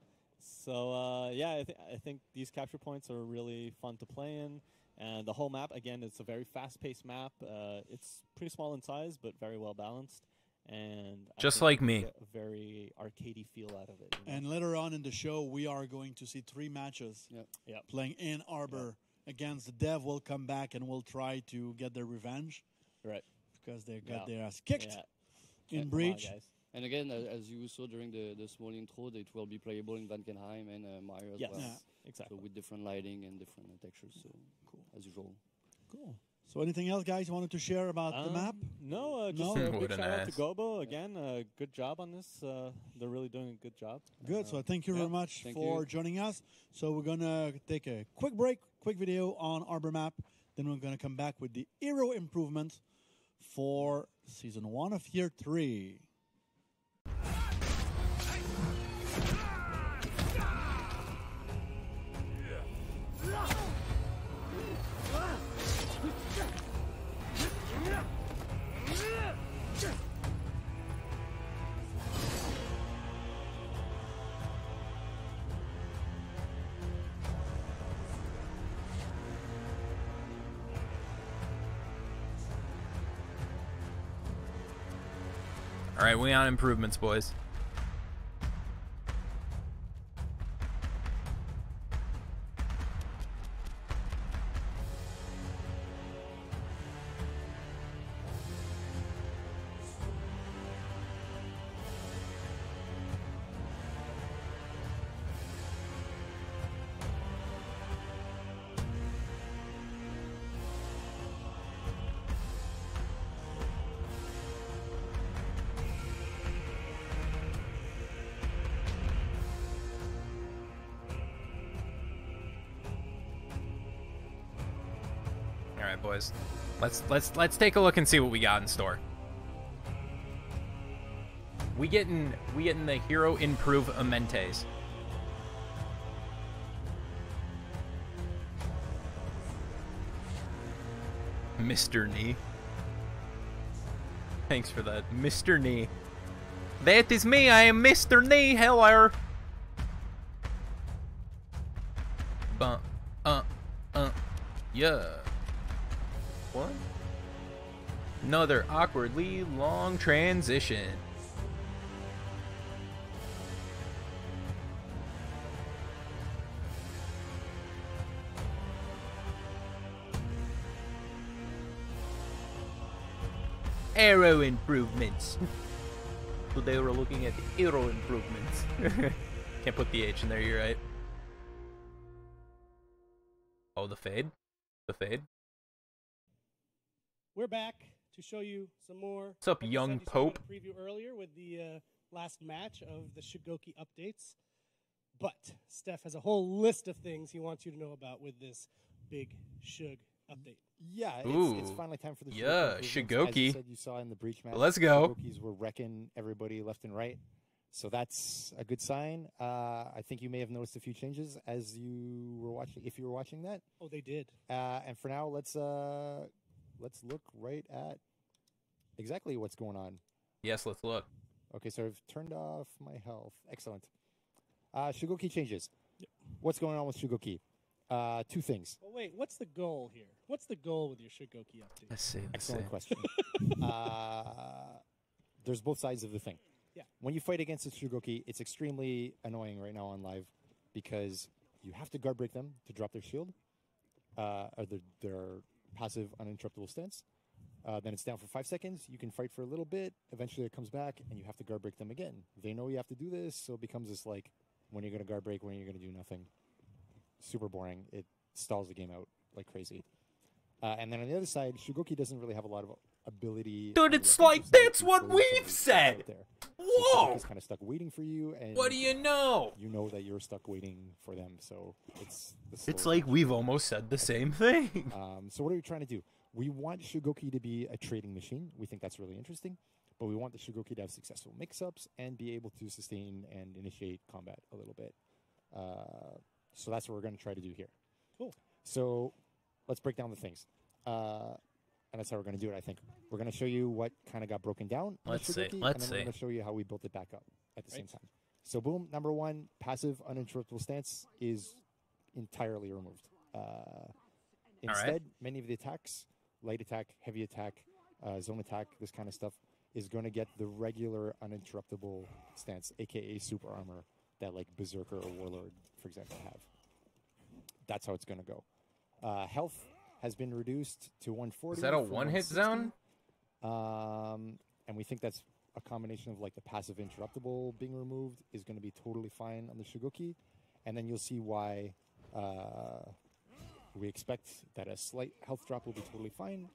So I think these capture points are really fun to play in, and the whole map again, it's a very fast-paced map. It's pretty small in size, but very well balanced, and I Just think like you me. get a very arcadey feel out of it. you know? And later on in the show, we are going to see 3 matches Yep. playing in Arbor against the Dev. Will come back and will try to get their revenge, Right. because they got Yeah. their ass kicked Yeah. in Come on, Breach. guys. And again, as you saw during the small intro, it will be playable in Vankenheim and Meyer as Yes. well. Yeah, exactly. So with different lighting and different textures. So cool as usual. Cool. So anything else, guys, you wanted to share about the map? No, just No? a big What an shout out to ass. Gobo again. Good job on this. They're really doing a good job. Good. So thank you very much Thank for you. joining us. So we're gonna take a quick break, quick video on Arbor map. Then we're gonna come back with the hero improvement for season 1 of year 3. All right, we on improvements, boys. All right, boys. Let's take a look and see what we got in store. We getting the hero improvementes. Mr. Knee. Thanks for that, Mr. Knee. That is me, I am Mr. Knee, hello. Yeah. What? Another awkwardly long transition. Arrow improvements. So they were looking at the arrow improvements. Can't put the H in there, you're right. Oh, the fade? The fade? We're back to show you some more. What's up, young Pope? Preview earlier with the last match of the Shigoki updates. But Steph has a whole list of things he wants you to know about with this big Shug update. Yeah, it's finally time for the Shigoki. As you said, you saw in the breach match. Let's go. Shigokis were wrecking everybody left and right. So that's a good sign. I think you may have noticed a few changes as you were watching, if you were watching that. Oh, they did. And for now, let's look right at exactly what's going on. Yes, let's look. Okay, so I've turned off my health. Excellent. Shigoki changes. Yep. What's going on with Shigoki? Two things. Well, wait, what's the goal here? What's the goal with your Shigoki update? Let's see. Excellent question. There's both sides of the thing. Yeah. When you fight against a Shigoki, it's extremely annoying right now on live because you have to guard break them to drop their shield, or their passive uninterruptible stance. Then it's down for 5 seconds. You can fight for a little bit. Eventually it comes back, and you have to guard break them again. They know you have to do this, so it becomes this like, when you're going to guard break, when you're going to do nothing. Super boring. It stalls the game out like crazy. And then on the other side, Shigoki doesn't really have a lot of ability. Dude, it's like, that's what we've said! Whoa! So Shigoki's kind of stuck waiting for you, and what do you know? You know that you're stuck waiting for them, so it's... It's like we've almost said the same thing. So what are we trying to do? We want Shigoki to be a trading machine. We think that's really interesting. But we want the Shigoki to have successful mix-ups and be able to sustain and initiate combat a little bit. So that's what we're going to try to do here. Cool. So let's break down the things. And that's how we're going to do it, I think. We're going to show you what kind of got broken down. Let's see. And then we're going to show you how we built it back up at the same time. So boom, number one, passive uninterruptible stance is entirely removed. Instead, many of the attacks, light attack, heavy attack, zone attack, this kind of stuff, is going to get the regular uninterruptible stance, aka super armor, that like Berserker or Warlord, for example, have. That's how it's going to go. Health has been reduced to 140. Is that a one-hit zone? And we think that's a combination of like the passive interruptible being removed is going to be totally fine on the Shigoki. And then you'll see why we expect that a slight health drop will be totally fine,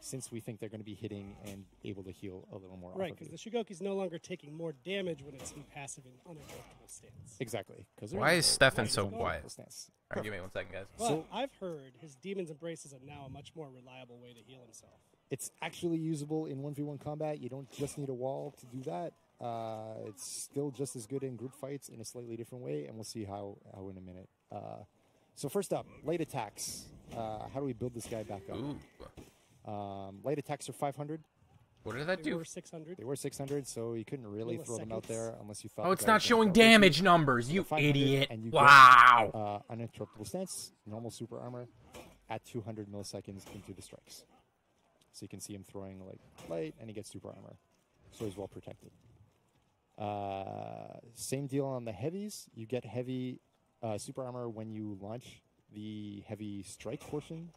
since we think they're going to be hitting and able to heal a little more. Right, because the Shigoki's no longer taking more damage when it's in passive and uninterruptible stance. Exactly. Why is Stefan so quiet? All right, give me 1 second, guys. Well, so, I've heard his Demon's Embrace is now a much more reliable way to heal himself. It's actually usable in 1v1 combat. You don't just need a wall to do that. It's still just as good in group fights in a slightly different way, and we'll see how in a minute. So first up, light attacks. How do we build this guy back up? Light attacks are 500. What did that do? They were 600. They were 600, so you couldn't really throw them out there unless you thought... Oh, it's not showing damage numbers, you idiot. And you wow! Uninterruptible stance, normal super armor, at 200 milliseconds into the strikes. So you can see him throwing like light, and he gets super armor. So he's well protected. Same deal on the heavies. You get heavy super armor when you launch the heavy strike portion.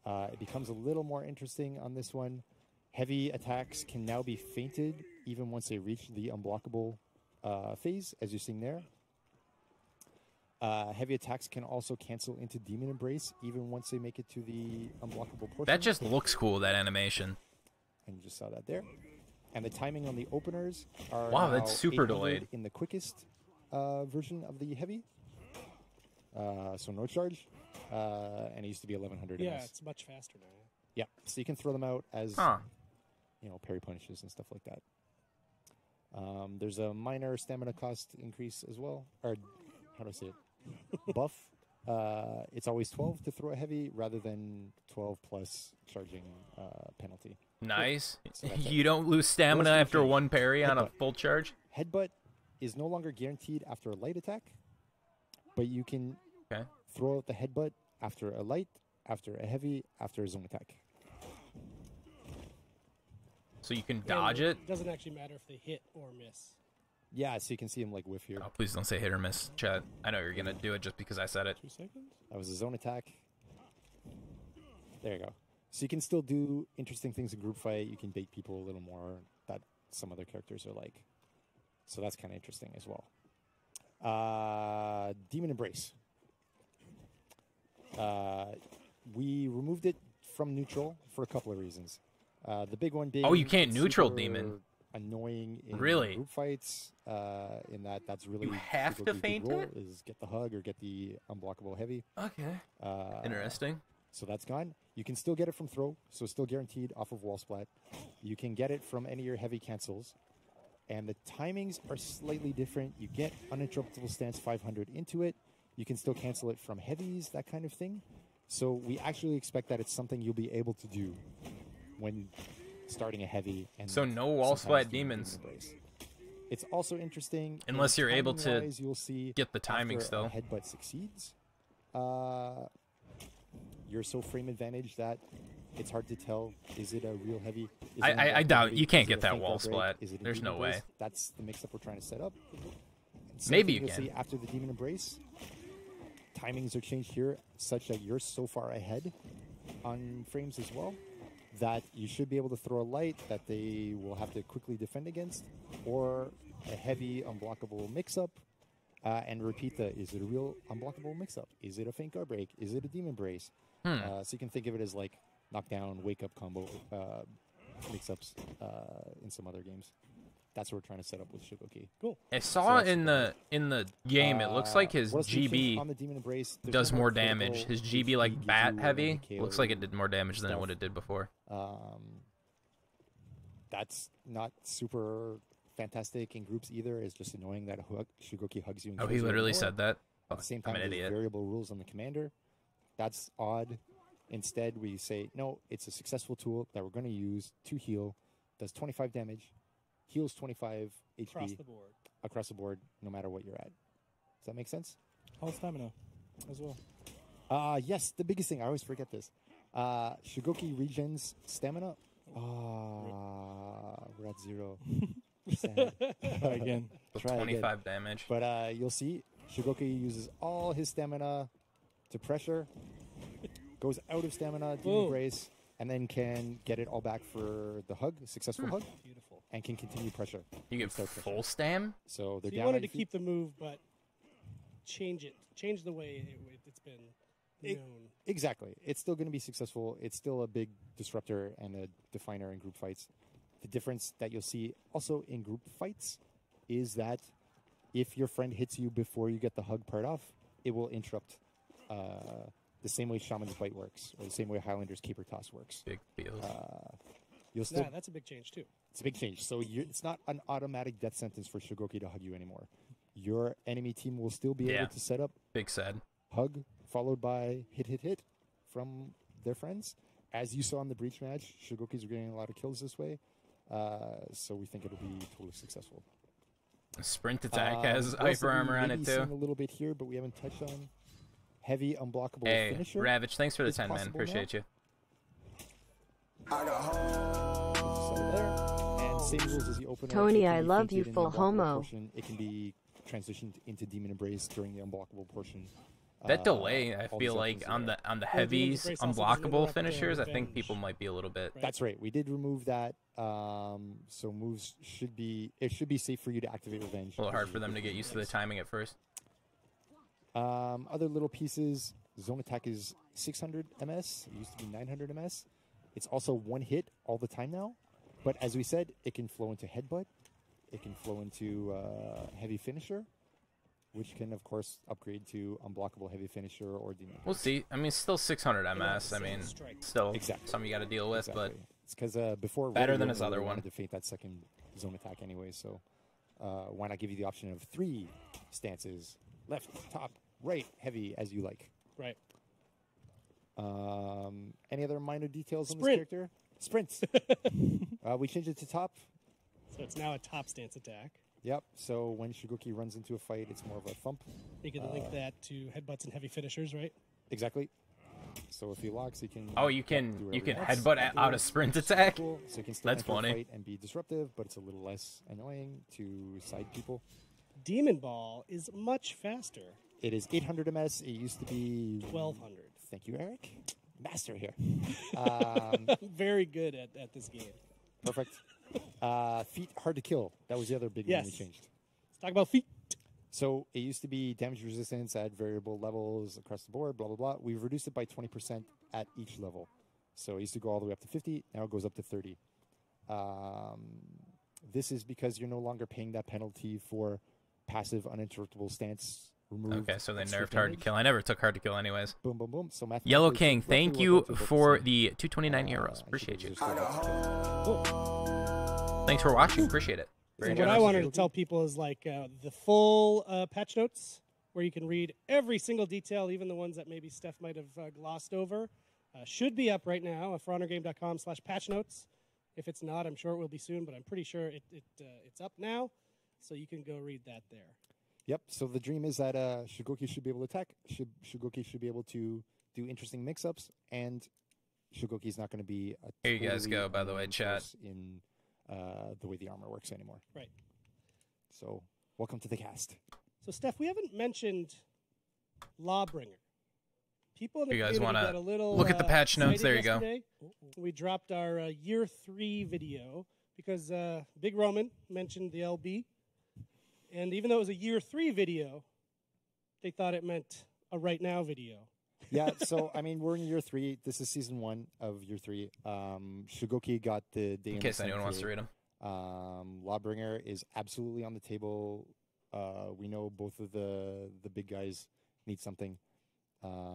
It becomes a little more interesting on this one. Heavy attacks can now be feinted even once they reach the unblockable phase, as you're seeing there. Heavy attacks can also cancel into Demon Embrace even once they make it to the unblockable portion. That just looks cool, that animation. And you just saw that there. And the timing on the openers are wow, that's super delayed in the quickest version of the heavy. So no charge. And it used to be 1100. Yeah, it's much faster now. Yeah, so you can throw them out as you know, parry punishes and stuff like that. There's a minor stamina cost increase as well, or how do I say it? Buff. It's always 12 to throw a heavy rather than 12 plus charging penalty. Nice. So that's You don't lose stamina after one parry on a full charge? Headbutt is no longer guaranteed after a light attack, but you can throw out the headbutt after a light, after a heavy, after a zone attack. So you can dodge it? It doesn't actually matter if they hit or miss. Yeah, so you can see him like whiff here. Oh, please don't say hit or miss, chat. I know you're going to do it just because I said it. 2 seconds? That was a zone attack. There you go. So you can still do interesting things in group fight. You can bait people a little more that some other characters are like. So that's kind of interesting as well. Demon Embrace. We removed it from neutral for a couple of reasons. The big one being... Oh, you can't neutral demon. Annoying in really? Group fights. In that's really... You have to feint it? Is get the hug or get the unblockable heavy. Okay. Interesting. So that's gone. You can still get it from throw, so it's still guaranteed off of wall splat. You can get it from any of your heavy cancels. And the timings are slightly different. You get uninterruptible stance 500 into it. You can still cancel it from heavies, that kind of thing. So we actually expect that it's something you'll be able to do when starting a heavy. And so no wall splat demons. It's also interesting. Unless you're able to you'll see get the timing still. Headbutt succeeds. You're so frame advantage that it's hard to tell. Is it a real heavy? I doubt you can't get that wall splat. There's no way. That's the mix-up we're trying to set up. Maybe you can. can. See after the Demon Embrace, timings are changed here such that you're so far ahead on frames as well that you should be able to throw a light that they will have to quickly defend against, or a heavy unblockable mix-up. And repeat is it a real unblockable mix-up? Is it a feint guard break? Is it a Demon Brace? So you can think of it as like knockdown, wake-up combo mix-ups in some other games. That's what we're trying to set up with Shigoki. Cool. I saw in the game, it looks like his GB on the Demon Embrace, does more damage. His GB, like bat heavy, looks like it did more damage than what it did before. That's not super fantastic in groups either. It's just annoying that Shigoki hugs you. Oh, he literally said that? At the same time, I'm an idiot. Variable rules on the commander. That's odd. Instead, we say, no, it's a successful tool that we're going to use to heal. Does 25 damage. Heals 25 HP. Across the board, no matter what you're at. Does that make sense? All stamina as well. Yes, the biggest thing. I always forget this. Shigoki regens stamina. We're at 0. Sad. Try again. Try 25 again. damage. But you'll see, Shigoki uses all his stamina to pressure, goes out of stamina, Demon Embrace, and then can get it all back for the hug, successful hug. Beautiful. And can continue pressure. You get full stam? So they're you wanted to keep the move, but change it. Change the way it's been known. Exactly. It's still going to be successful. It's still a big disruptor and a definer in group fights. The difference that you'll see also in group fights is that if your friend hits you before you get the hug part off, it will interrupt the same way Shaman's Bite works, or the same way Highlander's Caper Toss works. Big deal. You'll still, that's a big change, too. It's a big change. So it's not an automatic death sentence for Shigoki to hug you anymore. Your enemy team will still be able to set up big sad hug, followed by hit from their friends. As you saw in the Breach match, Shigoki's getting a lot of kills this way. So we think it'll be totally successful. Sprint attack has hyper armor on it too. A little bit here, but we haven't touched on heavy unblockable finisher. Ravage, thanks for the 10, man. Appreciate you. So there, and same rules as the opener. Tony, I love you, full homo. Portion, it can be transitioned into Demon Embrace during the unblockable portion. That delay, I feel like on the heavies, unblockable finishers, I think people might be a little bit. That's right. We did remove that. So moves should be safe for you to activate Revenge. A little hard for them to get used to the timing at first. Other little pieces. Zone attack is 600 MS. It used to be 900 MS. It's also one hit all the time now. But as we said, it can flow into headbutt. It can flow into heavy finisher, which can, of course, upgrade to unblockable heavy finisher or demon. We'll see. I mean, still 600 MS. I mean, still something you got to deal with, but it's because before better than his other one. To defeat that second zone attack anyway. So why not give you the option of 3 stances? Left, top, right, heavy, as you like. Right. Any other minor details on this Sprint. character? Sprints. We changed it to top. So it's now a top stance attack. Yep. So when Shigoki runs into a fight, it's more of a thump. You can link that to headbutts and heavy finishers, right? Exactly. So if he locks, he can. Oh, you can headbutt out a sprint attack. Cool. So he can still That's enter a funny. fight and be disruptive, but it's a little less annoying to side people. Demon Ball is much faster. It is 800 MS. It used to be 1200. Thank you, Eric. Master here. Very good at this game. Perfect. Feet hard to kill. That was the other big one we changed. Let's talk about feet. So it used to be damage resistance at variable levels across the board, blah, blah, blah. We've reduced it by 20% at each level. So it used to go all the way up to 50. Now it goes up to 30. This is because you're no longer paying that penalty for passive uninterruptible stance removed. Okay, so they nerfed hard to kill. I never took hard to kill anyways. Boom, boom, boom. So Yellow King, thank you for the 229 euros. Appreciate you. Thanks for watching. Appreciate it. So what I wanted to tell people is like the full patch notes where you can read every single detail, even the ones that maybe Steph might have glossed over, should be up right now at forhonorgame.com/patch notes. If it's not, I'm sure it will be soon, but I'm pretty sure it's up now, so you can go read that there. Yep. So the dream is that Shigoki should be able to attack. Shigoki should be able to do interesting mix-ups, and Shigoki's not going to be a Here you guys go, by the way, chat. In the way the armor works anymore. Right. So welcome to the cast. So Steph, we haven't mentioned Lawbringer. People in the You guys community wanna got a little look at the patch notes? There you go. yesterday. We dropped our year 3 video because Big Roman mentioned the LB. And even though it was a year 3 video, they thought it meant a right now video. Yeah, so I mean, we're in year 3. This is season 1 of year 3. Shigoki got the day In case anyone wants to read them. Lawbringer is absolutely on the table. We know both of the big guys need something.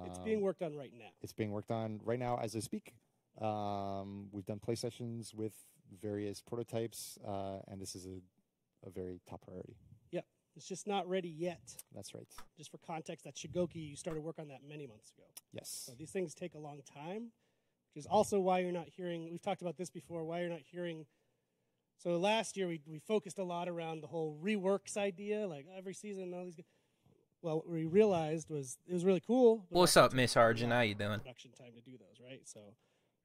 It's being worked on right now. It's being worked on right now as I speak. We've done play sessions with various prototypes, and this is a very top priority. Yep. It's just not ready yet. That's right. Just for context, that Shigoki, you started work on that many months ago. Yes. So these things take a long time, which is also why you're not hearing, we've talked about this before, why you're not hearing. So last year we focused a lot around the whole reworks idea, like every season and all these. Well, what we realized was it was really cool. What's up, Miss Arjun? How you doing? Production time to do those, right? So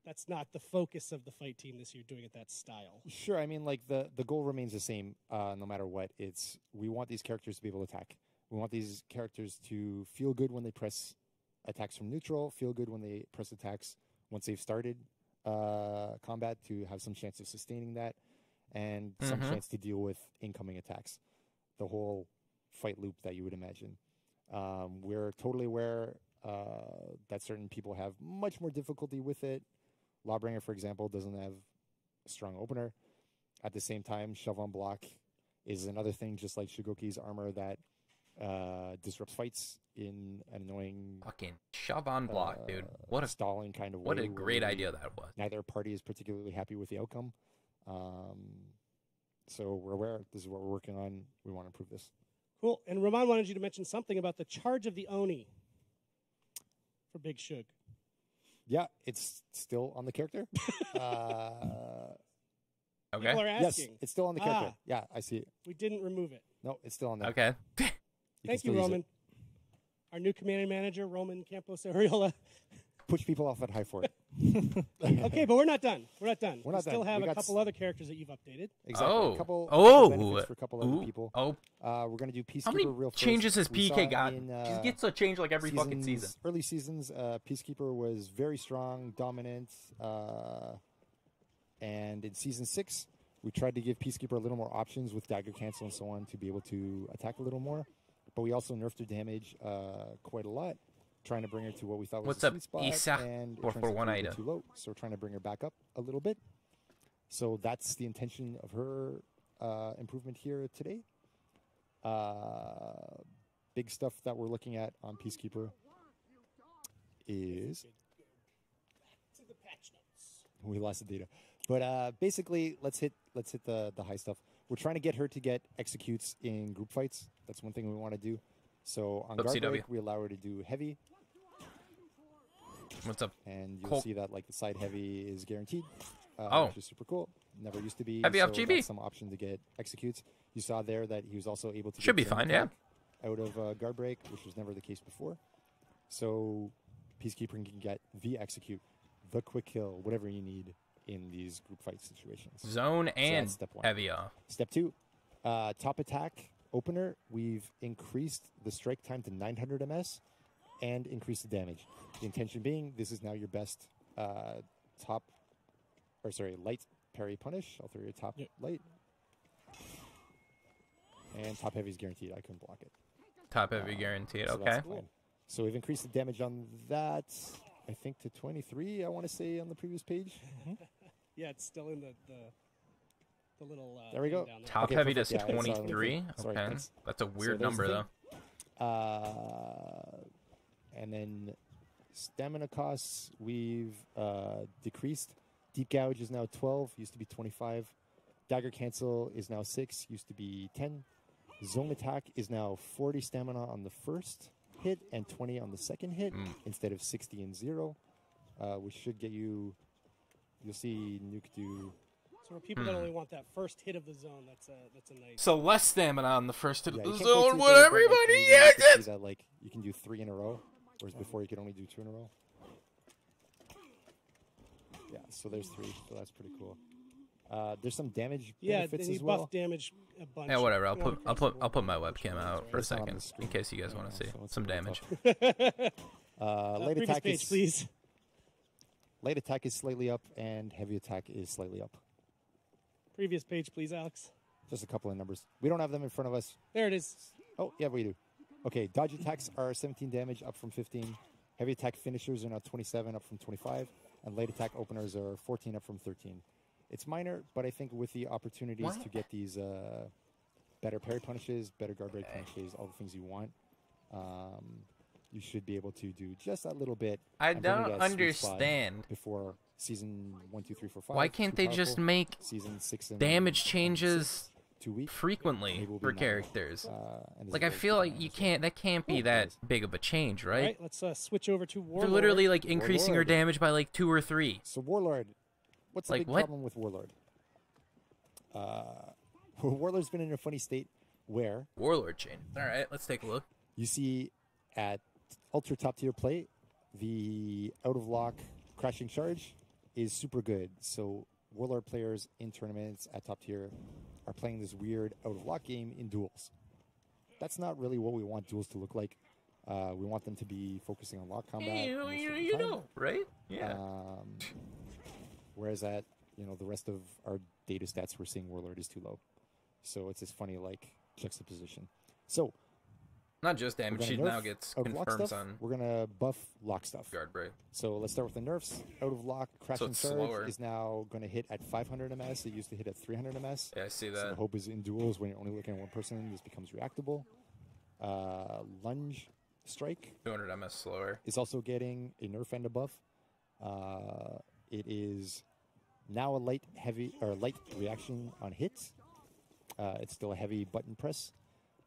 that's not the focus of the fight team this year, doing it that style. Sure, I mean, like the goal remains the same no matter what. It's we want these characters to be able to attack. We want these characters to feel good when they press attacks from neutral, feel good when they press attacks once they've started combat, to have some chance of sustaining that, and some chance to deal with incoming attacks. The whole fight loop that you would imagine. We're totally aware that certain people have much more difficulty with it. Lawbringer, for example, doesn't have a strong opener. At the same time, shove on block is another thing, just like Shigoki's armor, that disrupts fights in an annoying fucking shove on block, dude. What a stalling kind of way. What a great idea that was. Neither party is particularly happy with the outcome. So we're aware this is what we're working on. We want to improve this. Cool. And Roman wanted you to mention something about the charge of the Oni for Big Shug. Yeah, it's still on the character. Okay. People are asking. Yes, it's still on the character. Yeah, I see it. We didn't remove it. No, it's still on there. Okay. Thank you, Roman. Our new command manager, Roman Campos Ariola. Push people off at high for it. Okay, but we're not done. We're not done. We're not we still done. have We a got couple other characters that you've updated. Exactly. Oh. A couple benefits for a couple other people. Oh. We're going to do Peacekeeper How many real first. changes has We saw PK got? in, He gets a change like every fucking season. Early seasons, Peacekeeper was very strong, dominant, and in Season 6, we tried to give Peacekeeper a little more options with dagger cancel and so on to be able to attack a little more. But we also nerfed her damage quite a lot, trying to bring her to what we thought was What's a up, sweet spot. Isa? And it For turns out one to be a bit item. too low, so we're trying to bring her back up a little bit. So that's the intention of her improvement here today. Big stuff that we're looking at on Peacekeeper is... To the patch notes. We lost the data. But basically, let's hit the high stuff. we're trying to get her to get executes in group fights. That's one thing we want to do. So on guard break, we allow her to do heavy. What's up? And you'll see that like the side heavy is guaranteed, which is super cool. Never used to be. Heavy off so GB. That's some option to get executes. You saw there that he was also able to Should be get fine, yeah. out of guard break, which was never the case before. So Peacekeeper can get the execute, the quick kill, whatever you need in these group fight situations. Zone So and that's step one. heavy off. Step two, top attack opener. We've increased the strike time to 900 ms and increased the damage. The intention being, this is now your best light parry punish. I'll throw your top light. And top heavy is guaranteed. I couldn't block it. Top heavy guaranteed. So Okay. that's fine. So we've increased the damage on that, I think, to 23, I want to say, on the previous page. Yeah, it's still in the little. There we go. Down there. Top heavy does 23. Sorry, Okay. thanks. That's a weird So there's number, the though. thing. And then stamina costs, we've decreased. Deep Gouge is now 12, used to be 25. Dagger Cancel is now 6, used to be 10. Zone Attack is now 40 stamina on the first hit and 20 on the second hit instead of 60 and 0, which should get you. You'll see Nuke do. So for people that only want that first hit of the zone, that's a nice. So less stamina on the first hit of the you can't zone. go too What big, but, everybody you yeah, can see that like you can do 3 in a row, whereas before you could only do 2 in a row. Yeah, so there's 3, so that's pretty cool. There's some damage benefits and you as well. buff damage a bunch. Yeah, whatever. I'll You put know, my webcam out for a It's not on second the screen. in case you guys want to see so it's some a little damage. Light previous attack page, is please. Light attack is slightly up, and heavy attack is slightly up. Previous page, please, Alex. Just a couple of numbers. We don't have them in front of us. There it is. Oh, yeah, we do. Okay, dodge attacks are 17 damage, up from 15. Heavy attack finishers are now 27, up from 25. And light attack openers are 14, up from 13. It's minor, but I think with the opportunities to get these better parry punishes, better guard break punishes, all the things you want, you should be able to do just that little bit. I and bring don't that sweet spot understand. Before season 1, 2, 3, 4, 5. Why can't they just make season 6 and damage changes 2 weeks? frequently Maybe for 9. characters? And Like I feel like you can't. That can't be that big of a change, right? Right, let's switch over to Warlord. They're literally like increasing her Warlord. damage by like 2 or 3. So Warlord, what's the Like, big what? problem with Warlord? Warlord's been in a funny state where Warlord chain. All right, let's take a look. you see at ultra top tier play, the out of lock crashing charge is super good. So Warlord players in tournaments at top tier are playing this weird out of lock game in duels. That's not really what we want duels to look like. We want them to be focusing on lock combat. You most of the you time. know, right? Yeah. Whereas at the rest of our data stats, we're seeing Warlord is too low. So it's this funny like juxtaposition. So Not just damage. we're She gonna now nerf gets out of lock confirms stuff. on We're gonna buff lock stuff. guard break. So let's start with the nerfs. Out of lock crashing it's charge slower. is now going to hit at 500 ms. It used to hit at 300 ms. Yeah, I see So that. the hope is in duels when you're only looking at one person, this becomes reactable. Lunge strike 200 ms slower. is also getting a nerf and a buff. It is now a light reaction on hits. It's still a heavy button press.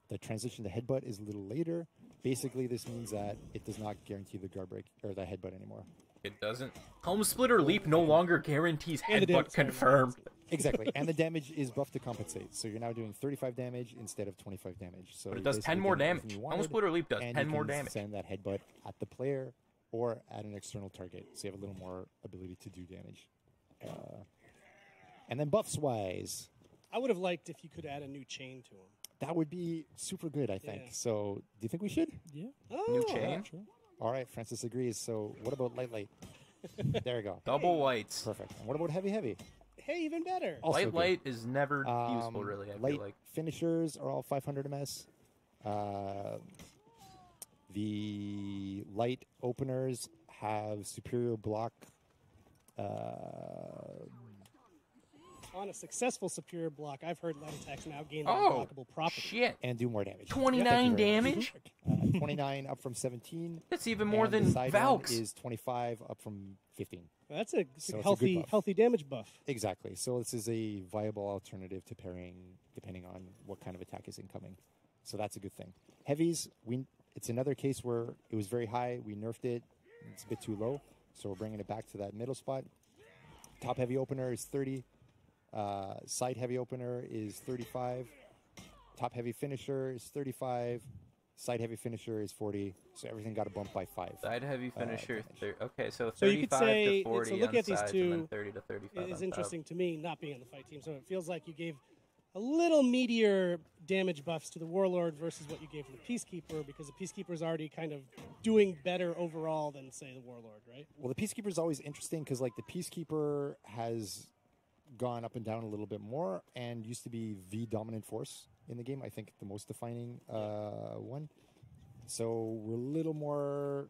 The transition to headbutt is a little later. Basically, this means that it does not guarantee the guard break or the headbutt anymore. It doesn't. Home splitter leap no longer guarantees And the headbutt damage- confirmed. Exactly, and the damage is buffed to compensate. So you're now doing 35 damage instead of 25 damage. So But it you're does basically 10 more getting everything damage. you Home wanted, splitter leap does and 10 you more can damage. Send that headbutt at the player or at an external target, so you have a little more ability to do damage. And then buffs wise, I would have liked if you could add a new chain to him. that would be super good, I think. Yeah. So, do you think we should? Yeah. New chain. All right, Francis agrees. So, what about light? There you go. Double whites. Perfect. And what about heavy? Hey, even better. Also Light good. light is never useful, really. I light feel like. finishers are all 500 ms. The light openers have superior block. On a successful superior block, I've heard light attacks now gain Oh, unblockable property. shit. And do more damage. 29 Thank you very much. damage? 29 up from 17. That's even more and than the side one Valk's. is 25 up from 15. That's a So it's a good healthy buff. healthy damage buff. Exactly. So this is a viable alternative to pairing depending on what kind of attack is incoming. So that's a good thing. Heavies, it's another case where it was very high. We nerfed it. It's a bit too low. So we're bringing it back to that middle spot. Top heavy opener is 30. Side heavy opener is 35. Top heavy finisher is 35. Side heavy finisher is 40. So everything got a bump by 5. Side heavy finisher. Okay, so 35 So you could say, to 40 so looking on at these sides, and then two 30 to 35 is on top. interesting to me, not being on the fight team. So it feels like you gave a little meatier damage buffs to the Warlord versus what you gave to the Peacekeeper, because the Peacekeeper is already kind of doing better overall than, say, the Warlord, right? Well, the Peacekeeper is always interesting because, like, the Peacekeeper has gone up and down a little bit more and used to be the dominant force in the game. I think the most defining one. So we're a little more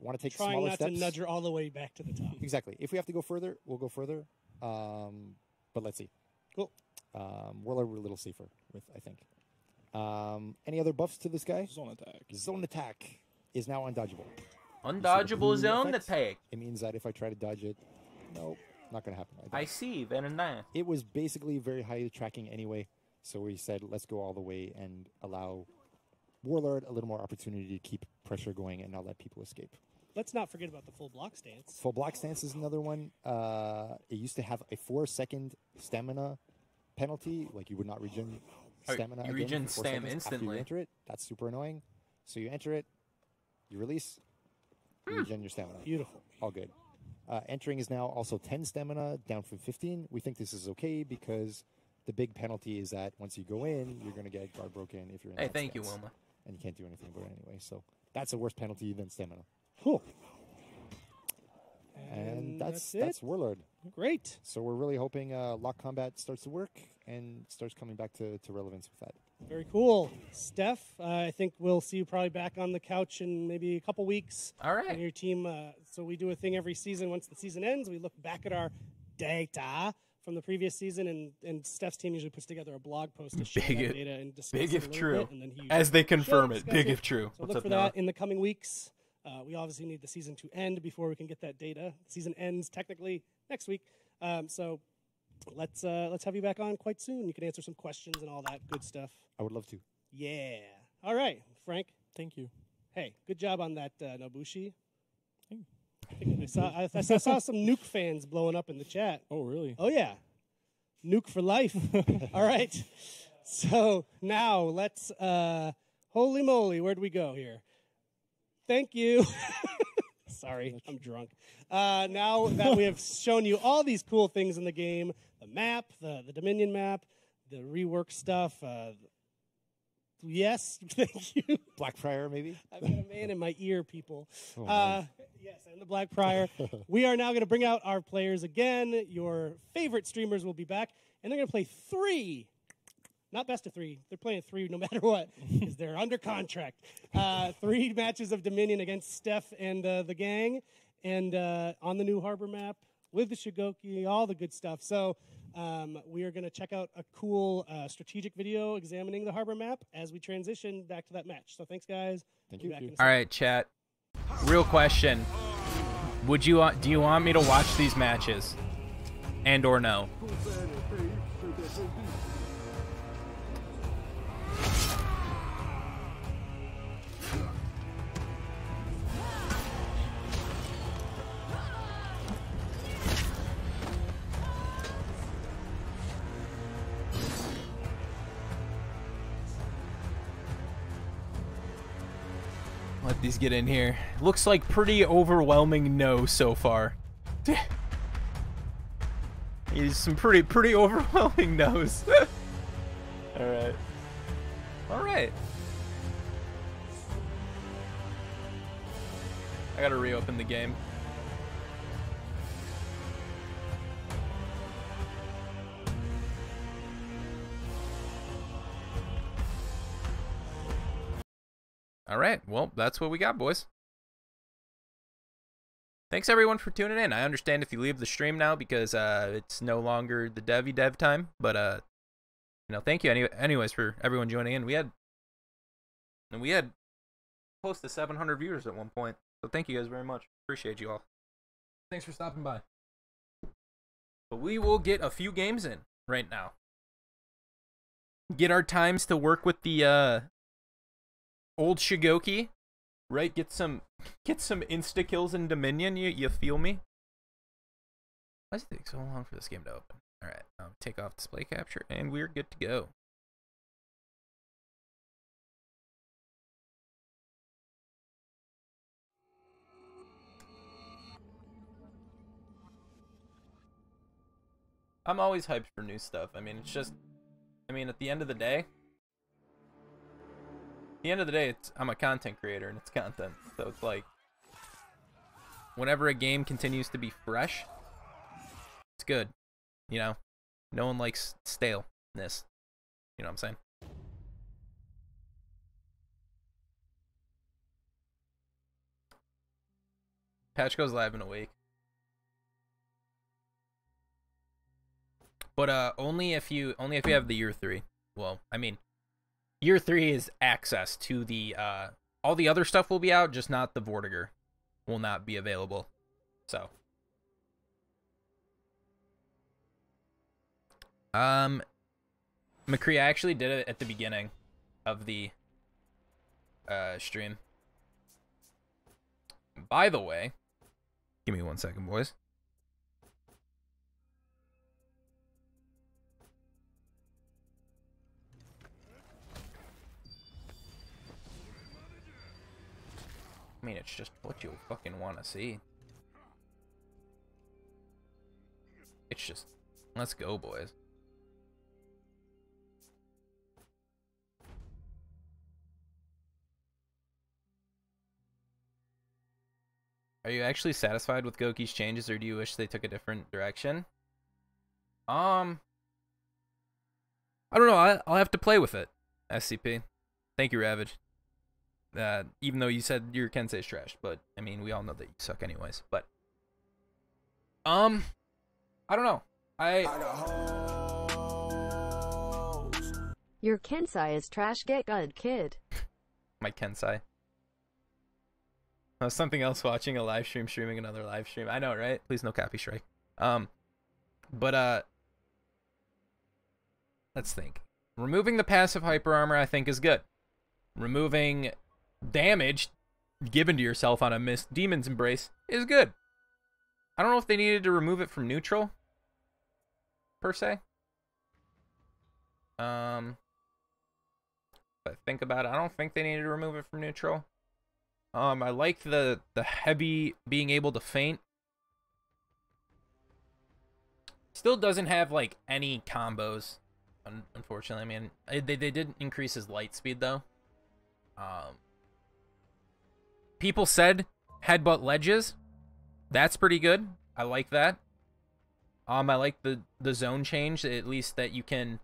want to take Trying smaller not steps. to nudge her all the way back to the top. Exactly. If we have to go further, we'll go further. But let's see. Cool. We're a little safer with, I think. Any other buffs to this guy? Zone attack. Zone attack is now undodgeable. Undodgeable You see the blue zone effect? attack. It means that if I try to dodge it, nope, not going to happen. I see, very nice. It was basically very high tracking anyway, so we said let's go all the way and allow Warlord a little more opportunity to keep pressure going and not let people escape. Let's not forget about the full block stance. Full block stance is another one. It used to have a 4-second stamina penalty, like you would not regen stamina. You again regen for 4 stam seconds after instantly. you enter it. That's super annoying. So you enter it, you release, you regen your stamina. Beautiful. All good. Entering is now also 10 stamina, down from 15. We think this is okay because the big penalty is that once you go in, you're going to get guard broken if you're in Hey, that thank you, stance. Wilma. And you can't do anything about it anyway. So that's a worse penalty than stamina. Cool. And that's that's it? Warlord. Great. So we're really hoping lock combat starts to work and starts coming back to relevance with that. Very cool. Steph, I think we'll see you probably back on the couch in maybe a couple weeks. All right. And your team, so we do a thing every season. Once the season ends, we look back at our data from the previous season, and Steph's team usually puts together a blog post to share that data and discuss big it a if little true. bit, and then he As they confirm shows, it, big if discuss true. So What's look up, for Noah? that in the coming weeks. We obviously need the season to end before we can get that data. The season ends technically next week, so let's have you back on quite soon. You can answer some questions and all that good stuff. I would love to. Yeah. All right, Frank. Thank you. Hey, good job on that, Nobushi. I saw some Nuke fans blowing up in the chat. Oh, really? Oh, yeah. Nuke for life. All right. So now let's, holy moly, where'd we go here? Thank you. Sorry, I'm drunk. Now that we have shown you all these cool things in the game, the map, the Dominion map, the rework stuff, yes, thank you. Blackfriar, maybe? I've got a man in my ear, people. Oh, nice. Yes, and the Blackfriar. We are now going to bring out our players again. Your favorite streamers will be back, and they're going to play 3. Not best of 3. They're playing 3 no matter what, because they're under contract. 3 matches of Dominion against Steph and the gang, and on the new harbor map with the Shigoki, all the good stuff. So we are going to check out a cool strategic video examining the harbor map as we transition back to that match. So thanks, guys. Thank We'll you. be back in a All second. right, chat. Real question. Do you want me to watch these matches? And or no? Let these get in here. Looks like pretty overwhelming no so far. He's some pretty overwhelming no's. Alright. Alright. I gotta reopen the game. Alright, well, that's what we got, boys. Thanks everyone for tuning in. I understand if you leave the stream now because it's no longer the dev time, but you know, thank you anyways for everyone joining in. We had close to 700 viewers at one point. So thank you guys very much. Appreciate you all. Thanks for stopping by. But we will get a few games in right now. Get our times to work with the old Shigoki, right? Get some insta kills in Dominion. You feel me? Why does it take so long for this game to open? All right, take off display capture, and we're good to go. I'm always hyped for new stuff. I mean, it's just, I mean, at the end of the day, I'm a content creator and it's content. So it's like, whenever a game continues to be fresh, it's good. You know, no one likes staleness. You know what I'm saying? Patch goes live in a week. But only if you have the year 3. Well, I mean, year 3 is access to the all the other stuff will be out, just not the Vortiger will not be available. So McCree, I actually did it at the beginning of the stream. By the way, give me 1 second, boys. I mean, it's just what you fucking want to see. It's just, let's go, boys. Are you actually satisfied with Goki's changes, or do you wish they took a different direction? I don't know. I'll have to play with it. SCP. Thank you, Ravage. Even though you said your Kensei's trash, but I mean, we all know that you suck anyways. But I don't know. Your Kensei is trash. Get good, kid. My Kensei. Something else. Watching a live stream, streaming another live stream. I know, right? Please no copy strike. But let's think. Removing the passive hyper armor, I think, is good. Removing damage given to yourself on a missed Demon's Embrace is good. I don't know if they needed to remove it from neutral, per se. If I think about it, I don't think they needed to remove it from neutral. I like the heavy being able to feint. Still doesn't have like any combos, unfortunately. I mean, they did increase his light speed though. People said headbutt ledges. That's pretty good. I like that. I like the zone change, at least that you can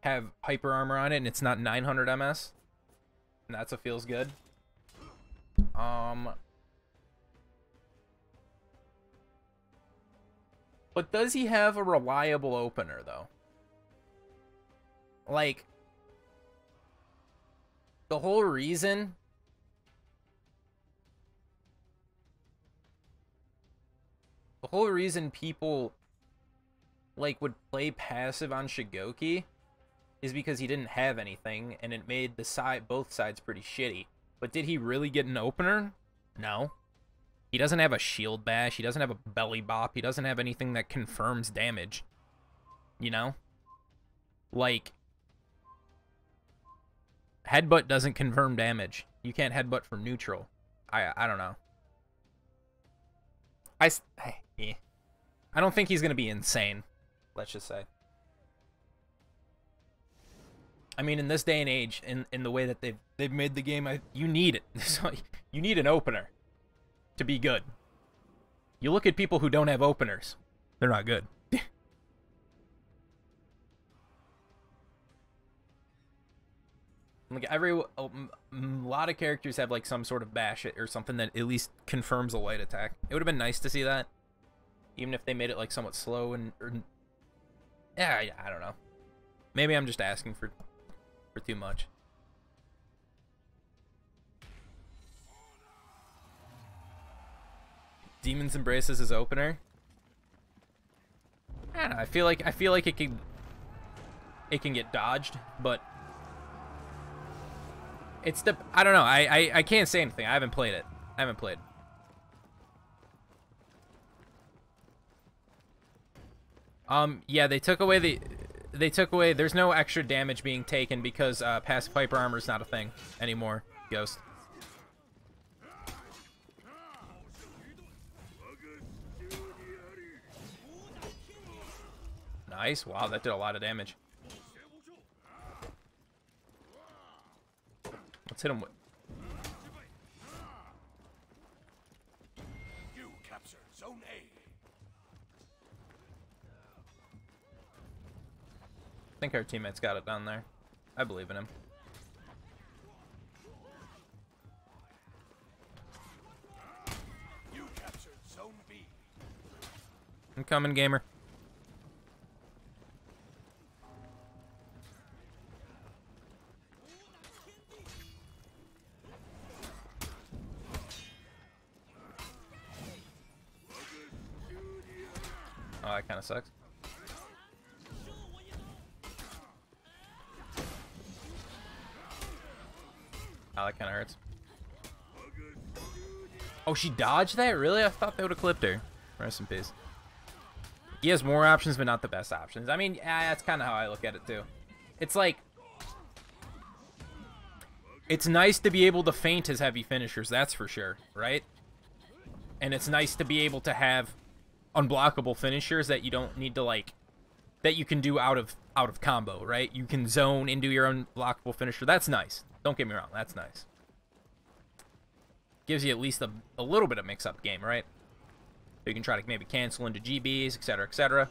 have hyper armor on it and it's not 900 MS. And that's what feels good. But does he have a reliable opener though? Like, the whole reason people like would play passive on Shigoki is because he didn't have anything and it made the both sides pretty shitty. But did he really get an opener? No. He doesn't have a shield bash, he doesn't have a belly bop, he doesn't have anything that confirms damage. You know? Like, headbutt doesn't confirm damage. You can't headbutt from neutral. I don't know. I don't think he's gonna be insane. Let's just say. I mean, in this day and age, in the way that they've made the game, you need it. You need an opener to be good. You look at people who don't have openers; they're not good. Like a lot of characters have like some sort of bash it or something that at least confirms a light attack. It would have been nice to see that, even if they made it like somewhat slow yeah, I don't know. Maybe I'm just asking for too much. Demon's Embrace as his opener. I don't know. I feel like it can get dodged, but it's the I don't know. I can't say anything. I haven't played it. Yeah, they took away there's no extra damage being taken because passive hyper armor is not a thing anymore. Ghost. Nice. Wow, that did a lot of damage. Let's hit him with... You captured Zone A. I think our teammates got it down there. I believe in him. You captured Zone B. I'm coming, gamer. Oh, that kind of sucks. Oh, that kind of hurts. Oh, she dodged that? Really? I thought they would have clipped her. Rest in peace. He has more options, but not the best options. I mean, yeah, that's kind of how I look at it, too. It's like... It's nice to be able to feint his heavy finishers, that's for sure, right? And it's nice to be able to have unblockable finishers that you don't need to, like... That you can do out of combo, right? You can zone into your unblockable finisher. That's nice. Don't get me wrong, that's nice. Gives you at least a little bit of mix-up game, right? So you can try to maybe cancel into GBs, etc., etc.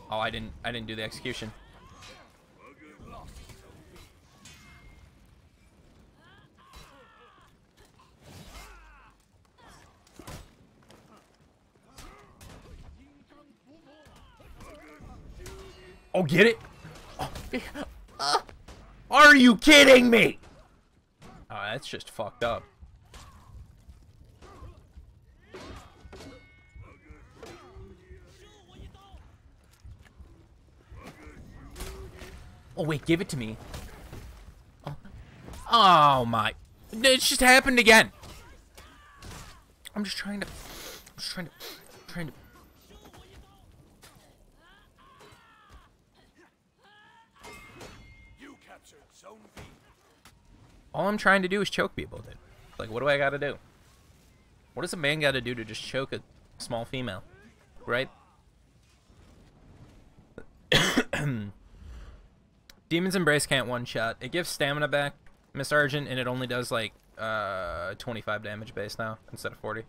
Oh, I didn't do the execution. Oh, get it? Oh. Are you kidding me? Oh, that's just fucked up. Oh, wait, give it to me. Oh my. It just happened again. I'm just trying to... All I'm trying to do is choke people, dude. Like, what do I gotta do? What does a man gotta do to just choke a small female? Right? Demon's Embrace can't one-shot. It gives stamina back, Miss Argent, and it only does, like, 25 damage base now, instead of 40.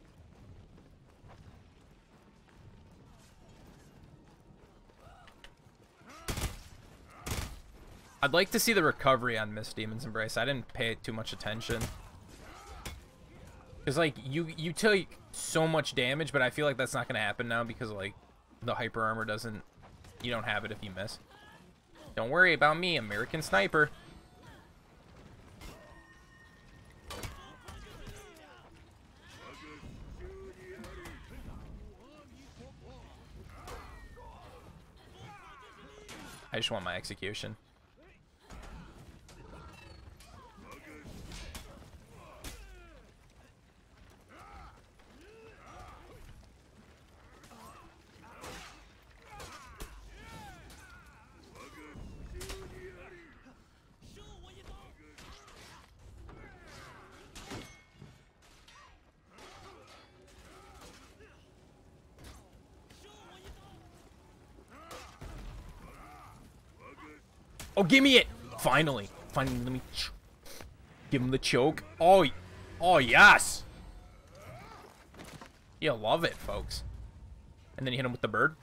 I'd like to see the recovery on Miss Demon's Embrace. I didn't pay too much attention. Because, like, you take so much damage, but I feel like that's not going to happen now because, like, the hyper armor doesn't... You don't have it if you miss. Don't worry about me, American Sniper. I just want my execution. Oh, give me it! Finally. Finally, let me give him the choke. Oh, yes! You love it, folks. And then you hit him with the bird.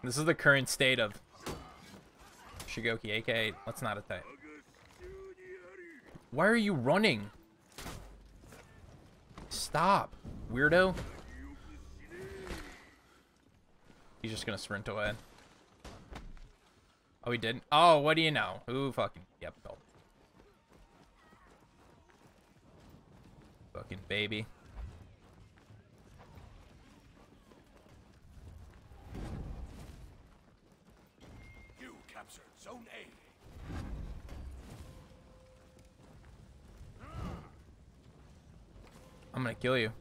This is the current state of Shigoki, aka let's not attack. Why are you running? Stop, weirdo. He's just gonna sprint away. Oh, he didn't? Oh, what do you know? Who fucking... Yep, go. Fucking baby. You captured Zone A. I'm gonna kill you.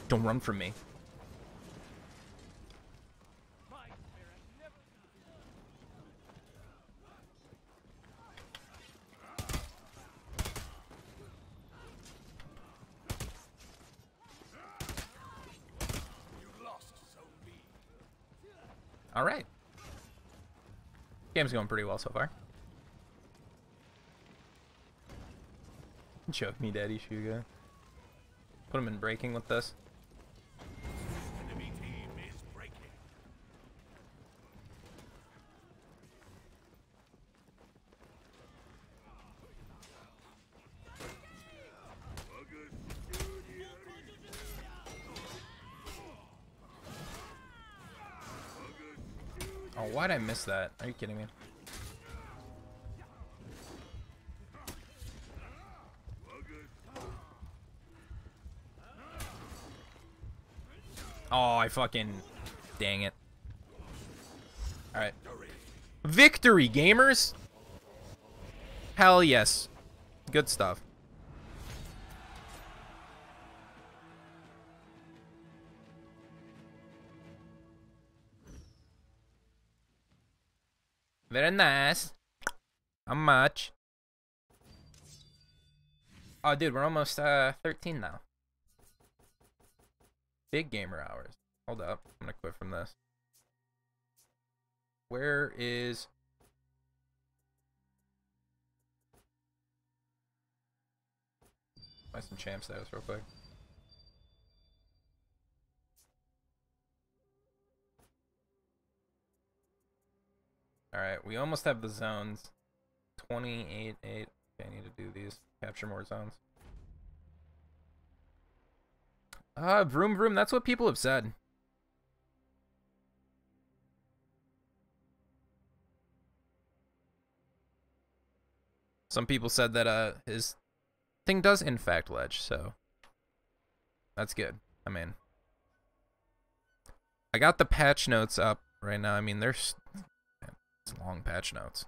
Don't run from me. All right. Game's going pretty well so far. Choke me, Daddy Shuga. Put him in breaking with this. Enemy team is breaking. Oh, why'd I miss that? Are you kidding me? Oh, I fucking... Dang it. Alright. Victory, gamers! Hell yes. Good stuff. Very nice. How much? Oh, dude, we're almost 13 now. Big gamer hours. Hold up. I'm gonna quit from this. Where is... Buy some champ status real quick. Alright, we almost have the zones. 28, 8. Okay, I need to do these. Capture more zones. Vroom vroom, that's what people have said. Some people said that his thing does in fact ledge, so that's good. I mean, I got the patch notes up right now. I mean, there's long patch notes.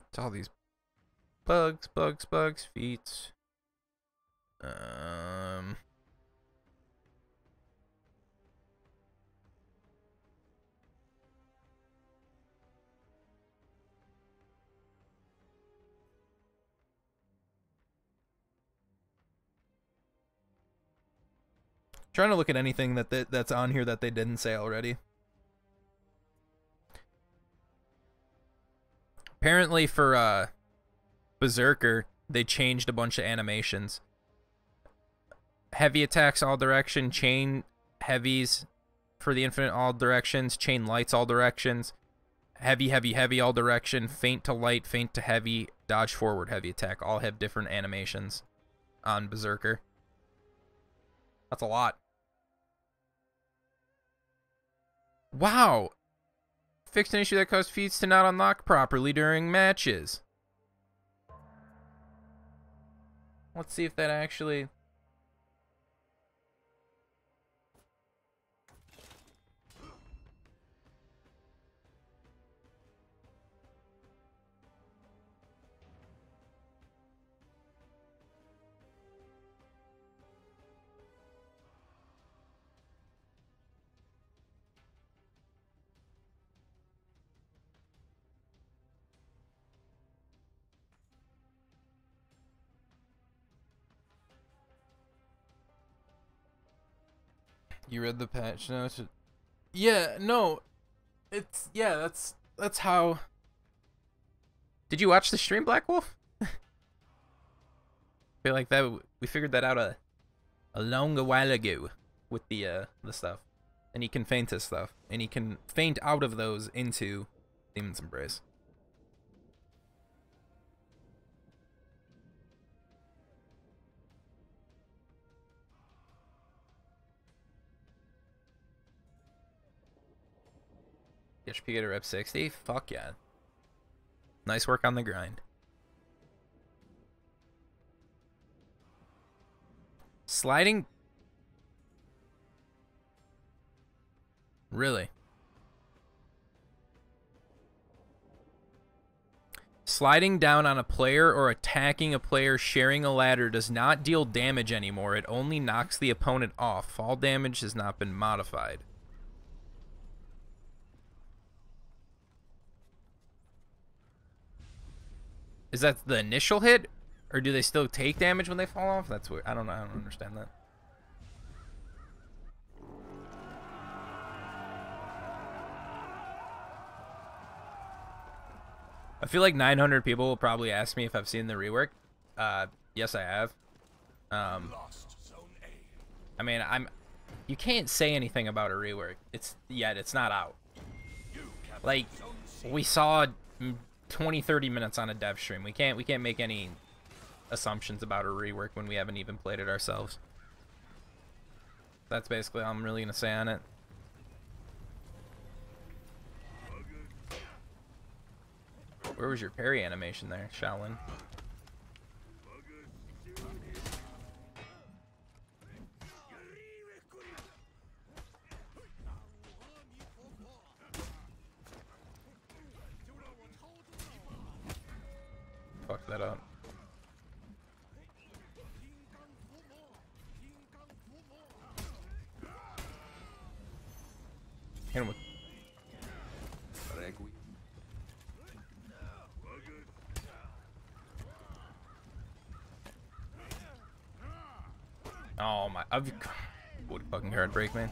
It's all these bugs, feats. Trying to look at anything that's on here that they didn't say already. Apparently for Berserker, they changed a bunch of animations. Heavy attacks all direction, chain heavies for the infinite all directions, chain lights all directions, heavy all direction, faint to light, faint to heavy, dodge forward, heavy attack, all have different animations on Berserker. That's a lot. Wow! Fixed an issue that caused feats to not unlock properly during matches. Let's see if that actually... You read the patch notes? Yeah, no. It's yeah, that's how. Did you watch the stream, Black Wolf? Feel like that we figured that out a long while ago with the stuff, and he can feint his stuff, and he can feint out of those into Demon's Embrace. HP at a rep 60? Fuck yeah. Nice work on the grind. Sliding? Really? Sliding down on a player or attacking a player sharing a ladder does not deal damage anymore. It only knocks the opponent off. Fall damage has not been modified. Is that the initial hit? Or do they still take damage when they fall off? That's weird. I don't know. I don't understand that. I feel like 900 people will probably ask me if I've seen the rework. Yes, I have. I mean, you can't say anything about a rework. It's not out. Like, we saw 20-30 minutes on a dev stream. We can't make any assumptions about a rework when we haven't even played it ourselves. That's basically all I'm really gonna say on it. Where was your parry animation there, Shaolin? Fuck that up. Hit him with. Oh my! What fucking hard break, man.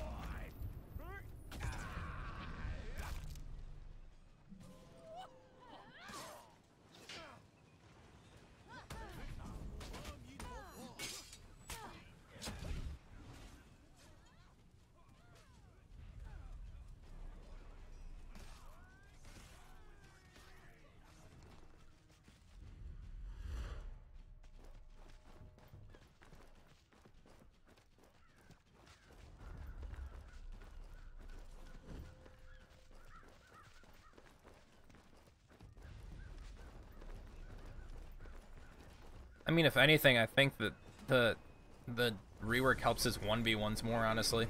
I mean, if anything, I think that the rework helps his 1v1s more, honestly.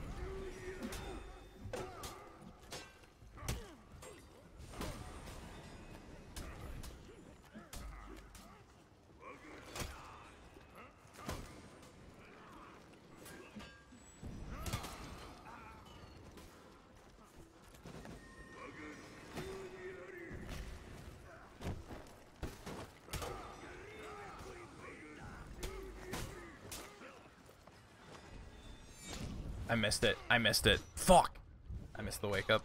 I missed it. I missed it. Fuck! I missed the wake up.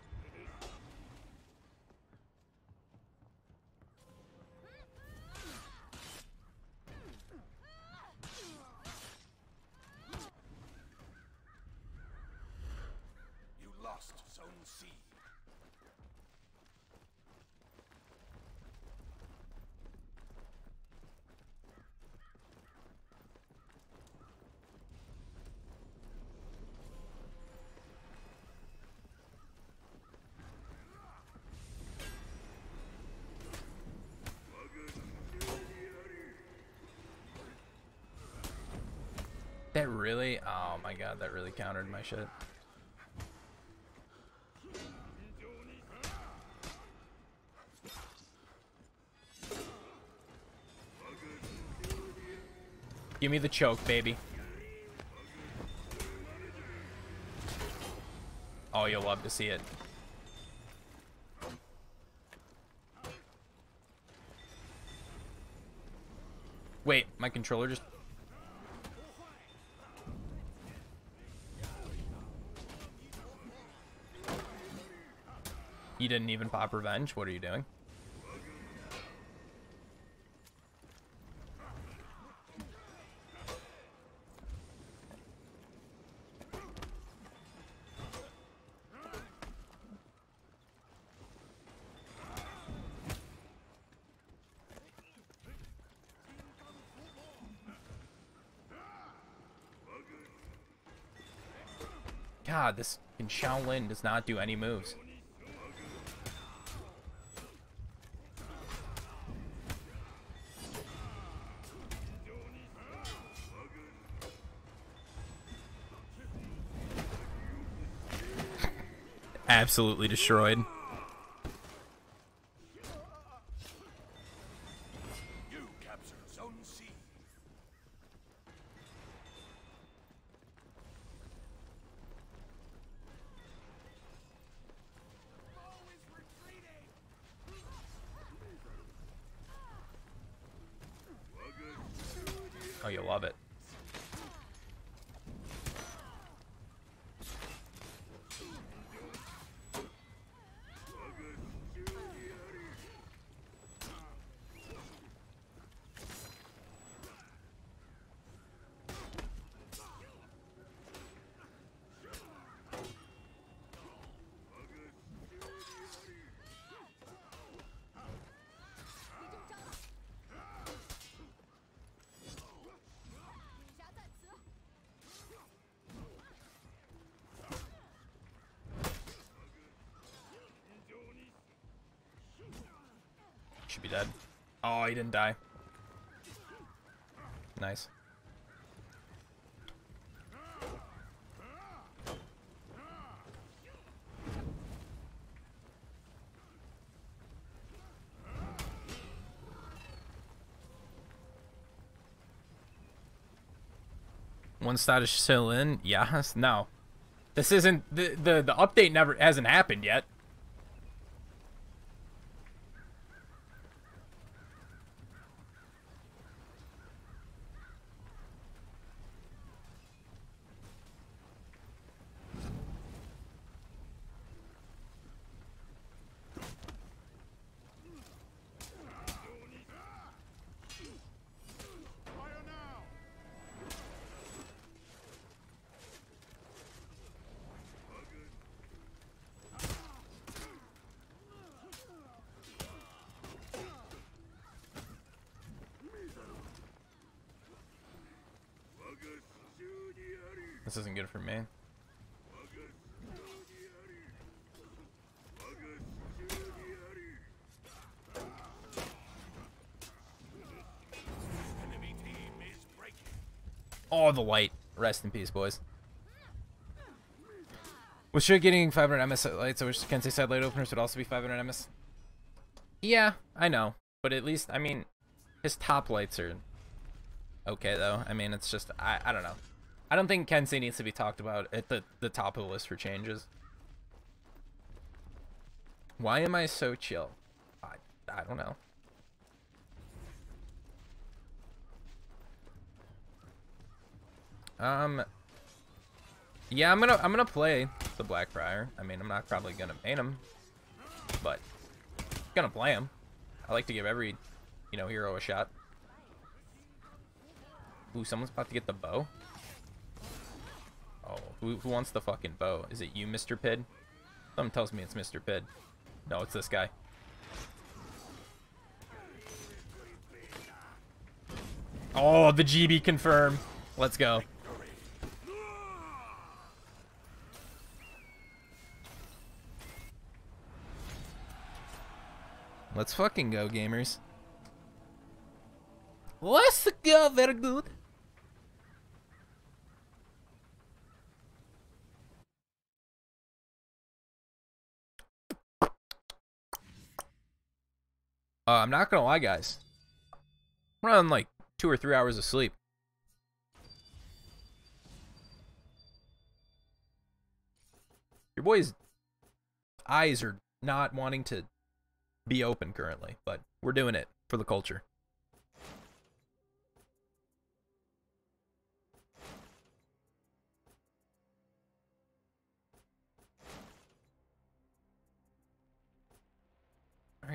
You lost Zone C. That really? Oh my god, that really countered my shit. Give me the choke, baby. Oh, you'll love to see it. Wait, my controller just... You didn't even pop revenge? What are you doing? God, this fucking Shaolin does not do any moves. Absolutely destroyed. You captured Zone C. Oh, you love it. Should be dead. Oh, he didn't die. Nice. One stat is still in? Yes. No. This isn't the update never hasn't happened yet. This isn't good for me. Oh, the light. Rest in peace, boys. Was sure getting 500 MS lights, I wish Kensei said light openers would also be 500 MS. Yeah, I know. But at least, I mean, his top lights are okay, though. I mean, it's just, I don't know. I don't think Kensei needs to be talked about at the top of the list for changes. Why am I so chill? I don't know. Yeah, I'm gonna play the Blackbriar. I mean, I'm not probably gonna main him, but I'm gonna play him. I like to give every, you know, hero a shot. Ooh, someone's about to get the bow. Oh, who wants the fucking bow? Is it you, Mr. Pid? Something tells me it's Mr. Pid. No, it's this guy. Oh, the GB confirm. Let's go. Let's fucking go, gamers. Let's go, very good. I'm not gonna lie, guys. I'm running like 2 or 3 hours of sleep. Your boy's eyes are not wanting to be open currently, but we're doing it for the culture.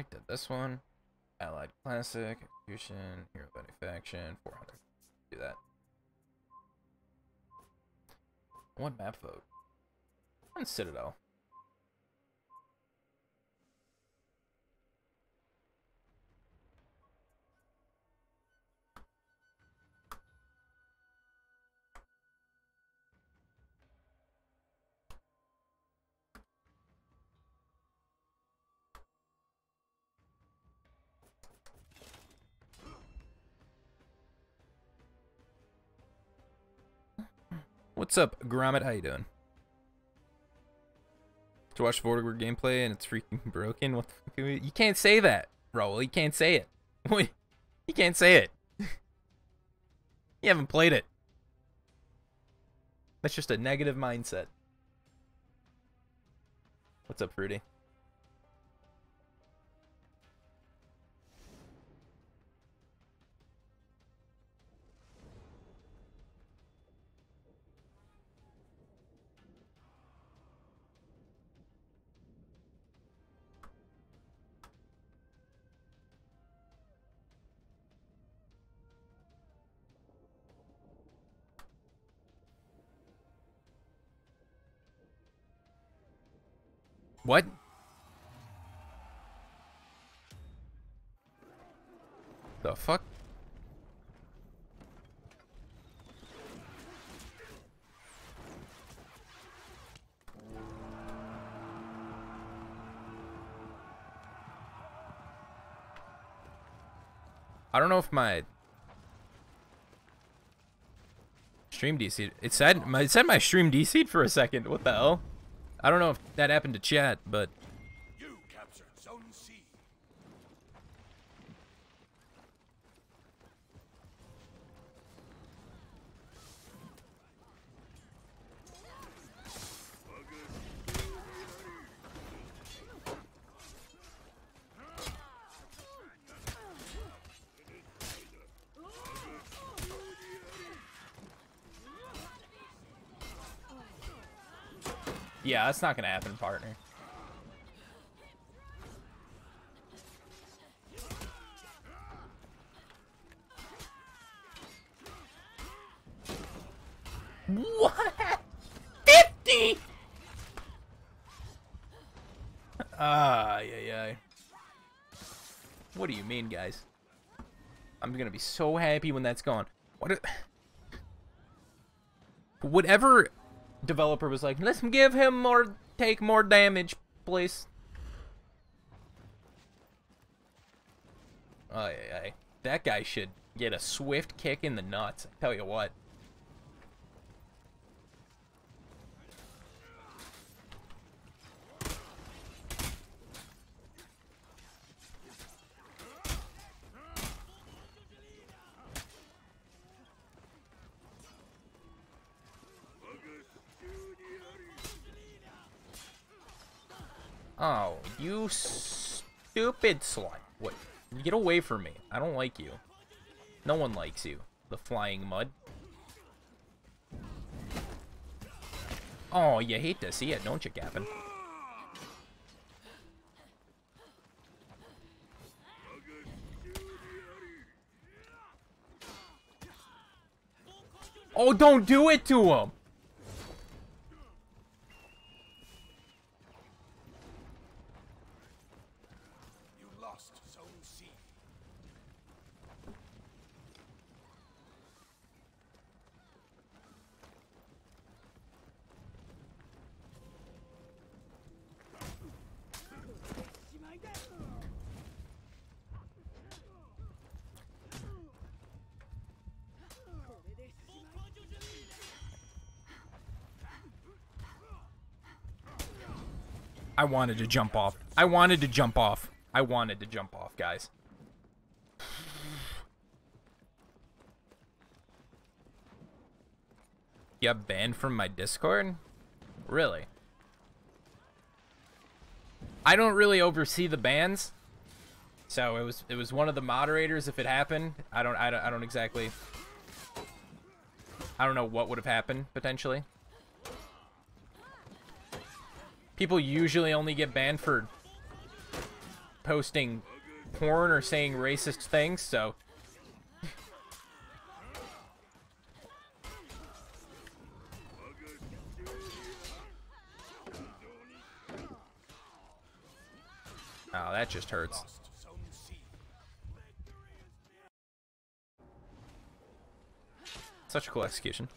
Alright, did this one. Allied Classic, Execution, Hero Benefaction, 400. Do that. One map vote. On Citadel. What's up, Gromit? How you doing? To watch Vortiger gameplay and it's freaking broken? What the fuck? You can't say that, Raul. You can't say it. You can't say it. You haven't played it. That's just a negative mindset. What's up, Fruity? What? The fuck? I don't know if my stream DC'd. It said my stream DC'd for a second. What the hell? I don't know if that happened to chat, but You captured Zone C. yeah, that's not gonna happen, partner. What? 50? Yeah. What do you mean, guys? I'm gonna be so happy when that's gone. Whatever developer was like, let's give him more, take more damage, please. That guy should get a swift kick in the nuts. I tell you what. Oh, you stupid slut. What? Get away from me. I don't like you. No one likes you. The flying mud. Oh, you hate to see it, don't you, Captain? Oh, don't do it to him! I wanted to jump off. I wanted to jump off. I wanted to jump off, guys. You got banned from my Discord? Really? I don't really oversee the bans, so it was one of the moderators. If it happened, I don't exactly. I don't know what would have happened potentially. People usually only get banned for posting porn or saying racist things, so... Oh, that just hurts. Such a cool execution.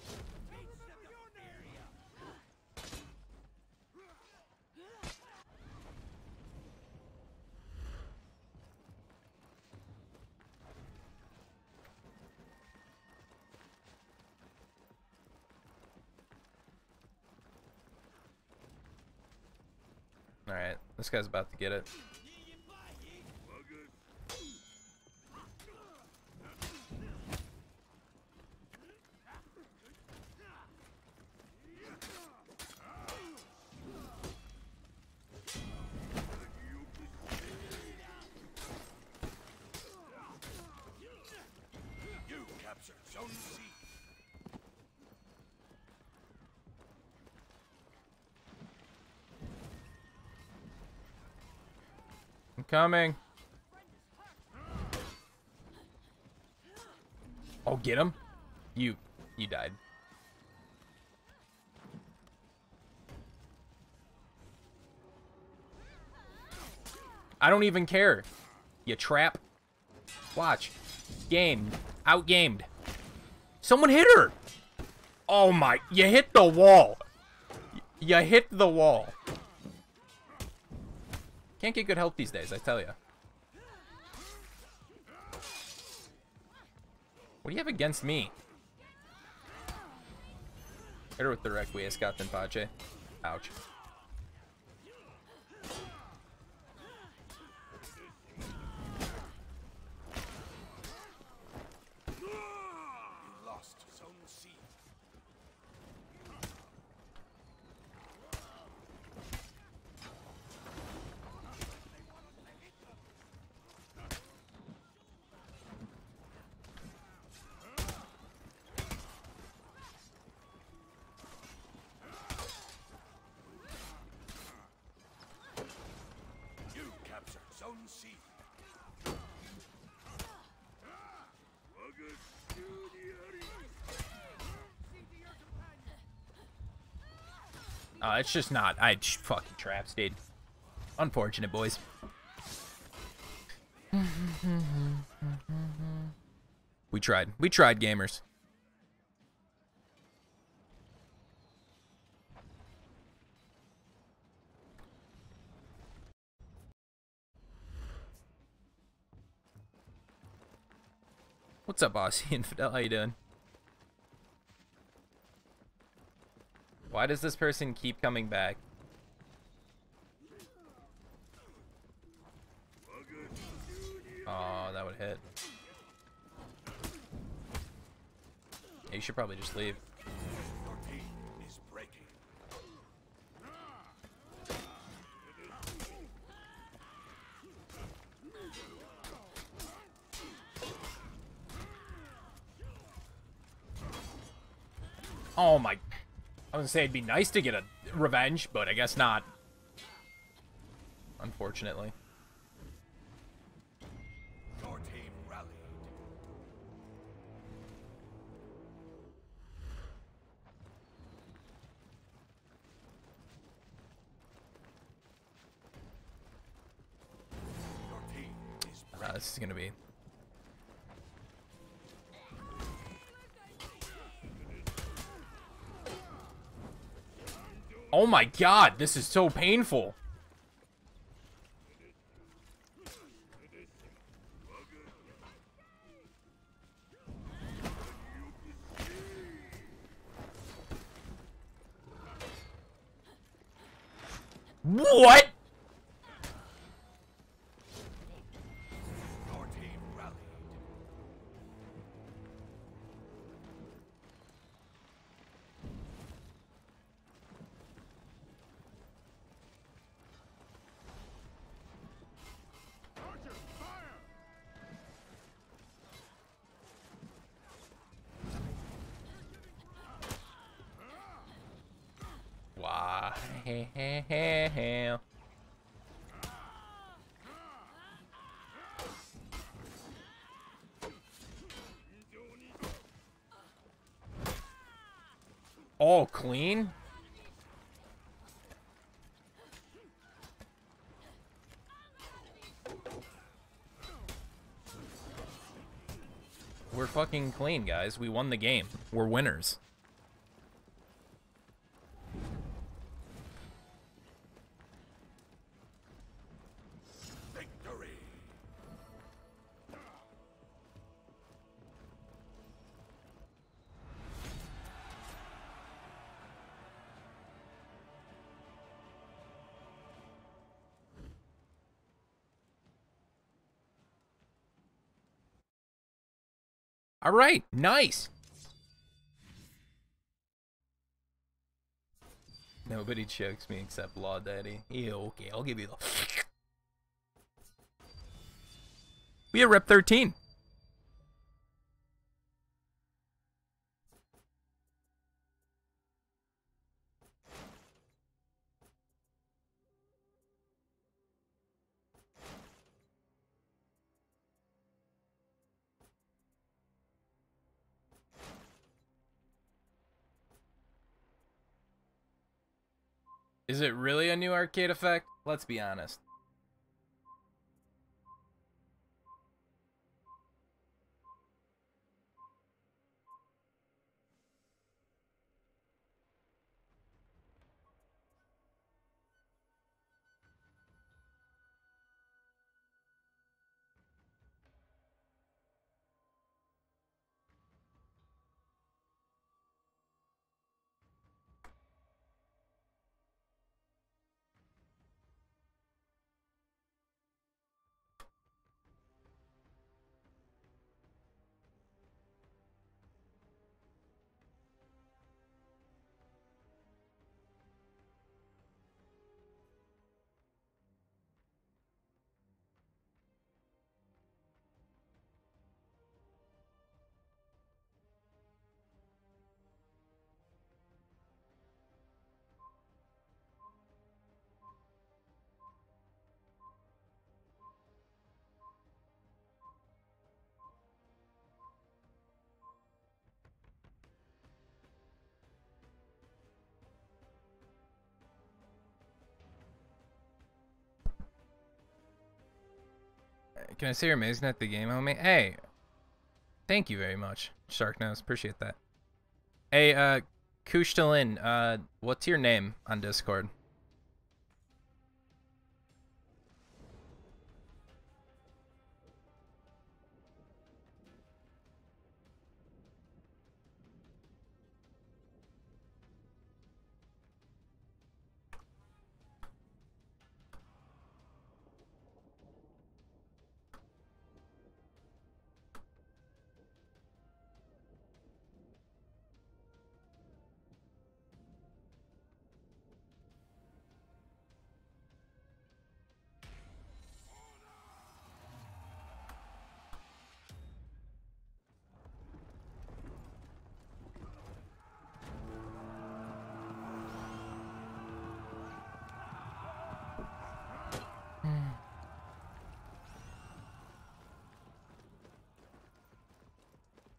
Alright, this guy's about to get it. You captured Zone C. I'm coming. Oh, get him. You died. I don't even care. You trap. Watch. Game. Outgamed. Someone hit her. Oh my. You hit the wall. You hit the wall. Can't get good health these days, I tell you. What do you have against me? Hit her with the Requiescat Captain Pache. Ouch. Lost Zone C. You captured Zone C. It's just not. Fucking traps, dude. Unfortunate, boys. We tried. We tried, gamers. What's up, Aussie Infidel? How you doing? Why does this person keep coming back? Oh, that would hit. Yeah, you should probably just leave. Your team is breaking. Oh my... I was gonna say it'd be nice to get a revenge, but I guess not. Unfortunately. Your team rallied. Your team is breaking. This is gonna be... Oh my god, this is so painful. What? Your team rallied. Wow. all clean? We're fucking clean, guys. We won the game. We're winners. Victory. All right, nice. Nobody chokes me except Law Daddy. Yeah, okay, I'll give you the... We are rep 13. Is it really a new arcade effect? Let's be honest. Can I say you're amazing at the game, homie? Hey, thank you very much, Sharknose. Appreciate that. Hey, Kushtalin, what's your name on Discord?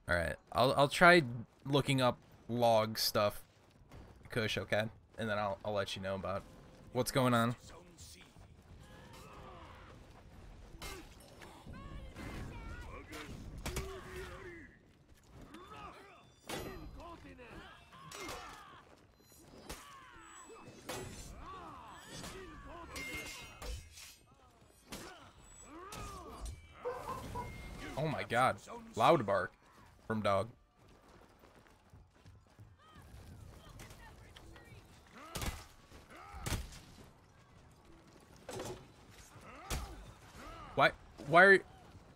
Alright, I'll try looking up log stuff, Kush, okay? And then I'll let you know about what's going on. Oh my god, loud bark from dog. Why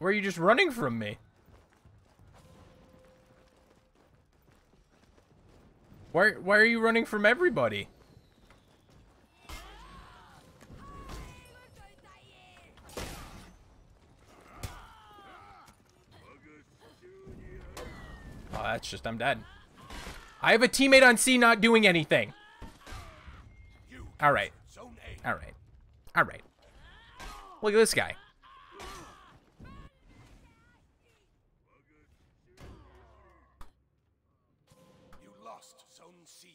are you just running from me? Why are you running from everybody? Oh, that's just, I'm dead. I have a teammate on C not doing anything. Alright. Alright. Alright. Look at this guy. You lost. lost Zone C.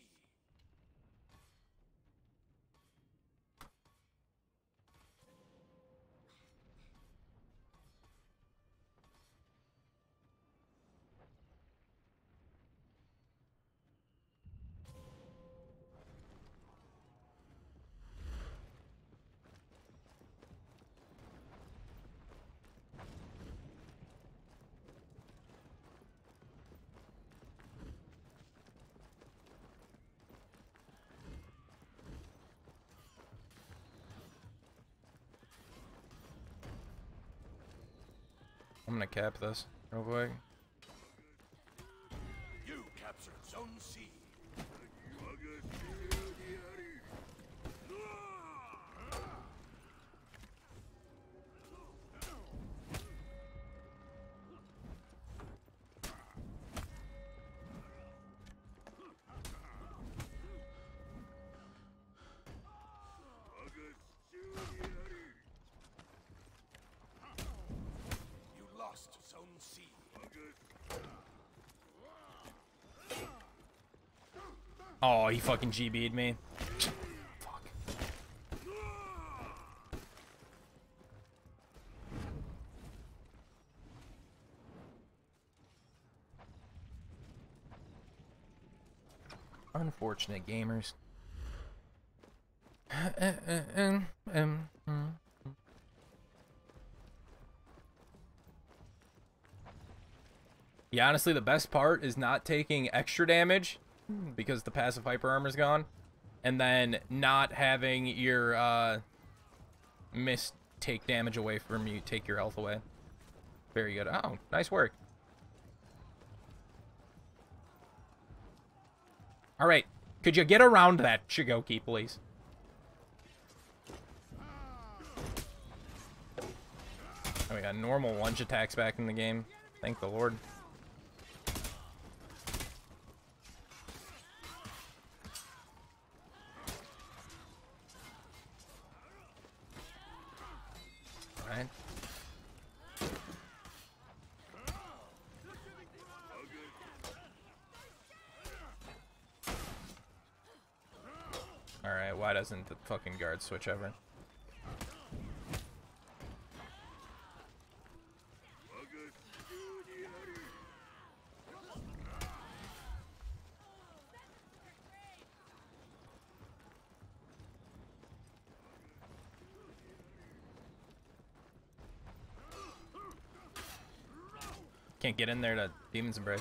I'm gonna cap this real quick. You captured Zone C. You lost Zone C. Oh, he fucking GB'd me. Fuck. Unfortunate gamers. Yeah, honestly, the best part is not taking extra damage because the passive hyper armor's gone, and then not having your miss take damage away from you, take your health away. Very good. Oh, nice work. All right, could you get around that, Shigoki, please? Oh, we got normal lunge attacks back in the game. Thank the Lord. Alright. Alright, why doesn't the fucking guard switch over? Can't get in there to Demon's Embrace.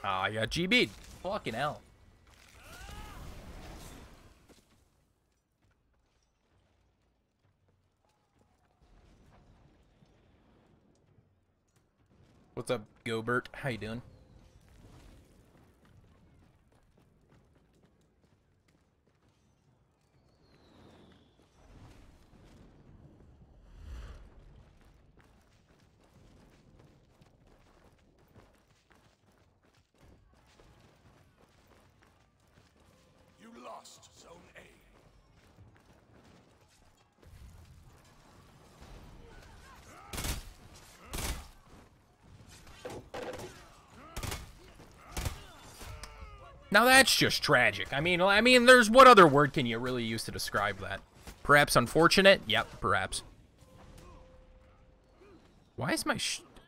Ah, I got GB'd. Fucking hell. What's up, Gobert? How you doing? You lost Zone A. Now that's just tragic. I mean, there's what other word can you really use to describe that? Perhaps unfortunate? Yep, perhaps. Why is my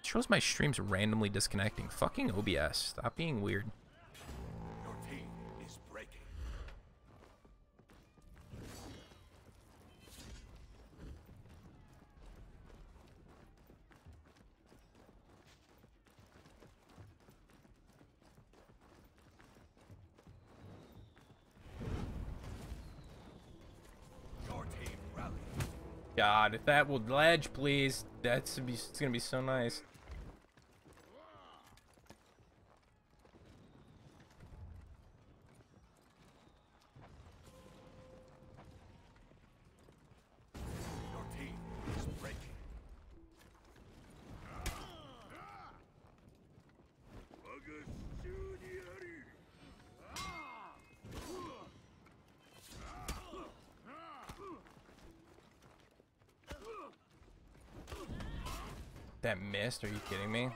shows my streams randomly disconnecting? Fucking OBS. Stop being weird. Your team is breaking. Your team rallied. God, if that would ledge, please. It's gonna be so nice. That missed? Are you kidding me?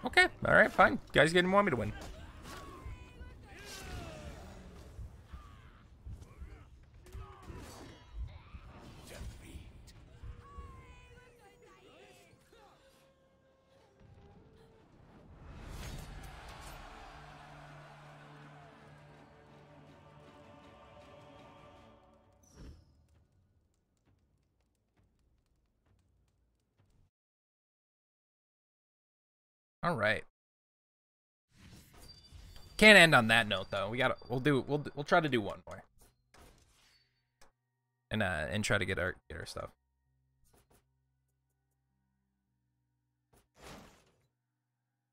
Okay, alright, fine. You guys didn't want me to win. All right. Can't end on that note though. We'll try to do one more. And try to get our stuff.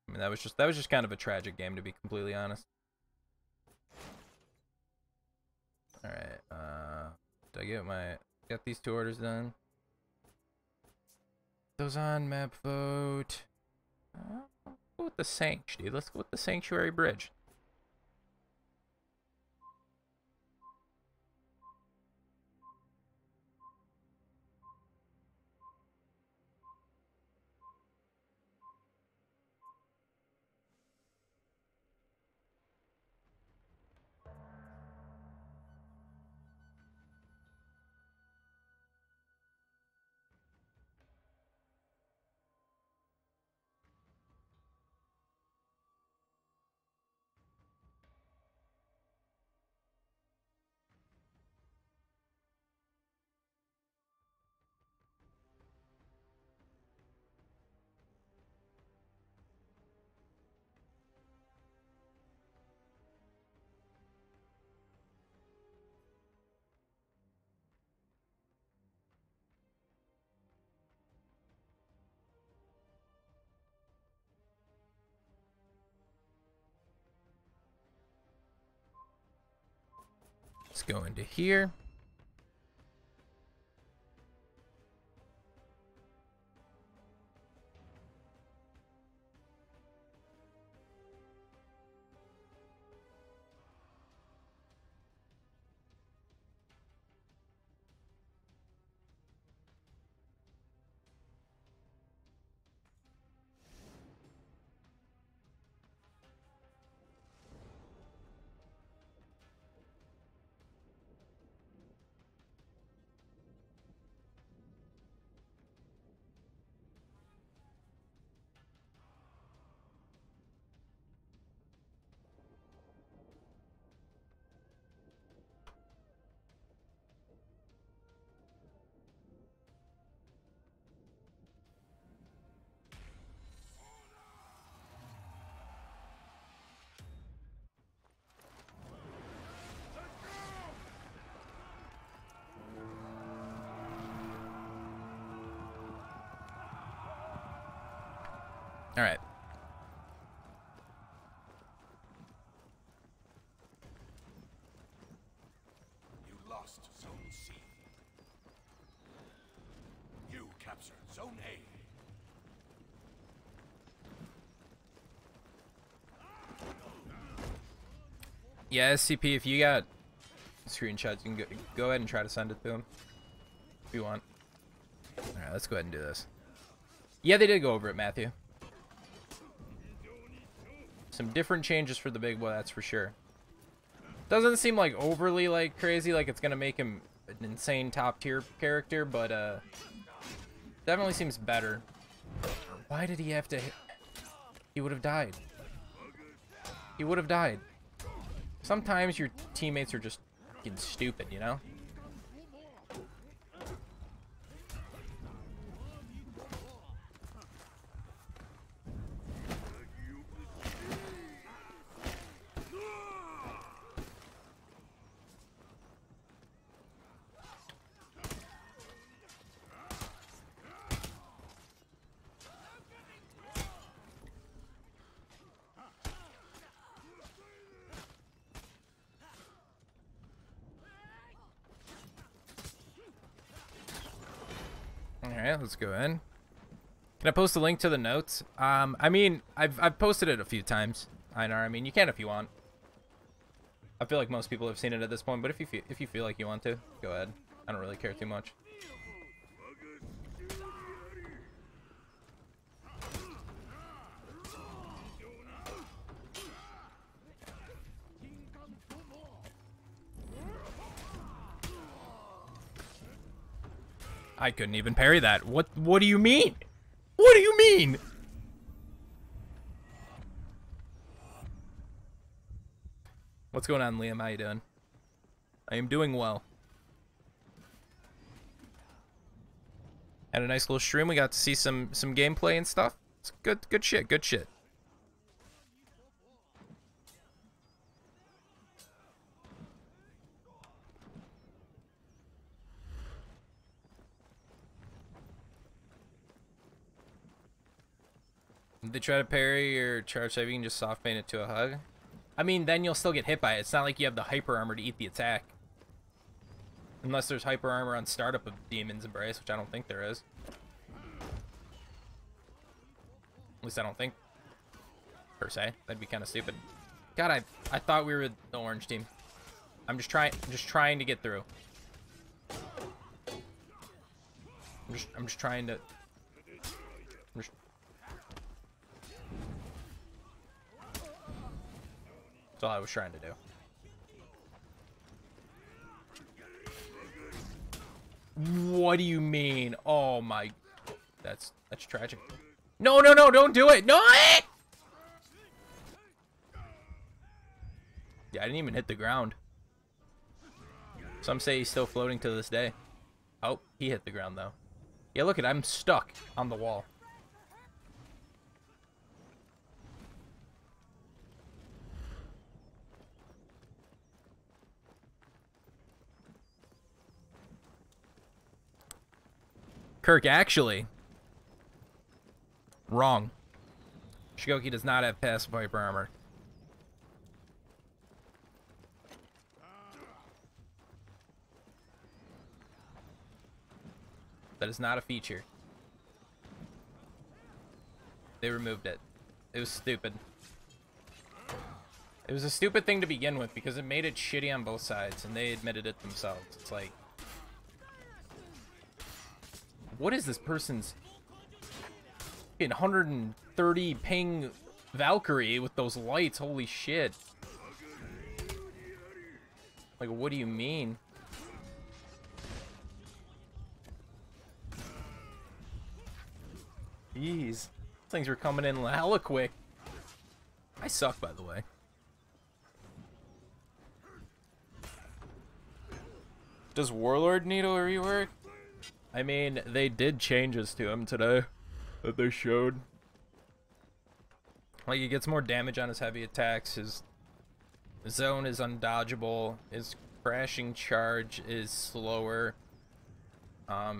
I mean, that was just kind of a tragic game, to be completely honest. All right. Did I get these 2 orders done? Those on map vote. Let's go with the Sanctuary, dude. Let's go with the Sanctuary Bridge. Let's go into here. All right. You lost Zone C. You captured Zone A. Yeah, SCP, if you got screenshots, you can go ahead and try to send it to him if you want. All right, let's go ahead and do this. Yeah, they did go over it, Matthew. Some different changes for the big boy, that's for sure. Doesn't seem like overly like crazy, like it's gonna make him an insane top tier character, but definitely seems better. Why did he have to hit? He would have died. He would have died. Sometimes your teammates are just fucking stupid, you know? Alright, let's go in. Can I post a link to the notes? I mean, I've posted it a few times. I know. I mean, you can if you want. I feel like most people have seen it at this point, but if you feel like you want to, go ahead. I don't really care too much. I couldn't even parry that. What do you mean? What do you mean? What's going on, Liam? How you doing? I am doing well. Had a nice little stream. We got to see some gameplay and stuff. It's good shit. Good shit. If they try to parry or charge save, you can just soft feint it to a hug. I mean, then you'll still get hit by it. It's not like you have the hyper armor to eat the attack. Unless there's hyper armor on startup of Demon's Embrace, which I don't think there is. At least I don't think, per se. That'd be kind of stupid. God, I thought we were the orange team. I'm just trying to get through. I'm just trying to. That's all I was trying to do. What do you mean? Oh my, that's tragic. No, don't do it. No! Yeah, I didn't even hit the ground. Some say he's still floating to this day. Oh, he hit the ground though. Yeah, look at, I'm stuck on the wall. Kirk, actually, wrong. Shigoki does not have passive hyper armor. That is not a feature. They removed it. It was stupid. It was a stupid thing to begin with because it made it shitty on both sides, and they admitted it themselves. It's like, what is this person's 130 ping Valkyrie with those lights? Holy shit. Like, what do you mean? Jeez. Things were coming in hella quick. I suck, by the way. Does Warlord need a rework? I mean, they did changes to him today that they showed. Like, he gets more damage on his heavy attacks. His zone is undodgeable. His crashing charge is slower.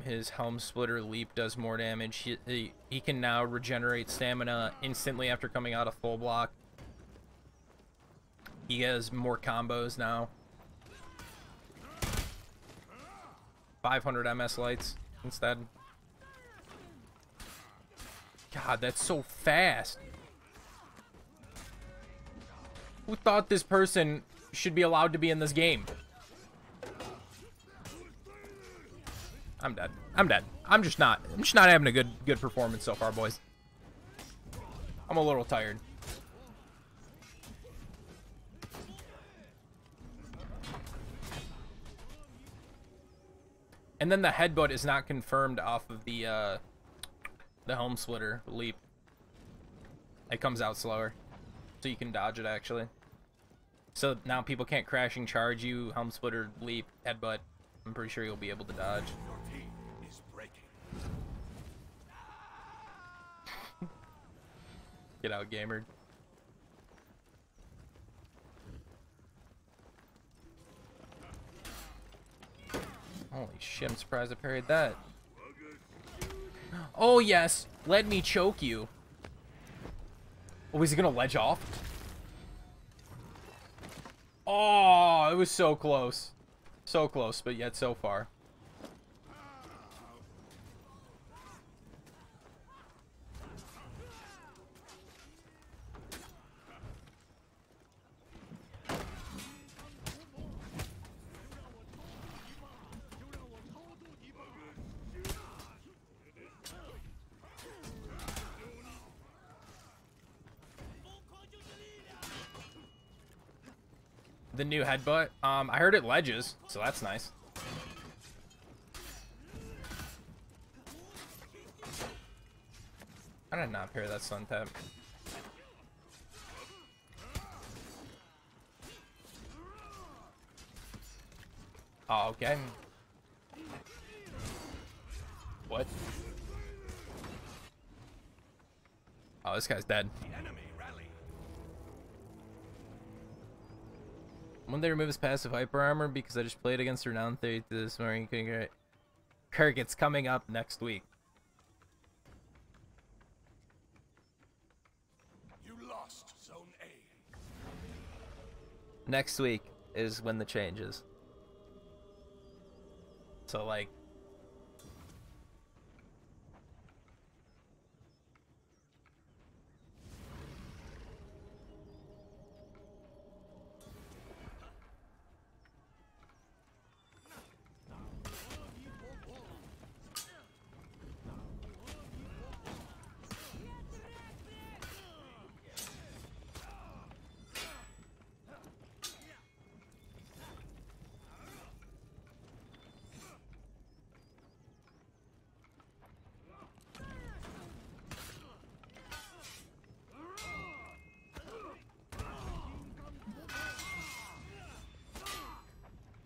His helm splitter leap does more damage. He can now regenerate stamina instantly after coming out of full block. He has more combos now. 500 MS lights instead. God, that's so fast. Who thought this person should be allowed to be in this game? I'm dead. I'm dead. I'm just not having a good performance so far, boys. I'm a little tired. And then the headbutt is not confirmed off of the helm splitter leap. It comes out slower, so you can dodge it actually. So now people can't crashing charge you, helm splitter, leap, headbutt. I'm pretty sure you'll be able to dodge. Get out, gamer. Holy shit, I'm surprised I parried that. Oh yes, let me choke you. Oh, is he gonna ledge off? Oh, it was so close. So close, but yet so far. The new headbutt. I heard it ledges, so that's nice. did not pair that Sun Tap? Oh, okay. What? Oh, this guy's dead. When they remove his passive hyper armor because I just played against renowned 32 this morning. Kirk, it's coming up next week. You lost Zone A. Next week is when the change is. So, like...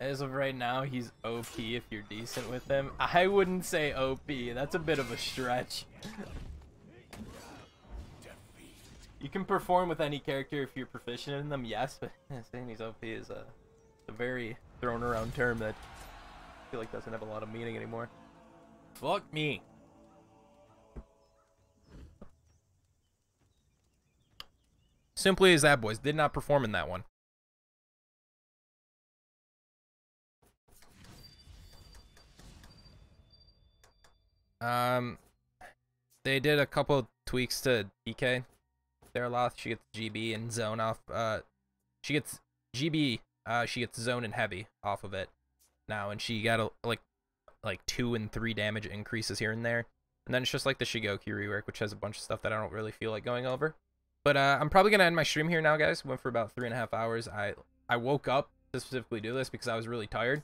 As of right now, he's OP if you're decent with him. I wouldn't say OP. That's a bit of a stretch. You can perform with any character if you're proficient in them, yes, but saying he's OP is a very thrown around term that I feel like doesn't have a lot of meaning anymore. Fuck me. Simply as that, boys. Did not perform in that one. They did a couple tweaks to DK. Thereloth, she gets GB and zone off. She gets GB. She gets zone and heavy off of it now, and she got like 2 and 3 damage increases here and there. And then it's just like the Shigoki rework, which has a bunch of stuff that I don't really feel like going over. But I'm probably gonna end my stream here now, guys. Went for about 3.5 hours. I woke up to specifically do this because I was really tired,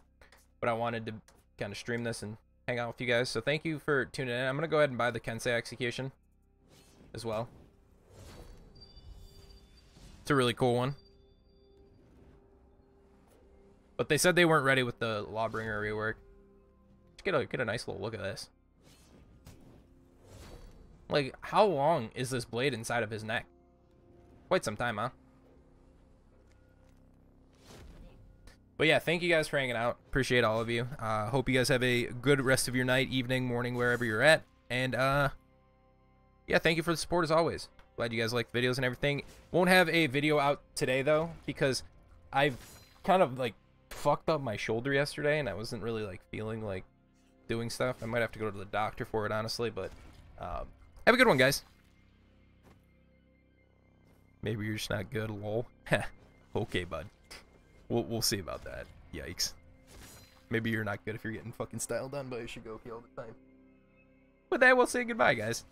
but I wanted to kind of stream this and hang out with you guys. So thank you for tuning in. I'm gonna go ahead and buy the Kensei execution as well. It's a really cool one. But they said they weren't ready with the Lawbringer rework. Get a nice little look at this. Like, how long is this blade inside of his neck? Quite some time, huh? But yeah, thank you guys for hanging out. Appreciate all of you. Hope you guys have a good rest of your night, evening, morning, wherever you're at. And yeah, thank you for the support as always. Glad you guys like the videos and everything. Won't have a video out today though, because I've kind of like fucked up my shoulder yesterday and I wasn't really like feeling like doing stuff. I might have to go to the doctor for it, honestly, but have a good one, guys. Maybe you're just not good, lol. Okay, bud. We'll see about that. Yikes. Maybe you're not good if you're getting fucking styled on by a Shigoki all the time. With that, we'll say goodbye, guys.